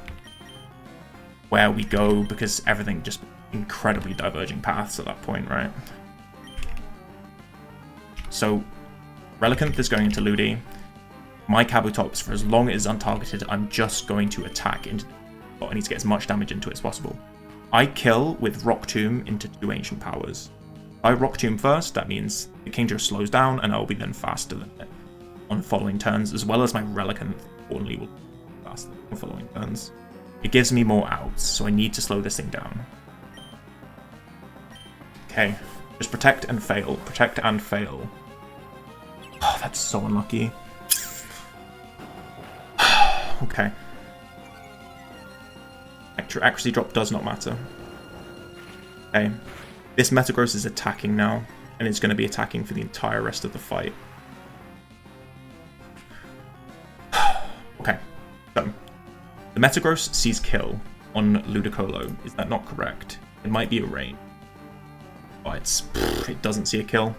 where we go because everything just incredibly diverging paths at that point, right? So Relicanth is going into Ludi. My Kabutops, for as long as it's untargeted, I'm just going to attack into the spot. I need to get as much damage into it as possible. I kill with Rock Tomb into 2 Ancient Powers. If I Rock Tomb first, that means the Kingdra slows down and I'll be then faster than it on following turns, as well as my Relicanth importantly will be faster on following turns. It gives me more outs, so I need to slow this thing down. Okay, just protect and fail. Protect and fail. Oh, that's so unlucky. Okay. Accuracy drop does not matter. Okay. This Metagross is attacking now, and it's going to be attacking for the entire rest of the fight. Okay. So, the Metagross sees kill on Ludicolo. Is that not correct? It might be a rain. But it doesn't see a kill.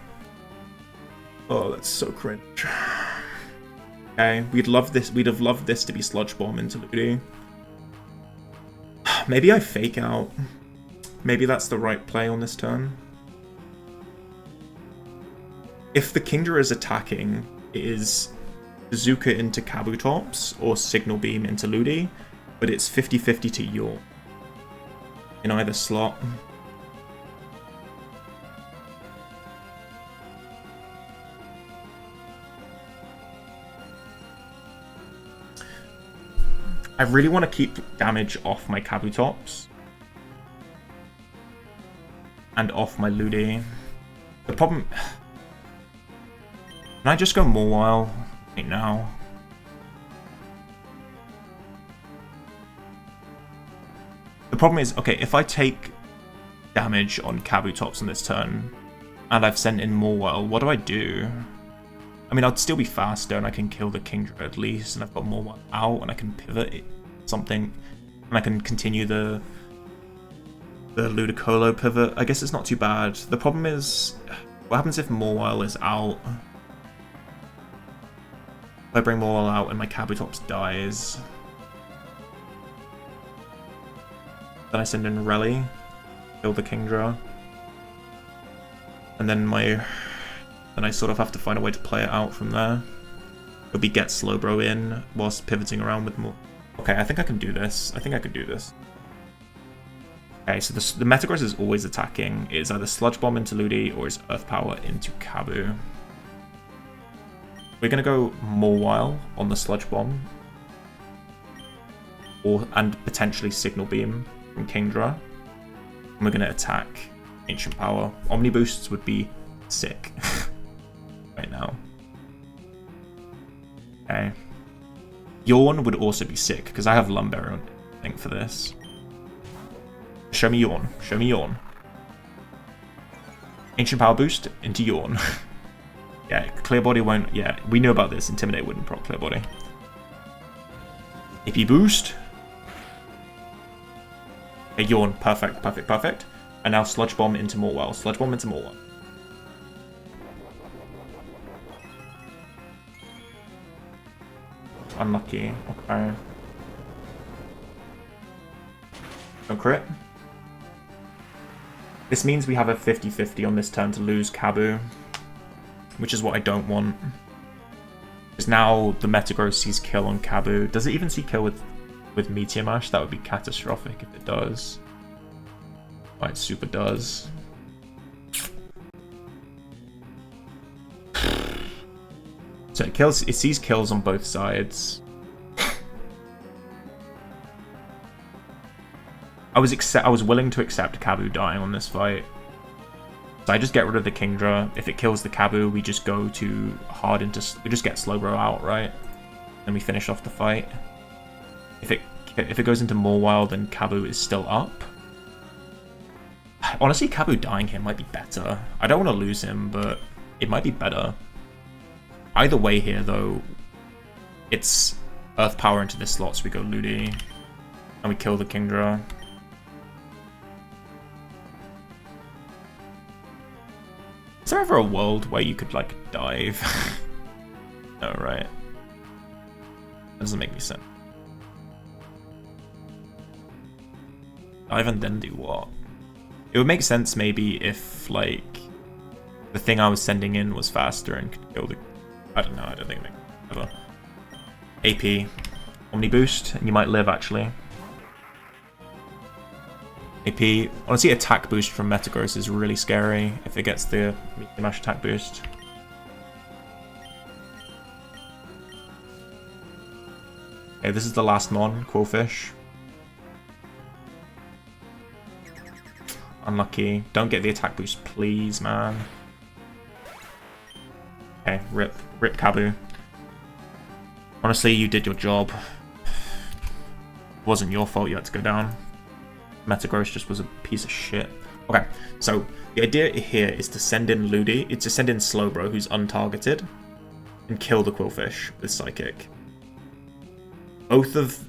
Oh, that's so cringe. Okay, we'd have loved this to be Sludge Bomb into Ludi. Maybe I fake out. Maybe that's the right play on this turn. If the Kingdra is attacking, it is Bazooka into Kabutops or Signal Beam into Ludi, but it's 50-50 to Yawn in either slot. I really want to keep damage off my Kabutops and off my Ludi. The problem... Can I just go Mawile right now? The problem is, okay, if I take damage on Kabutops on this turn and I've sent in Mawile, what do I do? I mean, I'd still be faster and I can kill the Kingdra at least, and I've got Mawile out and I can pivot it, something, and I can continue the Ludicolo pivot. I guess it's not too bad. The problem is, what happens if Mawile is out? If I bring Mawile out and my Kabutops dies, then I send in Rally, kill the Kingdra, and then I sort of have to find a way to play it out from there. It'll be get Slowbro in whilst pivoting around with more. Okay, I think I can do this. Okay, so the Metagross is always attacking. It's either Sludge Bomb into Ludi or it's Earth Power into Kabu. We're gonna go Mawile on the Sludge Bomb, and potentially Signal Beam from Kingdra. And we're gonna attack Ancient Power. Omni Boosts would be sick right now. Okay. Yawn would also be sick because I have Lumberry, I think, for this. Show me Yawn. Show me Yawn. Ancient Power boost into Yawn. Yeah, Clear Body won't... Yeah, we knew about this. Intimidate wouldn't proc Clear Body. AP boost. Okay, Yawn. Perfect, perfect, perfect. And now Sludge Bomb into Mawile. Sludge Bomb into Mawile. Unlucky. Okay. No crit. This means we have a 50-50 on this turn to lose Kabu, which is what I don't want. Because now the Metagross sees kill on Kabu. Does it even see kill with Meteor Mash? That would be catastrophic if it does. Oh, it super does. So it sees kills on both sides. I was willing to accept Kabu dying on this fight. So I just get rid of the Kingdra. If it kills the Kabu, we just go to hard into... We just get Slowbro out, right? Then we finish off the fight. If it goes into Mawile, then Kabu is still up. Honestly, Kabu dying here might be better. I don't want to lose him, but it might be better. Either way here, though, it's Earth Power into this slot, so we go Ludi. And we kill the Kingdra. Is there ever a world where you could, like, dive? No, right? That doesn't make any sense. Dive and then do what? It would make sense maybe if, like, the thing I was sending in was faster and could kill the... I don't know, I don't think it makes ever. AP. Omni Boost, and you might live, actually. AP. Honestly, attack boost from Metagross is really scary if it gets the Meteor Mash attack boost. Okay, this is the last Mon, Quillfish. Unlucky. Don't get the attack boost, please, man. Okay, rip Kabu. Honestly, you did your job. It wasn't your fault you had to go down. Metagross just was a piece of shit. Okay, so the idea here is to send in Ludi. It's to send in Slowbro, who's untargeted, and kill the Quillfish with Psychic. Both of...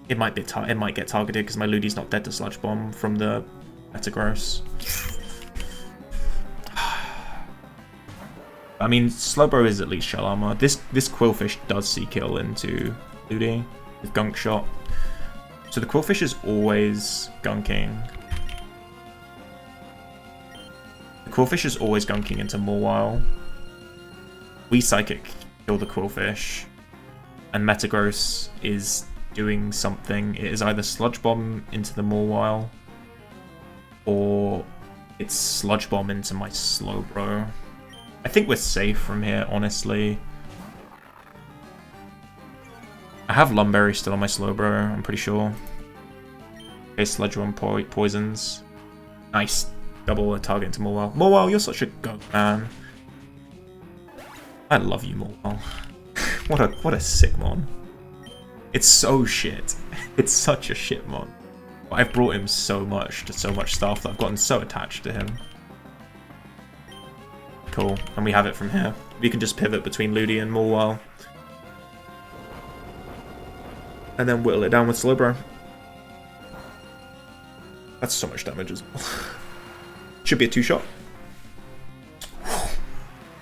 It might get targeted because my Ludi's not dead to Sludge Bomb from the Metagross. I mean, Slowbro is at least Shell Armor. This Quillfish does see kill into Ludi with Gunk Shot. So the Quillfish is always gunking. The Quillfish is always gunking into Mawile. We Psychic kill the Quillfish. And Metagross is doing something. It is either Sludge Bomb into the Mawile, or it's Sludge Bomb into my Slowbro. I think we're safe from here, honestly. I have Lumberry still on my Slowbro, I'm pretty sure. Okay, Sludge Bomb poisons. Nice. Double a target into Mawile. Mawile, you're such a goat, man. I love you, Mawile. What a sick mon. It's so shit. It's such a shit mon. But I've brought him so much to so much stuff that I've gotten so attached to him. Cool. And we have it from here. We can just pivot between Ludi and Mawile. And then whittle it down with Slowbro. That's so much damage as well. Should be a 2-shot.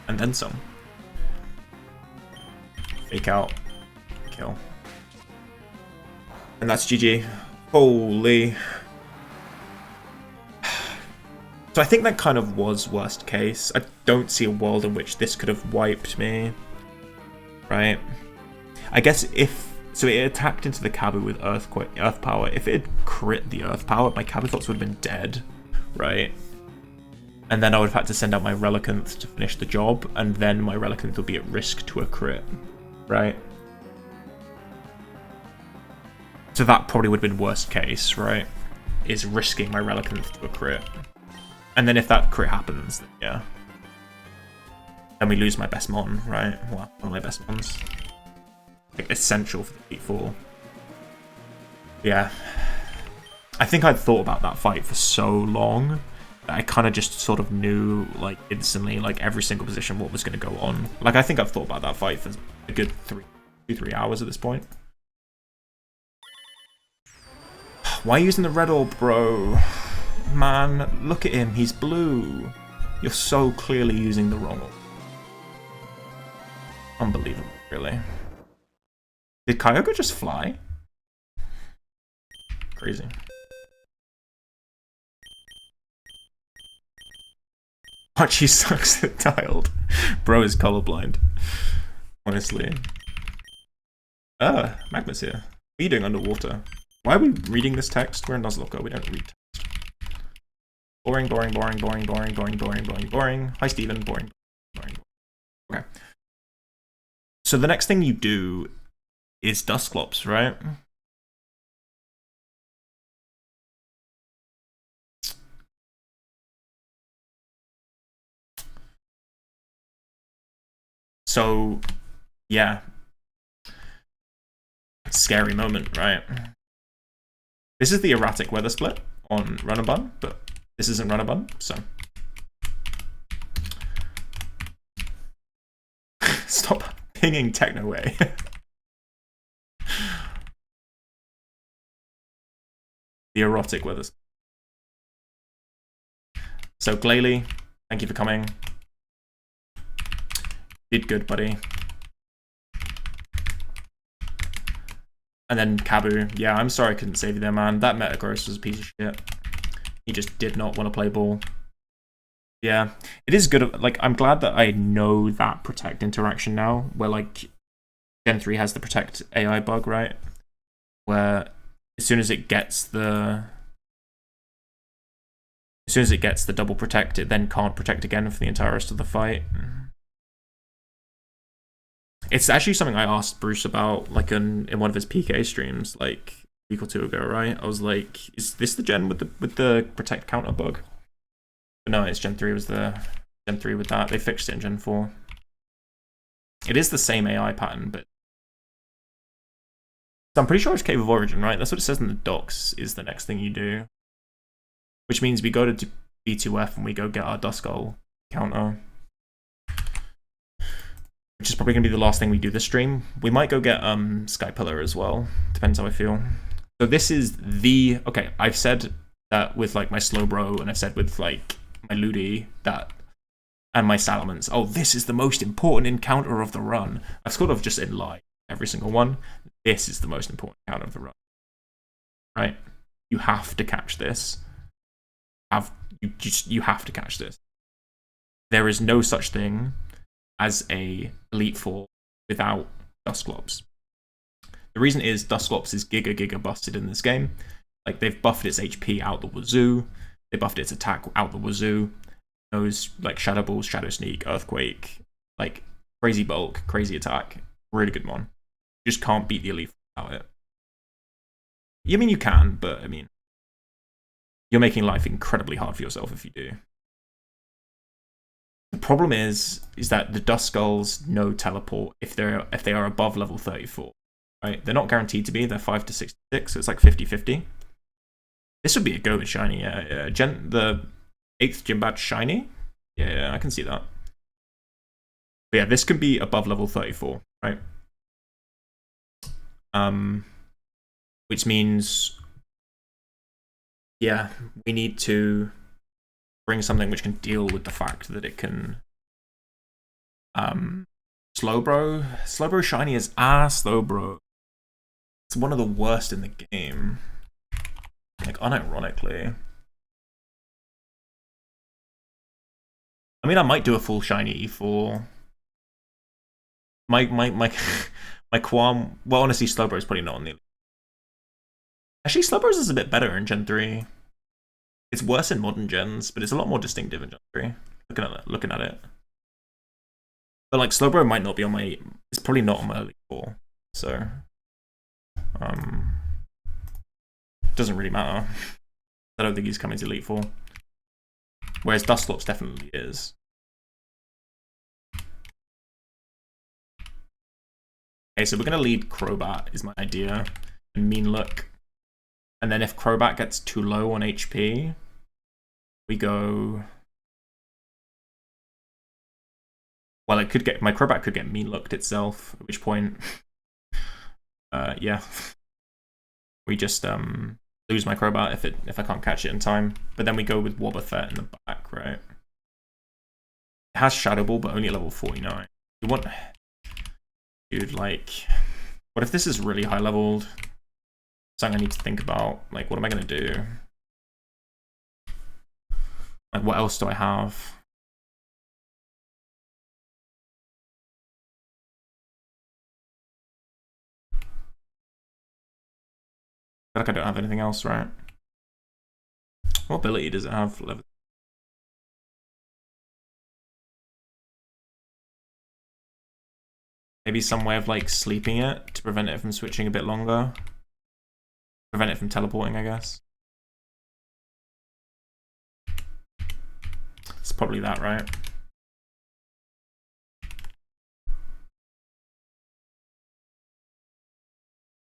And then some. Fake out. Kill. And that's GG. Holy. So I think that kind of was worst case. I don't see a world in which this could have wiped me. Right? I guess if... So it attacked into the Kabu with Earth Power. If it had crit the Earth Power, my Kabutops would have been dead. Right? And then I would have had to send out my Relicanth to finish the job. And then my Relicanth would be at risk to a crit. Right? So that probably would have been worst case, right? Is risking my Relicanth to a crit. And then if that crit happens, then yeah. Then we lose my best mon, right? Well, one of my best mons. Like, essential for the Elite Four. Yeah. I think I'd thought about that fight for so long that I kind of just sort of knew, like, instantly, like, every single position what was going to go on. Like, I think I've thought about that fight for a good 3 hours at this point. Why are you using the red orb, bro? Man, look at him, he's blue. You're so clearly using the wrong orb. Unbelievable, really. Did Kyogre just fly? Crazy. Archie sucks at tiled. Bro is colorblind. Honestly. Magma's here. What are you doing underwater? Why are we reading this text? We're in Nuzlocke. We don't read text. Boring, boring, boring, boring, boring, boring, boring, boring, boring. Hi, Steven. Boring, boring, boring. Okay. So the next thing you do is Dusclops, right? So, yeah. Scary moment, right? This is the erratic weather split on Run and Bun, but this isn't Run and Bun, so. Stop pinging Techno Way. The erotic weather split. So, Glalie, thank you for coming. Did good, buddy. And then Kabu. Yeah, I'm sorry I couldn't save you there, man. That Metagross was a piece of shit. He just did not want to play ball. Yeah, it is good. Like, I'm glad that I know that Protect interaction now, where, like, Gen 3 has the Protect AI bug, right? Where as soon as it gets the double Protect, it then can't Protect again for the entire rest of the fight. It's actually something I asked Bruce about, like, in one of his PK streams, like, a week or two ago, right? I was like, is this the gen with the Protect counter bug? But no, it's Gen 3 was the Gen 3 with that. They fixed it in Gen 4. It is the same AI pattern, but so I'm pretty sure it's Cave of Origin, right? That's what it says in the docs, is the next thing you do. Which means we go to B2F and we go get our Duskull counter. Which is probably going to be the last thing we do this stream. We might go get Sky Pillar as well. Depends how I feel. So this is the... Okay, I've said that with, like, my Slowbro, and I've said with, like, my Ludi, that... And my Salamence. Oh, this is the most important encounter of the run. I've sort of just lied every single one. This is the most important encounter of the run. Right? You have to catch this. You have to catch this. There is no such thing as a Elite Four without Dusclops. The reason is Dusclops is giga busted in this game. Like, they've buffed its HP out the wazoo. They buffed its attack out the wazoo. Those, like, Shadow Balls, Shadow Sneak, Earthquake, like, crazy bulk, crazy attack. Really good one. You just can't beat the Elite Four without it. I mean, you can, but, I mean, you're making life incredibly hard for yourself if you do. The problem is that the Duskulls no teleport if they are above level 34, right? They're not guaranteed to be. They're 5 to 66, so it's like 50-50. This would be a go with shiny. Yeah. The 8th gym badge shiny. Yeah, I can see that. But yeah, this can be above level 34, right? Which means, yeah, we need to bring something which can deal with the fact that it can Slowbro shiny is Slowbro. It's one of the worst in the game, like, unironically. I mean, I might do a full shiny E4. My qualm, well, honestly, Slowbro is probably not on the... Actually, Slowbro's is a bit better in Gen 3. It's worse in modern gens, but it's a lot more distinctive in Gen 3. Looking at it. But, like, Slowbro might not be on my... It's probably not on my Elite 4. So... doesn't really matter. I don't think he's coming to Elite 4. Whereas Dusclops definitely is. Okay, so we're going to lead Crobat, is my idea. And Mean Look. And then if Crobat gets too low on HP, we go... Well, it could get... My Crobat could get Mean Looked itself, at which point... yeah. We just lose my Crobat if I can't catch it in time. But then we go with Wobbuffet in the back, right? It has Shadow Ball, but only at level 49. You want... Dude, like... What if this is really high leveled? Something I need to think about. Like, what am I gonna do? Like, what else do I have? I feel like I don't have anything else, right? What ability does it have? Maybe some way of like sleeping it to prevent it from switching a bit longer. Prevent it from teleporting, I guess. It's probably that, right?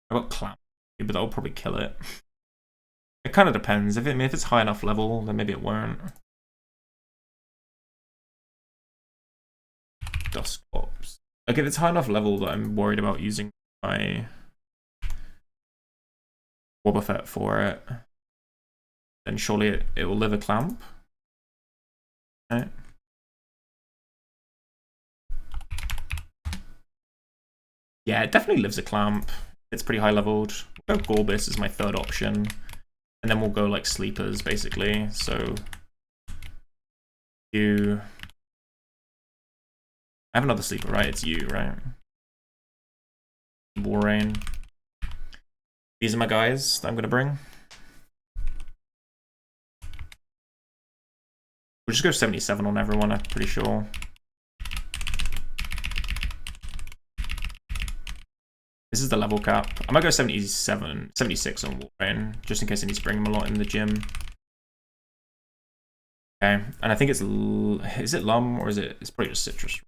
I got clamp, but that'll probably kill it. It kind of depends. If it's high enough level, then maybe it won't. Dust Ops. Like if it's high enough level that I'm worried about using my Wobbuffet for it, then surely it will live a clamp. Right? Yeah, it definitely lives a clamp. It's pretty high leveled. We'll go Gorbis as my third option. And then we'll go like sleepers basically. So you I have another sleeper, right? It's you, right? Warrain. These are my guys that I'm gonna bring. We'll just go 77 on everyone, I'm pretty sure. This is the level cap. I might go 77, 76 on Warrain, just in case I need to bring him a lot in the gym. Okay, and I think it's, is it Lum or is it, it's probably just Citrus.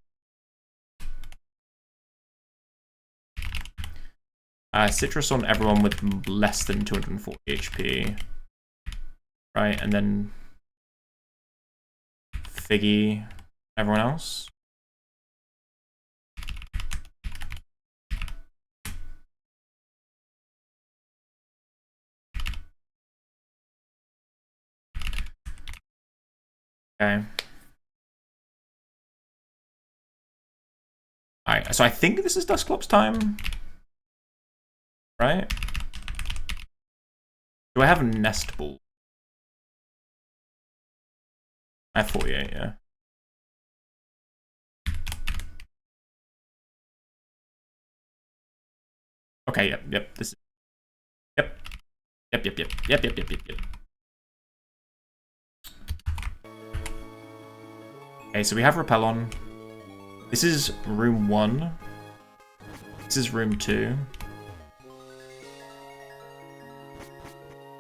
Citrus on everyone with less than 240 HP. Right, and then Figgy, everyone else. Okay. Alright, so I think this is Dusclops time. Right? Do I have a nest ball? I have 48, yeah. Okay, yep, this is, yep. Okay, so we have Repel on. This is room 1. This is room 2.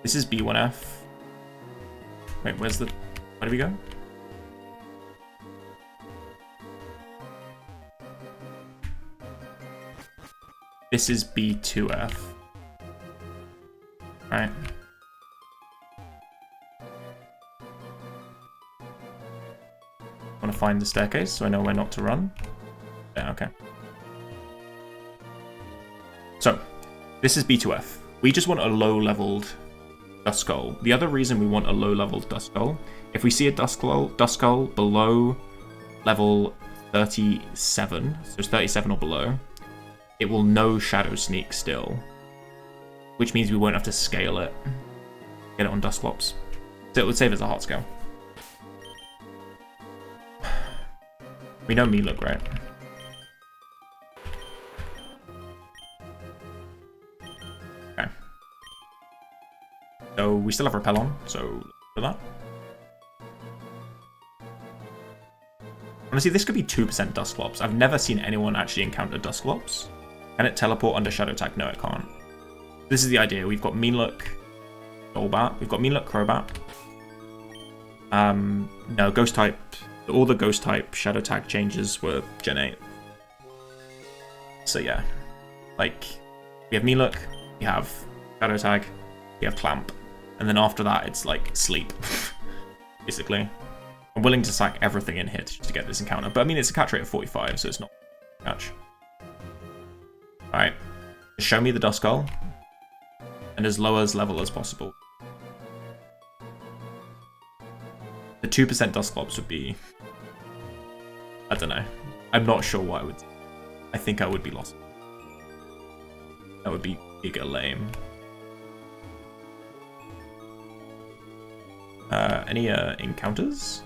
This is B1F. Wait, where do we go? This is B2F. Right. I want to find the staircase so I know where not to run. Yeah, okay. So, this is B2F. We just want a low-leveled Duskull. The other reason we want a low-leveled Duskull, if we see a Duskull below level 37, so it's 37 or below, it will no Shadow Sneak still, which means we won't have to scale it. Get it on Dusclops. So it would save as a hard scale. We know me look right. Okay. So we still have Repel on, so for that. Honestly, this could be 2% Dusclops. I've never seen anyone actually encounter Dusclops. Can it teleport under Shadow Tag? No, it can't. This is the idea. We've got Mean Look Golbat. We've got Mean Look Crobat. No, Ghost type. All the Ghost type Shadow Tag changes were Gen 8. So yeah. Like, we have Mean Look, we have Shadow Tag, we have Clamp. And then after that, it's like Sleep. Basically. I'm willing to sack everything in here to get this encounter. But I mean, it's a catch rate of 45, so it's not a catch. Alright. Show me the Duskull. And as low as level as possible. The 2% Dusclops would be... I don't know. I'm not sure what I would... I think I would be lost. That would be giga lame. Any encounters?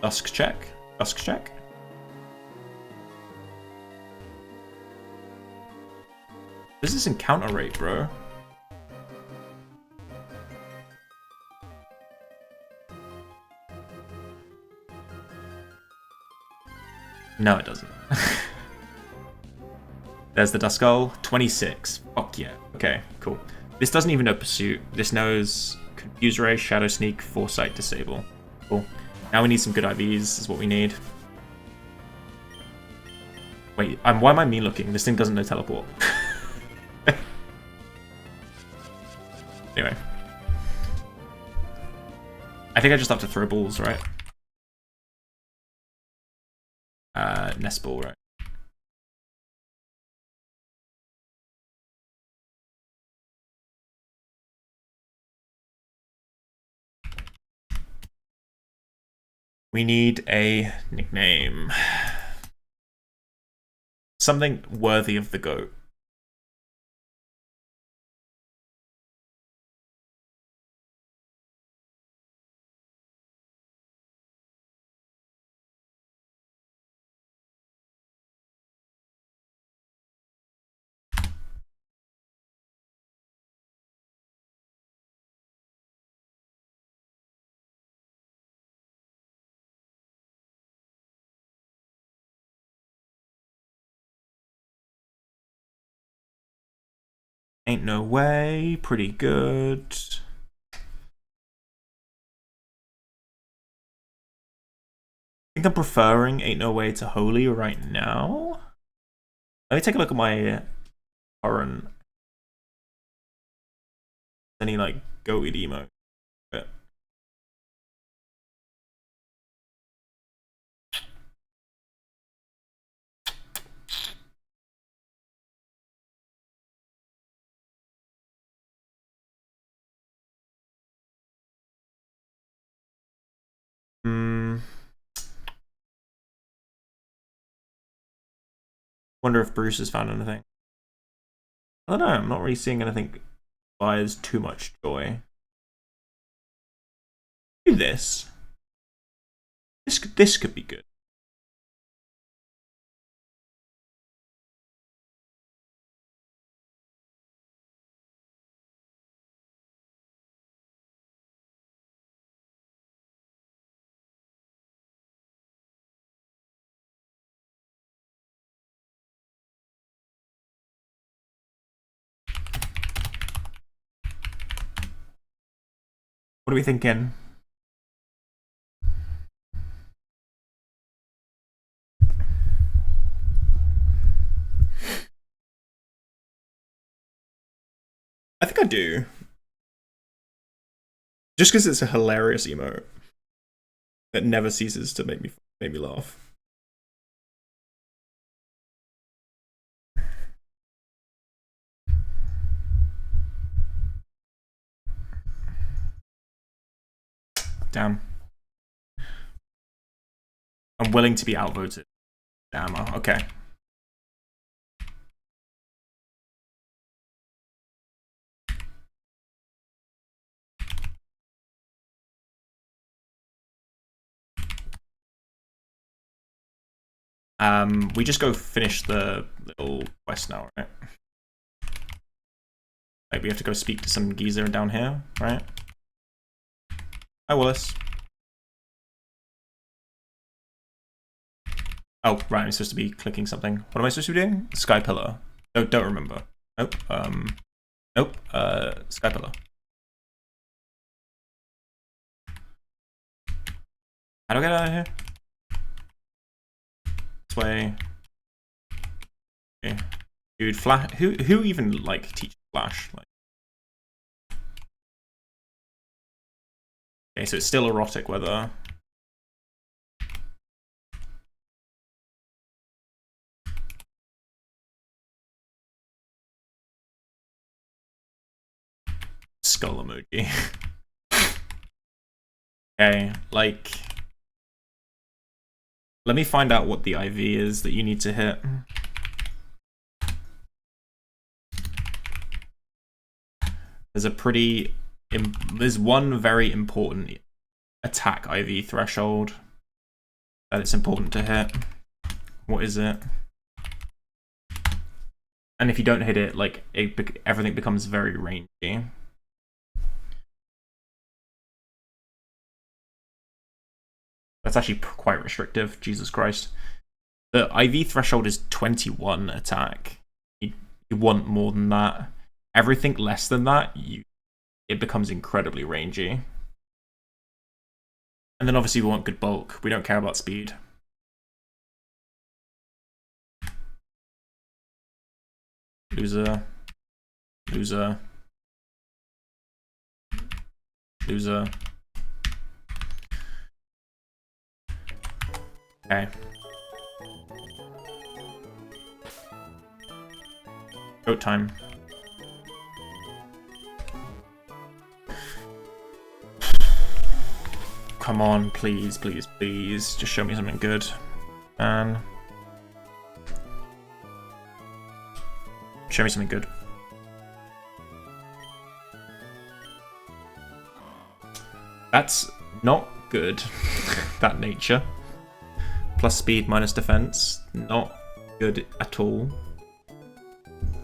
Dusk check. Dusk check. What is this encounter rate, bro? No, it doesn't. There's the Dusk Skull. 26. Fuck yeah. Okay, cool. This doesn't even know Pursuit. This knows Confuse Ray, Shadow Sneak, Foresight, Disable. Cool. Now we need some good IVs, is what we need. Wait, why am I mean looking? This thing doesn't know Teleport. Anyway. I think I just have to throw balls, right? Nest ball, right? We need a nickname. Something worthy of the GOAT. Ain't no way. Pretty good. I think I'm preferring Ain't No Way to Holy right now. Let me take a look at my current. Any like goated emo. But wonder if Bruce has found anything. I don't know. I'm not really seeing anything buys too much joy. Do this. This could be good. What are we thinking? I think I do. Just because it's a hilarious emote that never ceases to make me laugh. Damn. I'm willing to be outvoted. Damn. Okay. We just go finish the little quest now, right? Like we have to go speak to some geezer down here, right? Hi, Willis. Oh, right, I'm supposed to be clicking something. What am I supposed to be doing? Sky Pillar. Oh, don't remember. Nope. Nope. Sky Pillar. How do I get out of here? This way. Okay. Dude, Flash. Who even like teaches Flash? Like. Okay, so it's still erotic weather. Skull emoji. Okay, like Let me find out what the IV is that you need to hit. There's one very important attack IV threshold that it's important to hit. What is it? And if you don't hit it, like everything becomes very rangy. That's actually quite restrictive. Jesus Christ. The IV threshold is 21 attack. You want more than that. Everything less than that, it becomes incredibly rangy. And then obviously we want good bulk. We don't care about speed. Loser. Loser. Loser. Okay. Go time. Come on, please, please, please. Just show me something good. And show me something good. That's not good. That nature. Plus speed, minus defense. Not good at all.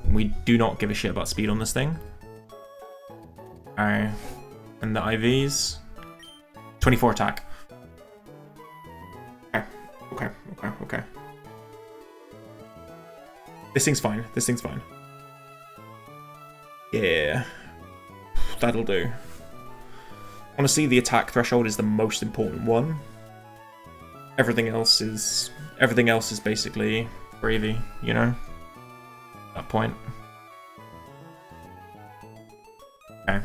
We do not give a shit about speed on this thing. Alright. And the IVs. 24 attack. Okay. This thing's fine. This thing's fine. Yeah. That'll do. Honestly, the attack threshold is the most important one. Everything else is basically gravy, you know? At that point. Okay.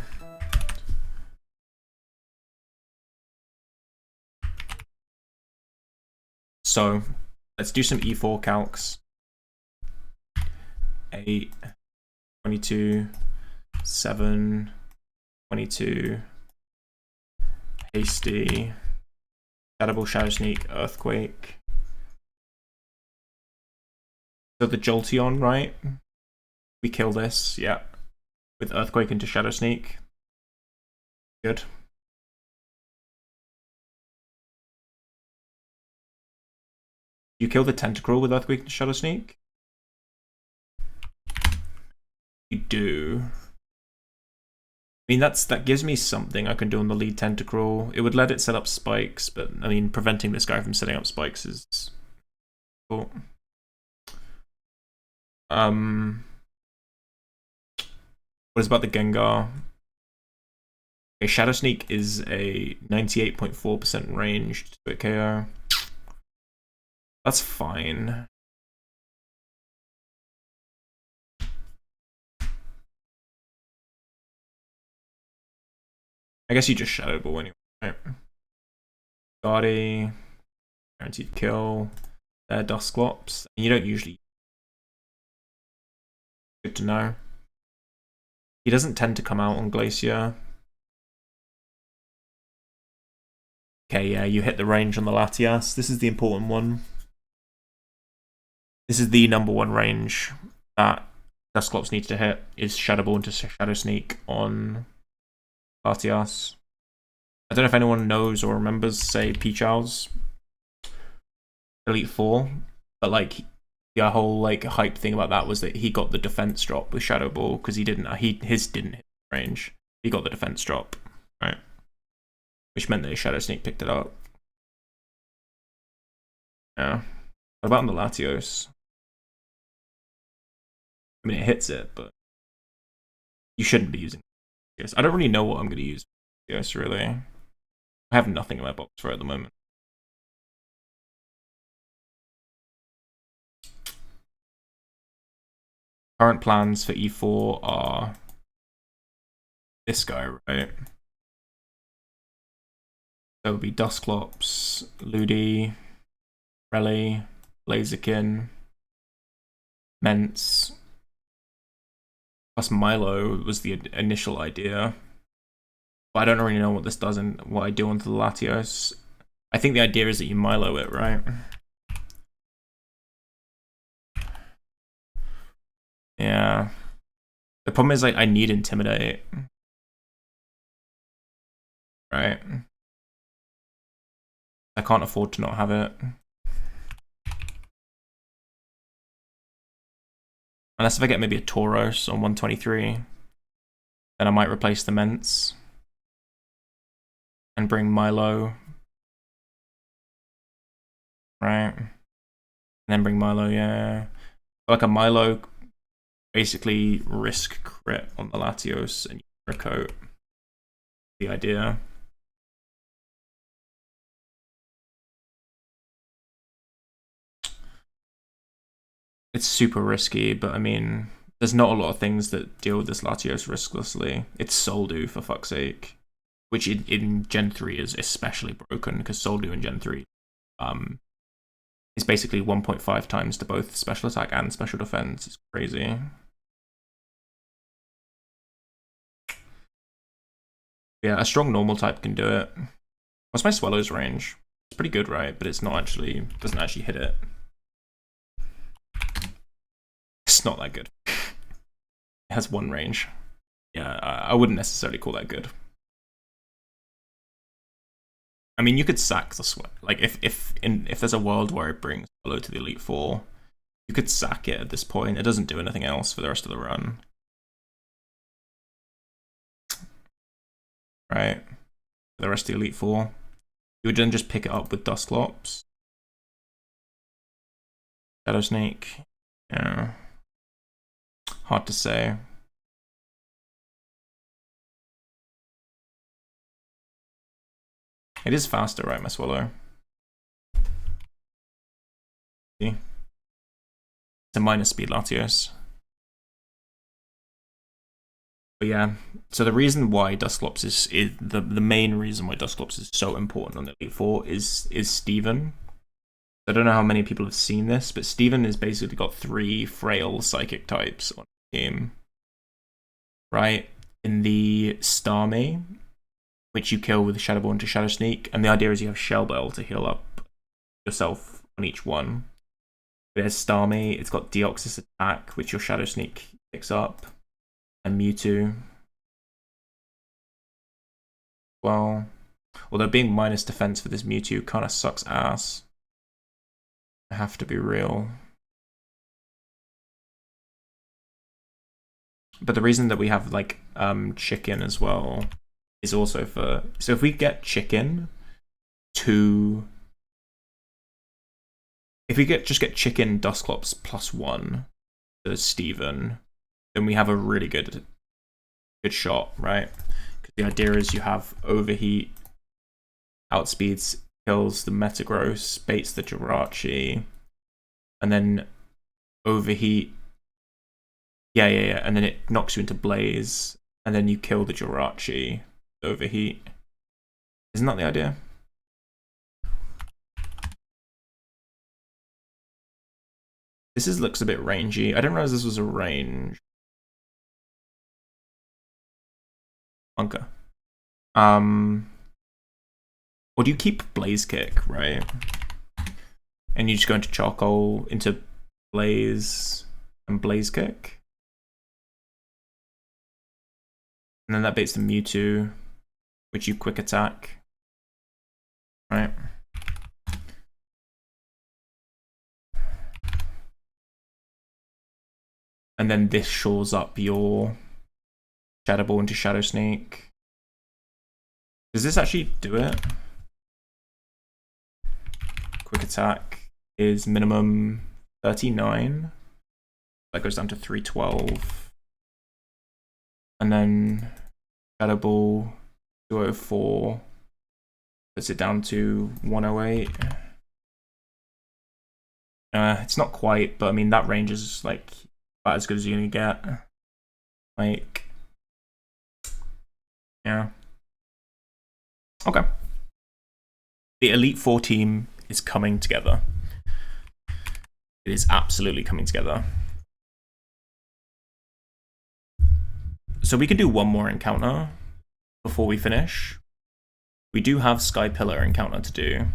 So, let's do some E4 calcs. 8, 22, 7, 22, hasty, Shadowball, Shadow Sneak, Earthquake. So the Jolteon, right? We kill this, yeah. With Earthquake into Shadow Sneak. Good. You kill the Tentacruel with Earthquake and Shadow Sneak? You do. I mean, that gives me something I can do on the lead Tentacruel. It would let it set up spikes, but I mean, preventing this guy from setting up spikes is cool. What is about the Gengar? Okay, Shadow Sneak is a 98.4% range to hit KO. That's fine. I guess you just Shadow Ball anyway, right? Guardy, guaranteed kill. Dusclops. You don't usually. Good to know. He doesn't tend to come out on Glacier. Okay, yeah, you hit the range on the Latias. This is the important one. This is the #1 range that Dusclops needs to hit, is Shadow Ball into Shadow Sneak on Latias. I don't know if anyone knows or remembers, say, Pichow's Elite Four, but like the whole like hype thing about that was that he got the defense drop with Shadow Ball because his didn't hit range. He got the defense drop, right? Which meant that his Shadow Sneak picked it up. Yeah. What about on the Latios? I mean, it hits it, but you shouldn't be using it. I don't really know what I'm going to use for Latios, really. I have nothing in my box for it at the moment. Current plans for E4 are this guy, right? So it would be Dusclops, Ludi, Rally, Blaziken, Mence, plus Milo was the initial idea. But I don't really know what this does and what I do onto the Latios. I think the idea is that you Milo it, right? Yeah. The problem is, like, I need Intimidate. Right? I can't afford to not have it. Unless if I get maybe a Tauros on 123, then I might replace the Ments and bring Milo. Right? And then bring Milo, yeah. Like a Milo, basically risk crit on the Latios and coat. The idea. It's super risky, but I mean, there's not a lot of things that deal with this Latios risklessly. It's Soldu, for fuck's sake. Which in Gen 3 is especially broken, because Soldu in Gen 3 is basically 1.5 times to both special attack and special defense. It's crazy. Yeah, a strong normal type can do it. What's my Swallow's range? It's pretty good, right? But it's not actually, doesn't actually hit it. It's not that good. It has one range. Yeah, I wouldn't necessarily call that good. I mean, you could sack the Swallow. Like, if there's a world where it brings Swallow to the Elite Four, you could sack it at this point. It doesn't do anything else for the rest of the run. Right? For the rest of the Elite Four. You would then just pick it up with Dusclops. Shadow Snake. Yeah. Hard to say. It is faster, right, my Swallow? See? It's a minus speed Latios. But yeah, so the reason why Dusclops is the main reason why Dusclops is so important on the Elite Four is Steven. I don't know how many people have seen this, but Steven has basically got 3 frail psychic types on the team. Right? In the Starmie, which you kill with Shadow Ball into Shadow Sneak, and the idea is you have Shell Bell to heal up yourself on each one. There's Starmie, it's got Deoxys attack, which your Shadow Sneak picks up, and Mewtwo. Well, although being minus defense for this Mewtwo kind of sucks ass. I have to be real. But the reason that we have like chicken as well is also for, so if we get chicken to, if we just get chicken Dusclops +1 to Steven, then we have a really good shot, right? Because the idea is you have Overheat, outspeeds, kills the Metagross, baits the Jirachi, and then Overheat. Yeah, and then it knocks you into Blaze, and then you kill the Jirachi, Overheat. Isn't that the idea? This looks a bit rangy. I didn't realize this was a range. Bunker. Or do you keep Blaze Kick, right? And you just go into Charcoal, into Blaze, and Blaze Kick? And then that baits the Mewtwo, which you quick attack. Right? And then this shores up your Shadow Ball into Shadow Snake. Does this actually do it? Quick attack is minimum 39. That goes down to 312. And then Shadow Ball 204 puts it down to 108. It's not quite, but I mean that range is like about as good as you're gonna get. Like, yeah. Okay. The Elite Four team is coming together. It is absolutely coming together. So we can do one more encounter before we finish. We do have Sky Pillar encounter to do.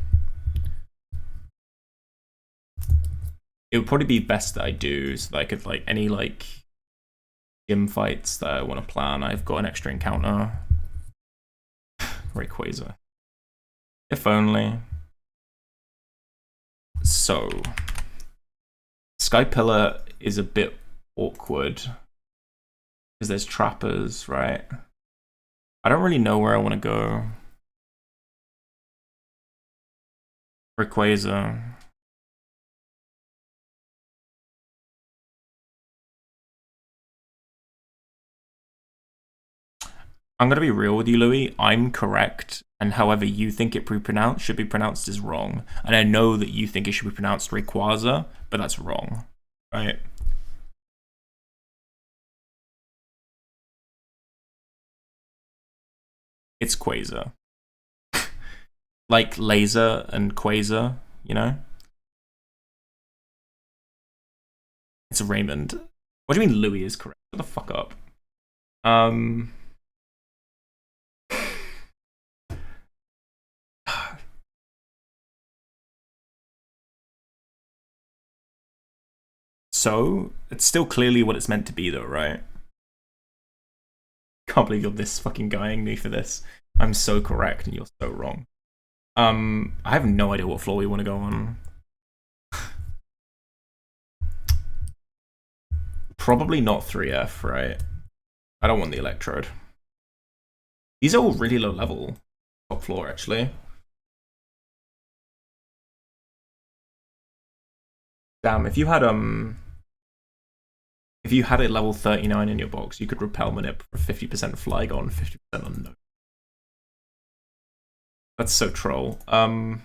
It would probably be best that I do, so that I could like any like gym fights that I want to plan. I've got an extra encounter. Rayquaza. If only. So, Sky Pillar is a bit awkward because there's trappers, right? I don't really know where I want to go. Rayquaza. I'm gonna be real with you, Louis. I'm correct, and however you think it should be pronounced is wrong. And I know that you think it should be pronounced Rayquaza, but that's wrong, right? It's Quasar. Like laser and quasar, you know? It's a Raymond. What do you mean Louis is correct? Shut the fuck up. So, it's still clearly what it's meant to be though, right? Can't believe you're this fucking guying me for this. I'm so correct and you're so wrong. I have no idea what floor we want to go on. Probably not 3F, right? I don't want the Electrode. These are all really low level. Top floor, actually. Damn, if you had a level 39 in your box, you could repel Manip for 50% Flygon, 50% unknown. That's so troll. I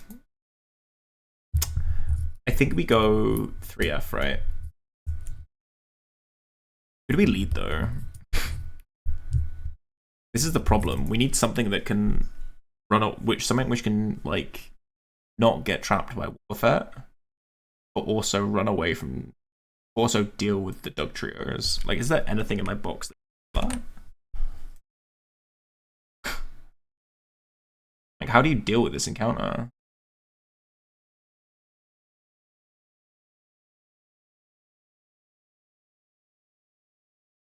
think we go 3F, right? Who do we lead though? This is the problem. We need something that can run up, something which can like not get trapped by Warfare, but also run away from, also deal with the Dug Trios. Like, is there anything in my box that? Like, how do you deal with this encounter?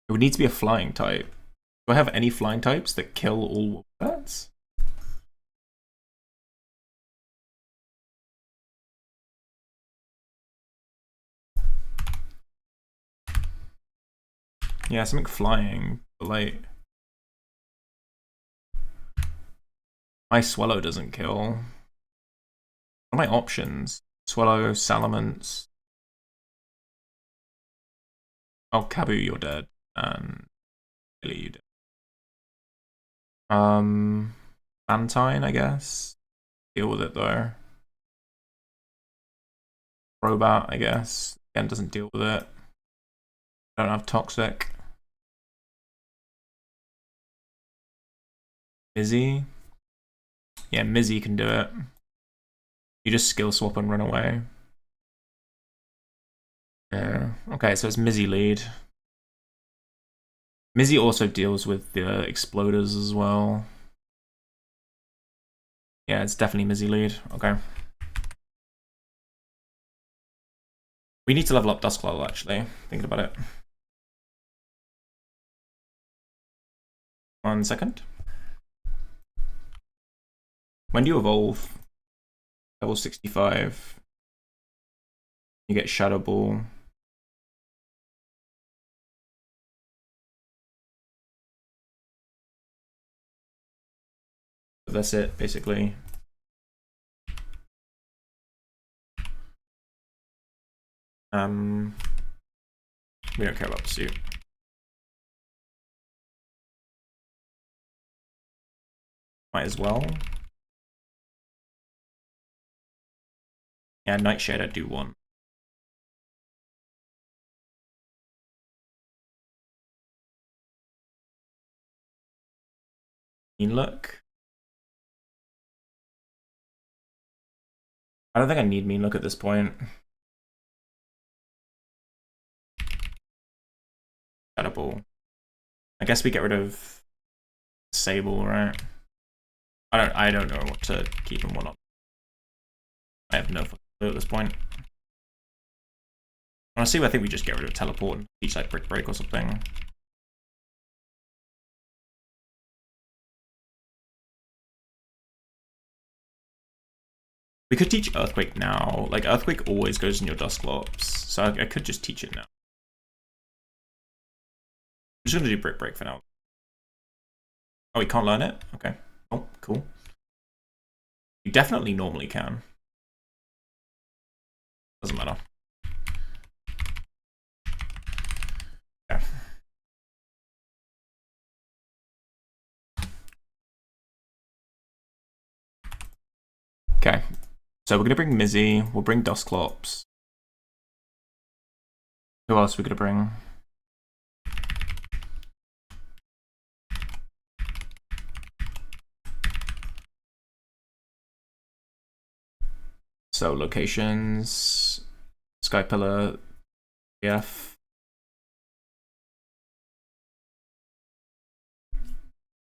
It would need to be a flying type. Do I have any flying types that kill all Wolfbats? Yeah, something flying, but like my Swallow doesn't kill. What are my options? Swallow, Salamence. Oh, Kabu, you're dead. And Billy, you dead. Mantine, I guess. Deal with it though. Crobat, I guess. Again, doesn't deal with it. Don't have Toxic. Mizzy. Yeah, Mizzy can do it. You just skill swap and run away. Yeah. Okay, so it's Mizzy lead. Mizzy also deals with the exploders as well. Yeah, it's definitely Mizzy lead. Okay. We need to level up Dusclops, actually. Thinking about it. 1 second. When do you evolve? Level 65. You get Shadow Ball. But that's it, basically. We don't care about Pursuit. Might as well. Yeah, Nightshade I do want. Mean Look. I don't think I need Mean Look at this point. Shadow Ball. I guess we get rid of Sable, right? I don't know what to keep and what not. I have no fucking clue at this point. Honestly, I think we just get rid of Teleport and teach like Brick Break or something. We could teach Earthquake now. Like, Earthquake always goes in your Dusclops, so I could just teach it now. I'm just gonna do Brick Break for now. Oh, we can't learn it? Okay. Oh, cool. You definitely normally can. Doesn't matter. Okay. Okay. So we're gonna bring Mizzy, we'll bring Dusclops. Who else are we gonna bring? So locations, Sky Pillar, EF.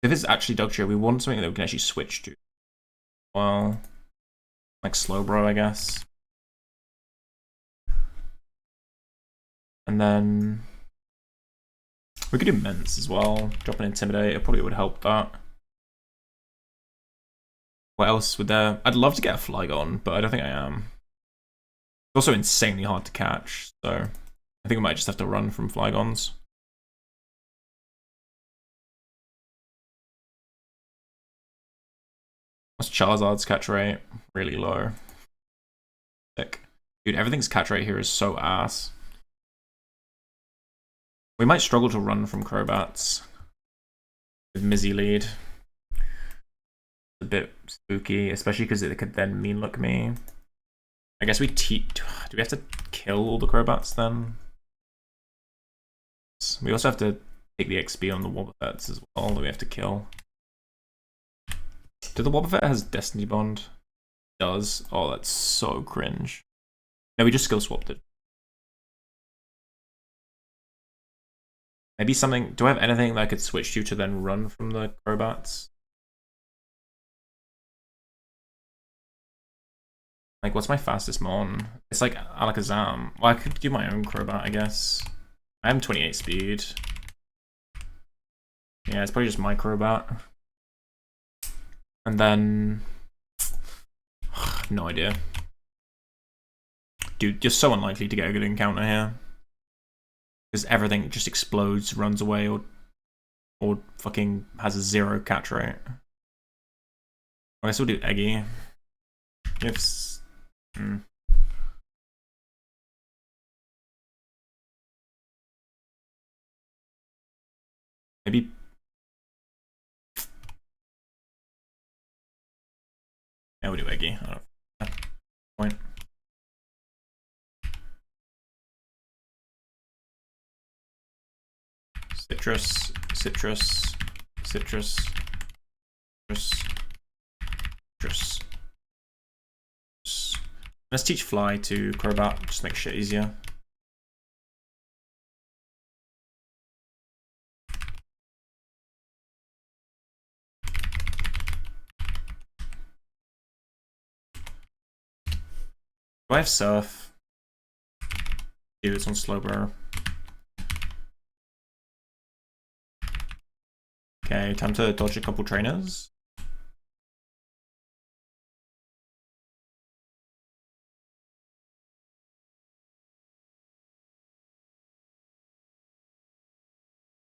If it's actually Dugtrio, we want something that we can actually switch to. Well, like Slowbro, I guess. And then we could do Mince as well. Drop an Intimidate, it probably would help that. What else would there? I'd love to get a Flygon, but I don't think I am. It's also insanely hard to catch, so I think I might just have to run from Flygons. What's Charizard's catch rate? Really low. Sick. Dude, everything's catch rate here is so ass. We might struggle to run from Crobats with Mizzy lead. A bit spooky, especially because it could then mean look me. I guess we do we have to kill all the Crobats then? We also have to take the XP on the Wobbuffets as well that we have to kill. Do the Wobbuffet has Destiny Bond? It does. Oh, that's so cringe. No, we just skill swapped it. Maybe something. Do I have anything that I could switch to then run from the Crobats? Like, what's my fastest Mon? It's like Alakazam. Well, I could do my own Crobat, I guess. I am 28 speed. Yeah, it's probably just my Crobat. And then... no idea. Dude, you're so unlikely to get a good encounter here. Because everything just explodes, runs away, or fucking has a 0 catch rate. I guess we'll do Eggy. If... Maybe... yeah, we'll do Eggy. I don't know. Point. Citrus, citrus, citrus, citrus, citrus. Let's teach Fly to Crobat, just make shit easier. Do I have Surf? Dude, it's on Slowbro. Okay, time to dodge a couple trainers.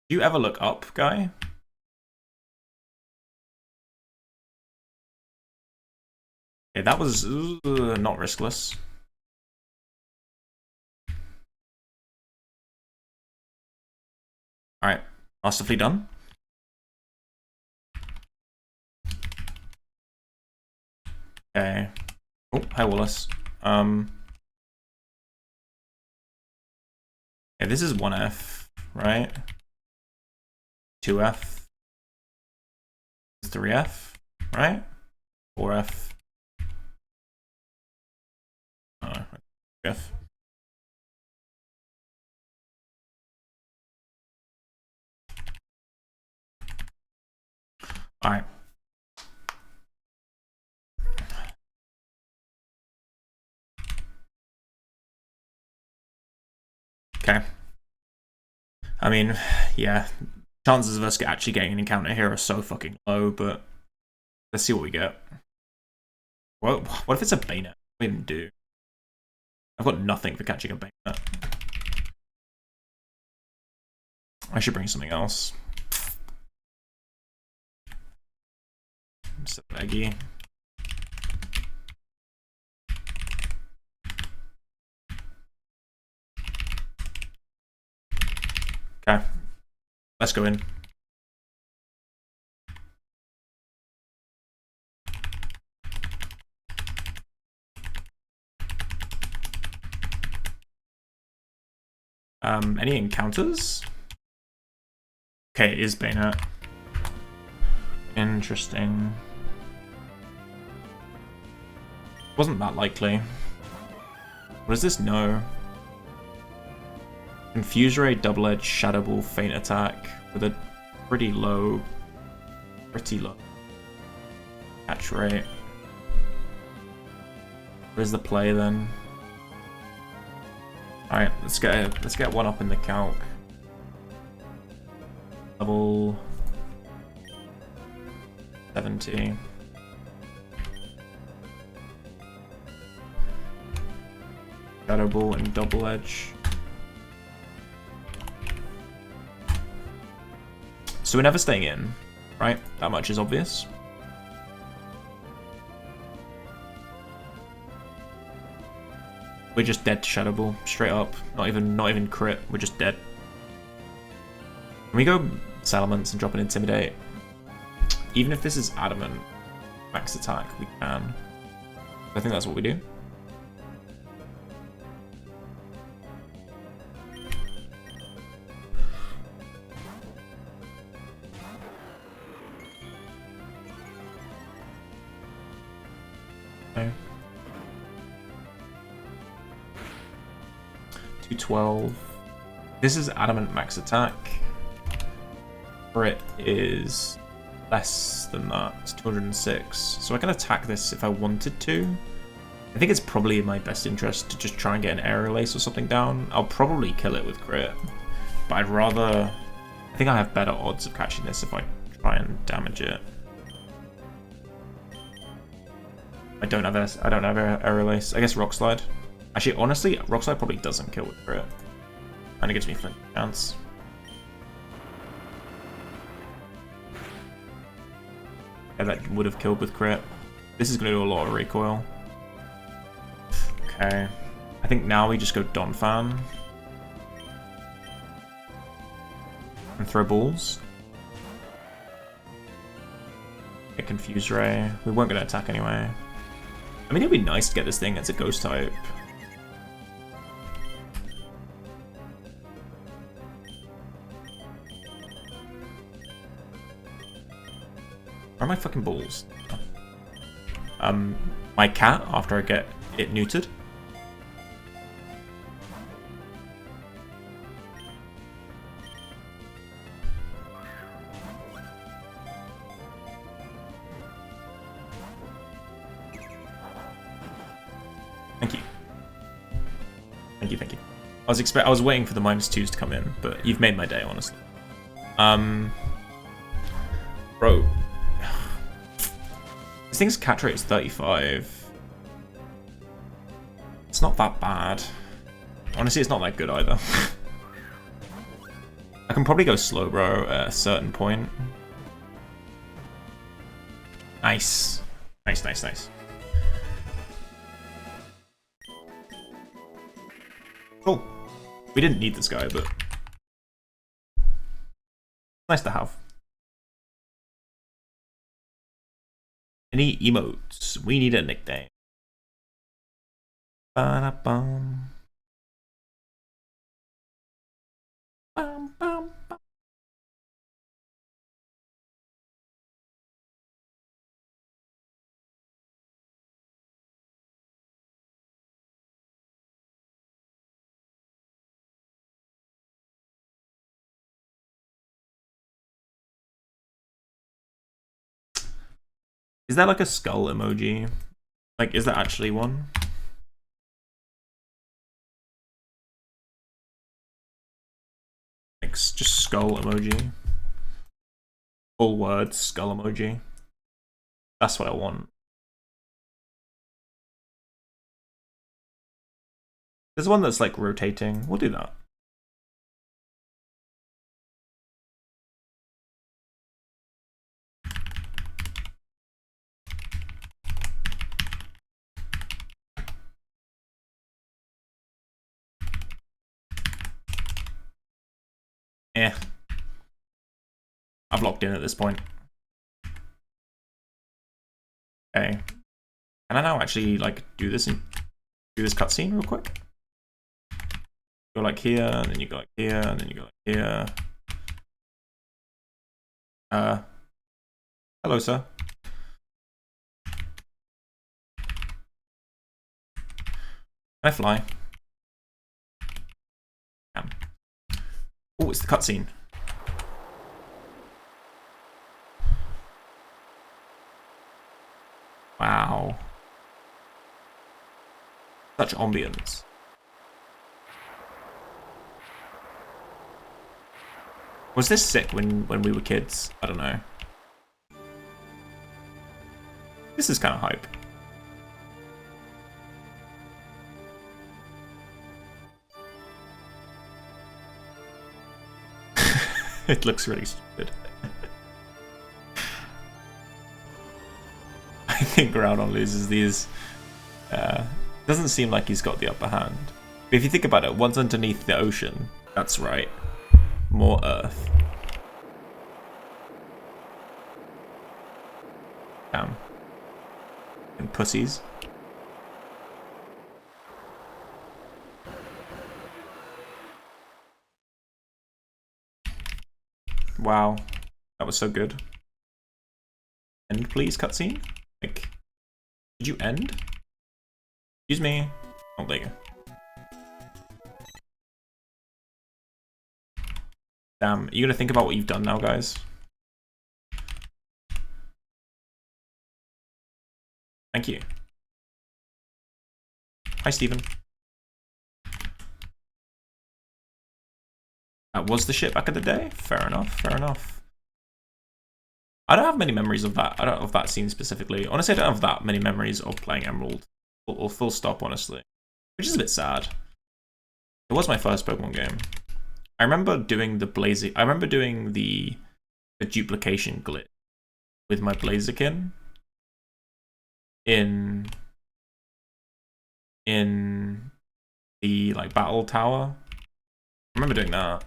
Do you ever look up, guy? Okay, that was not riskless. Alright, masterfully done. Okay. Oh, hi Wallace. Yeah, this is 1F, right? 2F. 3F, right? 4F. Oh, 3F. Alright. Okay. I mean, yeah. Chances of us actually getting an encounter here are so fucking low, but let's see what we get. What if it's a bayonet? What do I even do? I've got nothing for catching a bayonet. I should bring something else. So eggy. Okay, let's go in. Any encounters? Okay, it is bayonet. Interesting. Wasn't that likely. What does this know? Confuse Ray, Double Edge, Shadow Ball, Feint Attack with a pretty low catch rate. Where's the play then? Alright, let's get one up in the calc. Level 70. Shadow Ball and Double Edge. So we're never staying in, right? That much is obvious. We're just dead to Shadow Ball, straight up. Not even crit, we're just dead. Can we go Salamence and drop an Intimidate? Even if this is Adamant max attack, we can. I think that's what we do. Okay. 212. This is Adamant max attack. Crit is less than that. It's 206. So I can attack this if I wanted to. I think it's probably in my best interest to just try and get an Aerial Ace or something down. I'll probably kill it with crit, but I'd rather... I think I have better odds of catching this if I try and damage it. I don't have Aerial Ace. I guess Rock Slide. Actually, honestly, Rock Slide probably doesn't kill with crit. And it gives me Flint chance. Yeah, that would have killed with crit. This is going to do a lot of recoil. Okay. I think now we just go Donphan. And throw balls. Get Confuse Ray. We weren't going to attack anyway. I mean, it'd be nice to get this thing as a ghost type. Where are my fucking balls? My cat, after I get it neutered. Thank you. Thank you, thank you. I was waiting for the -2s to come in, but you've made my day, honestly. Bro. This thing's catch rate is 35. It's not that bad. Honestly, it's not that good either. I can probably go slow, bro, at a certain point. Nice. Nice, nice, nice. Cool. We didn't need this guy, but nice to have. Any emotes? We need a nickname. Ba-da-bum. Bum, bum, bum. Is that like a skull emoji? Like, is that actually one? Like, just skull emoji. Full word skull emoji. That's what I want. There's one that's like rotating. We'll do that. Eh. I've locked in at this point. Okay. Can I now actually like do this and do this cutscene real quick? Go like here, and then you go like here, and then you go like here. Hello, sir. Can I fly? Oh, it's the cutscene. Wow. Such ambience. Was this sick when we were kids? I don't know. This is kind of hype. It looks really stupid. I think Groudon loses these. Doesn't seem like he's got the upper hand. But if you think about it, once underneath the ocean, that's right. More Earth. Damn. And pussies. Wow. That was so good. End, please, cutscene? Like, did you end? Excuse me. Oh, there you go. Damn, are you gonna think about what you've done now, guys? Thank you. Hi, Stephen. That was the shit back in the day? Fair enough, fair enough. I don't have many memories of that. I don't have that scene specifically. Honestly, I don't have that many memories of playing Emerald. Or full stop, honestly. Which is a bit sad. It was my first Pokemon game. I remember doing the Blaziken. I remember doing the duplication glitch with my Blaziken in the like battle tower. I remember doing that.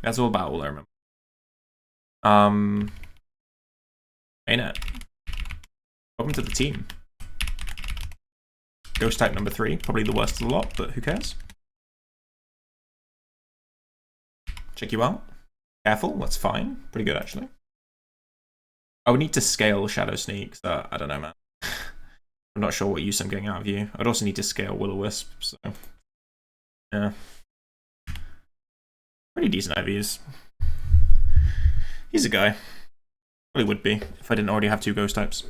That's all about all I remember. Ain't it? Welcome to the team. Ghost type number 3, probably the worst of the lot, but who cares? Check you out. Careful, that's fine. Pretty good, actually. I would need to scale Shadow Sneak, so I don't know, man. I'm not sure what use I'm getting out of you. I'd also need to scale Will-O-Wisp, so... yeah. Pretty decent IVs. He's a guy. Probably would be, if I didn't already have 2 ghost types.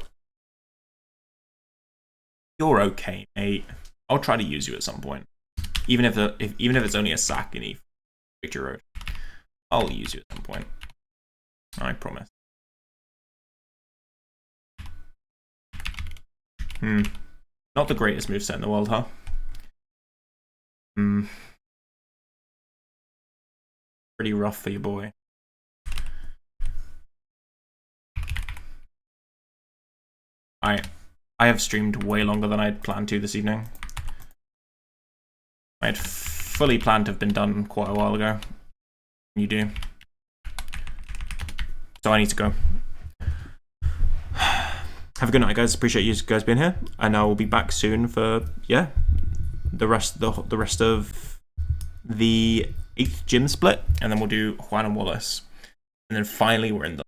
You're okay, mate. I'll try to use you at some point. Even if it's only a sack in Victory Road. I'll use you at some point. I promise. Not the greatest moveset in the world, huh? Pretty rough for your boy. I have streamed way longer than I'd planned to this evening. I had fully planned to have been done quite a while ago. You do. So I need to go. Have a good night, guys. Appreciate you guys being here. And I will be back soon for, yeah, the rest of the 8th gym split. And then we'll do Juan and Wallace. And then finally we're in the